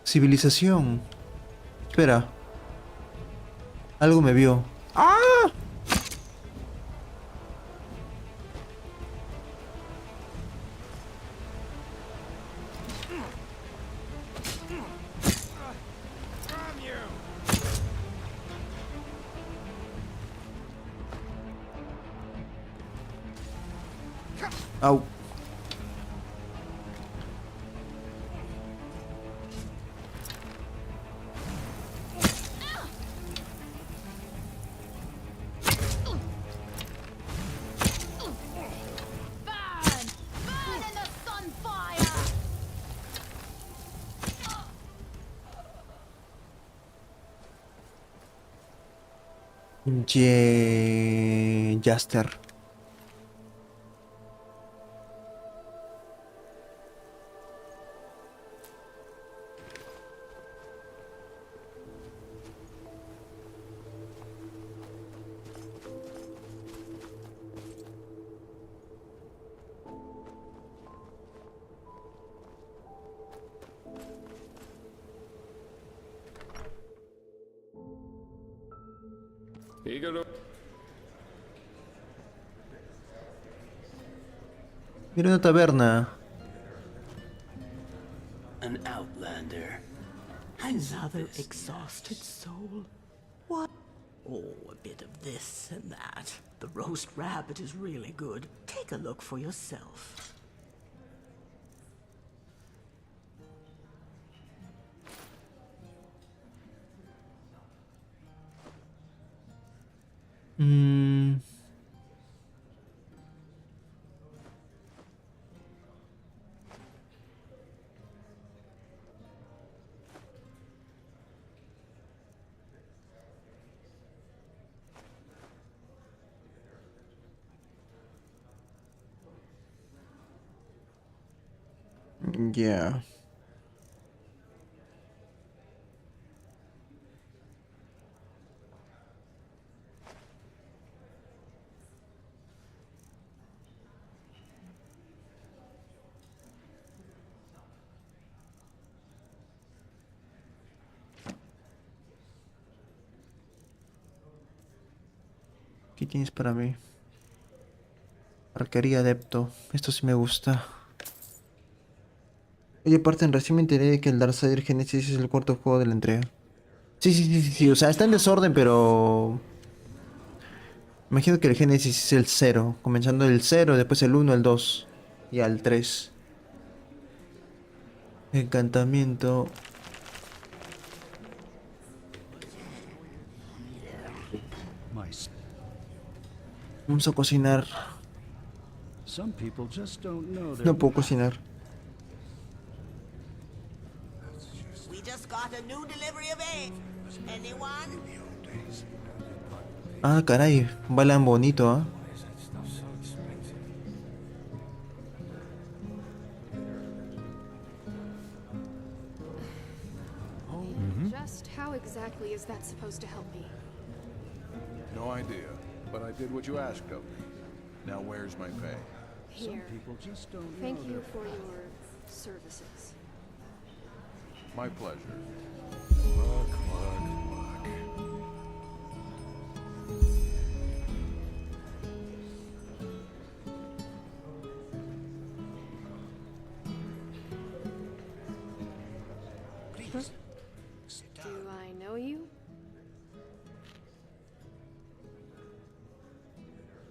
Civilización. Espera. Algo me vio. ¡Ah! Au. Jaster. Mira una taberna. An outlander. Another exhausted soul. What? Oh, a bit of this and that. The roast rabbit is really good. Take a look for yourself. Yeah. ¿Qué tienes para mí? Arquería adepto. Esto sí me gusta. Oye, aparte, recién me enteré de que el Darksiders Genesis es el cuarto juego de la entrega. Sí. O sea, está en desorden, pero... Imagino que el Genesis es el 0. Comenzando el 0, después el 1, el 2. Y al 3. Encantamiento. Vamos a cocinar. Some people just don't know their No puedo cocinar. We just got a new delivery of eggs. Anyone? Ah, caray, balan bonito, ¿ah? Just how exactly is that supposed to help me? No idea, but I did what you asked of me. Now where's my pay? Here. Thank you for your services. My pleasure. Do I know you?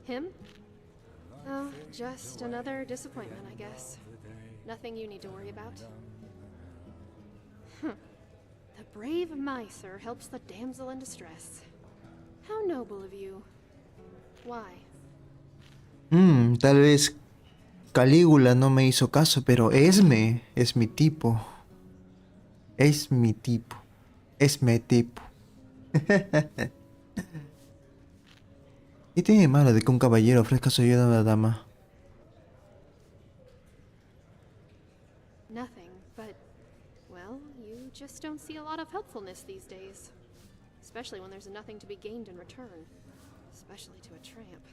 Him? Oh, just another disappointment, I guess. Nothing you need to worry about. The brave miser helps the damsel in distress. How noble of you. Why? Tal vez Calígula no me hizo caso, pero Esme es mi tipo. Es mi tipo. Es mi tipo. ¿Qué tiene de malo de que un caballero ofrezca su ayuda a una dama? Nothing, but, well, you just don't see a lot of helpfulness these days. Especially when there's nothing to be gained in return. Especially to a tramp.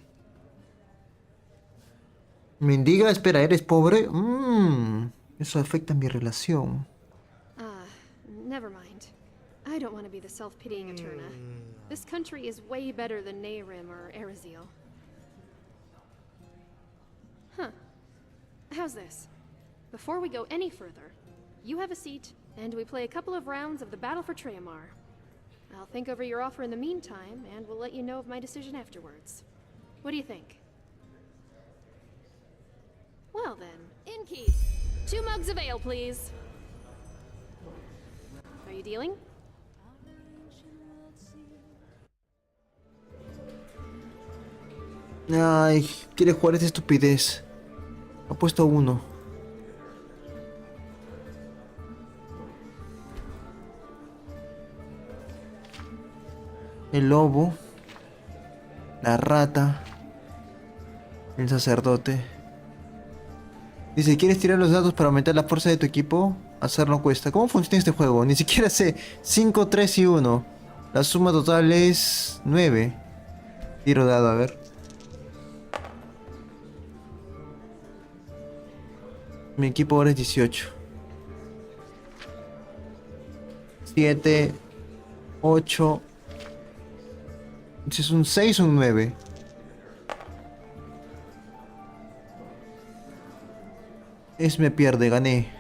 Mendiga, espera, ¿eres pobre? Eso afecta mi relación. Never mind. I don't want to be the self-pitying Eterna. This country is way better than Nehrim or Erizil. Huh. How's this? Before we go any further, you have a seat, and we play a couple of rounds of the Battle for Treyamar. I'll think over your offer in the meantime, and we'll let you know of my decision afterwards. What do you think? Well then, innkeep, 2 mugs of ale, please. Are you dealing? Ay, quiere jugar esta estupidez. Ha puesto 1. El lobo. La rata. El sacerdote. Dice, ¿quieres tirar los dados para aumentar la fuerza de tu equipo? Hacerlo cuesta. ¿Cómo funciona este juego? Ni siquiera sé. 5, 3 y 1. La suma total es 9. Tiro dado, a ver. Mi equipo ahora es 18. 7, 8. ¿Es un 6 o un 9? Me pierde, gané.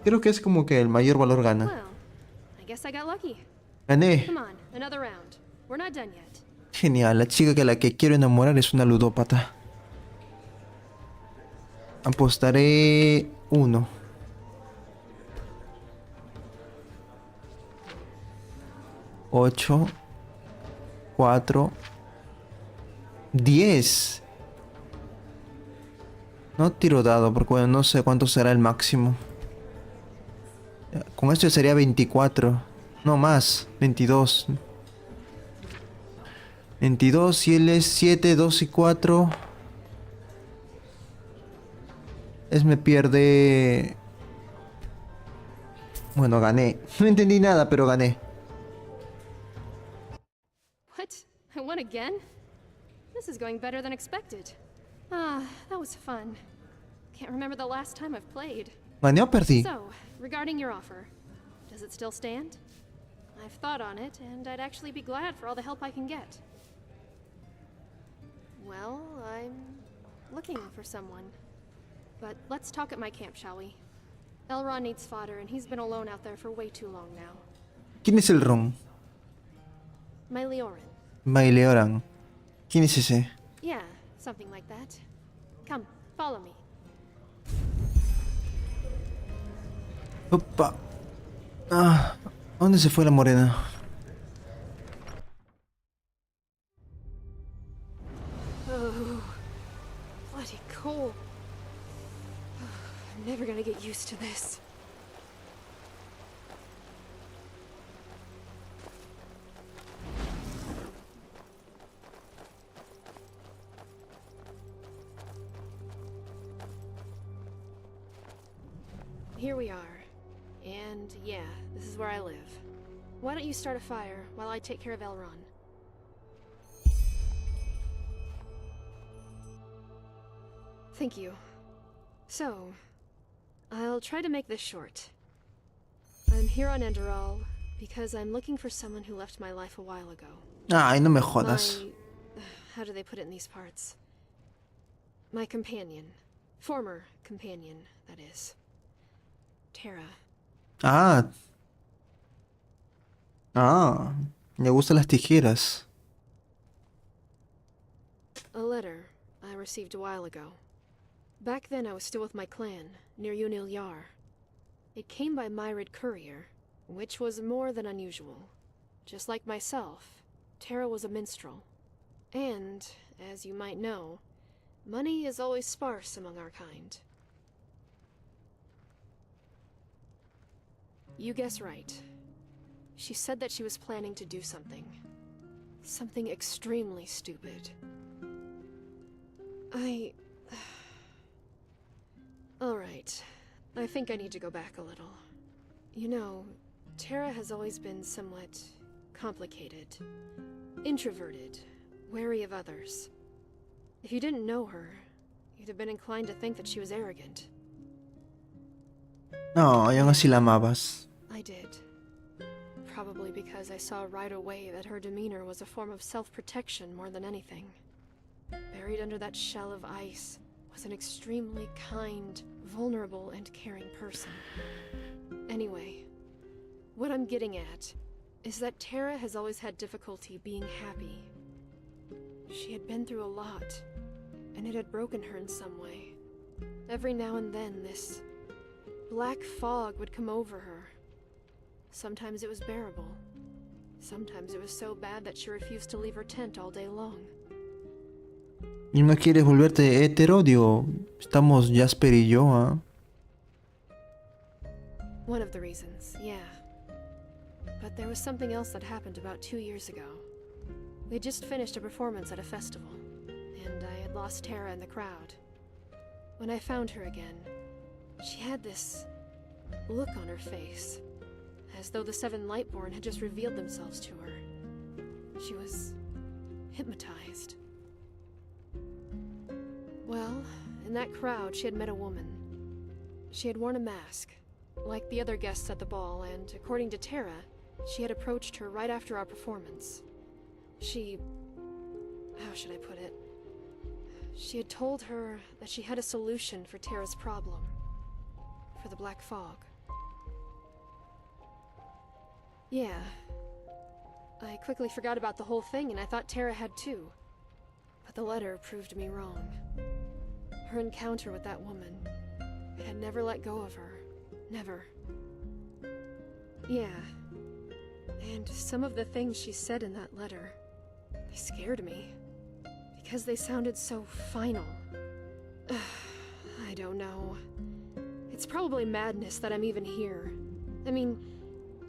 Creo que es como que el mayor valor gana. I guess I got lucky. Gané. Come on, another round. We're not done yet. Genial, la chica que la que quiero enamorar es una ludópata. Apostaré 1. 8, 4, 10. No tiro dado porque bueno, no sé cuánto será el máximo. Con esto sería 24. No más, 22. 22 y él es 7, 2 y 4. Me pierde. Bueno, gané. No entendí nada, pero gané. What? I won again? This is going better than expected. Ah, that was fun. Can't remember the last time I've played. ¿Gané o perdí? So, regarding your offer, does it still stand? I've thought on it, and I'd actually be glad for all the help I can get. Well, I'm looking for someone. But let's talk at my camp, shall we? Elrond needs fodder, and he's been alone out there for way too long now. ¿Quién es el Ron? My Leorin. Baileoran. ¿Quién es ese? Yeah, something like that. Come, follow me. Opa. Ah, ¿dónde se fue la morena? I'm never gonna get used to this. Here we are. And yeah, this is where I live. Why don't you start a fire while I take care of Elron? Thank you. So, I'll try to make this short. I'm here on Enderal because I'm looking for someone who left my life a while ago. Ay, no me jodas. How do they put it in these parts? My companion. Former companion, that is. Tara. Ah. Ah. Me gustan las tijeras. A letter I received a while ago. Back then I was still with my clan, near Unil Yar. It came by Myrid courier, which was more than unusual. Just like myself, Tara was a minstrel. And, as you might know, money is always sparse among our kind. You guess right. She said that she was planning to do something. Something extremely stupid. Alright. I think I need to go back a little. You know, Tara has always been somewhat complicated. Introverted. Wary of others. If you didn't know her, you'd have been inclined to think that she was arrogant. No, y aún así la amabas. I did. Probably because I saw right away that her demeanor was a form of self-protection more than anything. Buried under that shell of ice was an extremely kind, vulnerable, and caring person. Anyway, what I'm getting at is that Tara has always had difficulty being happy. She had been through a lot, and it had broken her in some way. Every now and then, this black fog would come over her. Sometimes it was bearable. Sometimes it was so bad that she refused to leave her tent all day long. ¿Y no quieres volverte hetero? Digo, estamos Jasper y yo, ¿ah? One of the reasons, yeah. But there was something else that happened about 2 years ago. We had just finished a performance at a festival, and I had lost Tara in the crowd. When I found her again, she had this look on her face, as though the Seven Lightborn had just revealed themselves to her. She was hypnotized. Well, in that crowd, she had met a woman. She had worn a mask, like the other guests at the ball, and according to Tara, she had approached her right after our performance. How should I put it? She had told her that she had a solution for Tara's problem. For the Black Fog. Yeah. I quickly forgot about the whole thing, and I thought Tara had too. But the letter proved me wrong. Her encounter with that woman, it had never let go of her. Never. Yeah. And some of the things she said in that letter, they scared me. Because they sounded so final. I don't know. It's probably madness that I'm even here. I mean,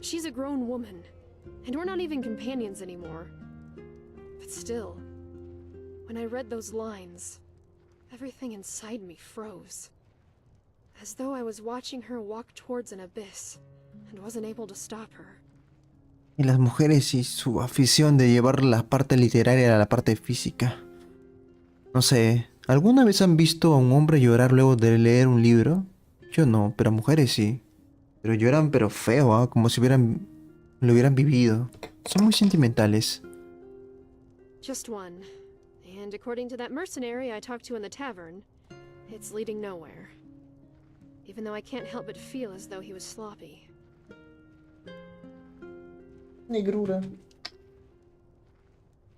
she's a grown woman, and we're not even companions anymore. But still, when I read those lines, everything inside me froze. As though I was watching her walk towards an abyss, and wasn't able to stop her. Y las mujeres y su afición de llevar la parte literaria a la parte física. No sé, ¿alguna vez han visto a un hombre llorar luego de leer un libro? Yo no, pero mujeres sí. Pero lloran pero feo, ¿eh? Como si lo hubieran vivido. Son muy sentimentales. Just one. And according to that mercenary I talked to in the tavern, it's leading nowhere. Even though I can't help but feel as though he was sloppy. Negrura.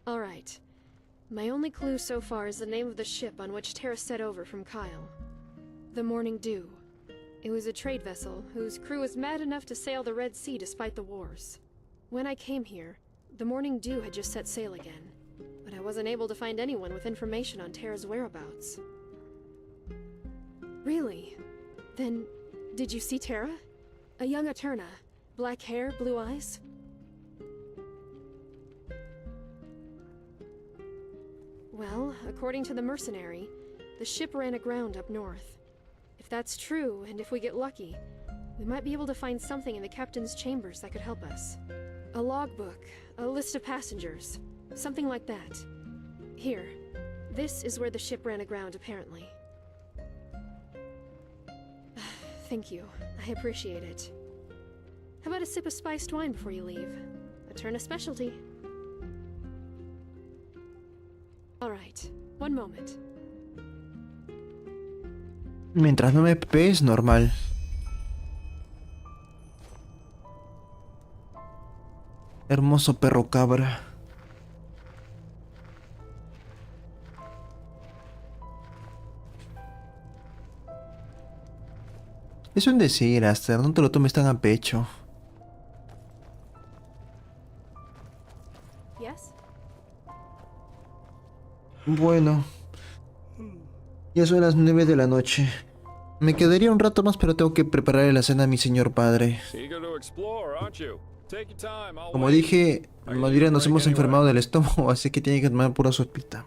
Alright. My only clue so far is the name of the ship on which Tara set over from Kyle. The Morning Dew. It was a trade vessel whose crew was mad enough to sail the Red Sea despite the wars. When I came here, the Morning Dew had just set sail again, but I wasn't able to find anyone with information on Tara's whereabouts. Really? Then, did you see Terra? A young Eterna. Black hair, blue eyes? Well, according to the mercenary, the ship ran aground up north. If that's true, and if we get lucky, we might be able to find something in the captain's chambers that could help us. A logbook, a list of passengers, something like that. Here, this is where the ship ran aground, apparently. Thank you. I appreciate it. How about a sip of spiced wine before you leave? Eterna specialty. All right. One moment. Mientras no me pees, normal. Hermoso perro cabra. Es un decir, Aster, no te lo tomes tan a pecho. Yes? Bueno, ya son las 9 de la noche. Me quedaría un rato más, pero tengo que preparar la cena a mi señor padre. Como dije, la mayoría nos hemos enfermado del estómago, así que tiene que tomar pura sopita.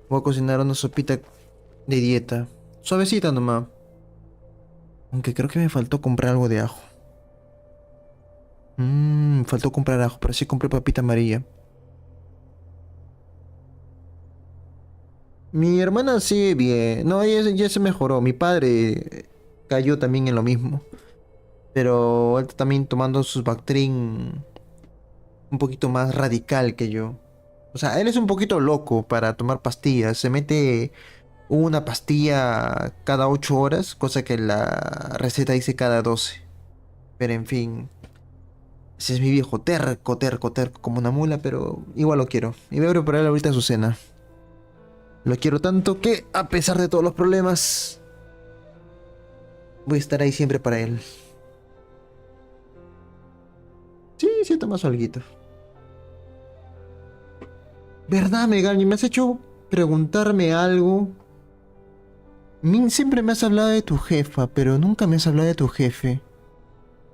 Voy a cocinar una sopita de dieta, suavecita nomás. Aunque creo que me faltó comprar algo de ajo. Faltó comprar ajo, pero sí compré papita amarilla. Mi hermana sigue bien. No, ella ya se mejoró. Mi padre cayó también en lo mismo. Pero él está también tomando sus Bactrim un poquito más radical que yo. O sea, él es un poquito loco para tomar pastillas. Se mete una pastilla cada 8 horas, cosa que la receta dice cada 12. Pero en fin, ese es mi viejo, terco, como una mula, pero igual lo quiero. Y voy a preparar ahorita su cena. Lo quiero tanto que, a pesar de todos los problemas, voy a estar ahí siempre para él. Sí, toma su alguito. ¿Verdad, Megan? Me has hecho preguntarme algo. Siempre me has hablado de tu jefa, pero nunca me has hablado de tu jefe.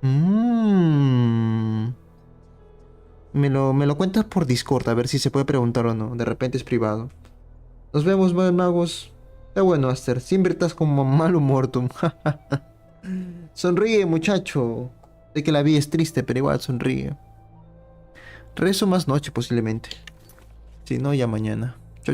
Me lo cuentas por Discord, a ver si se puede preguntar o no. De repente es privado. Nos vemos, magos. Está bueno, Aster. Siempre estás como mal humor, tú. Sonríe, muchacho. Sé que la vida es triste, pero igual sonríe. Rezo más noche, posiblemente. Si no, ya mañana.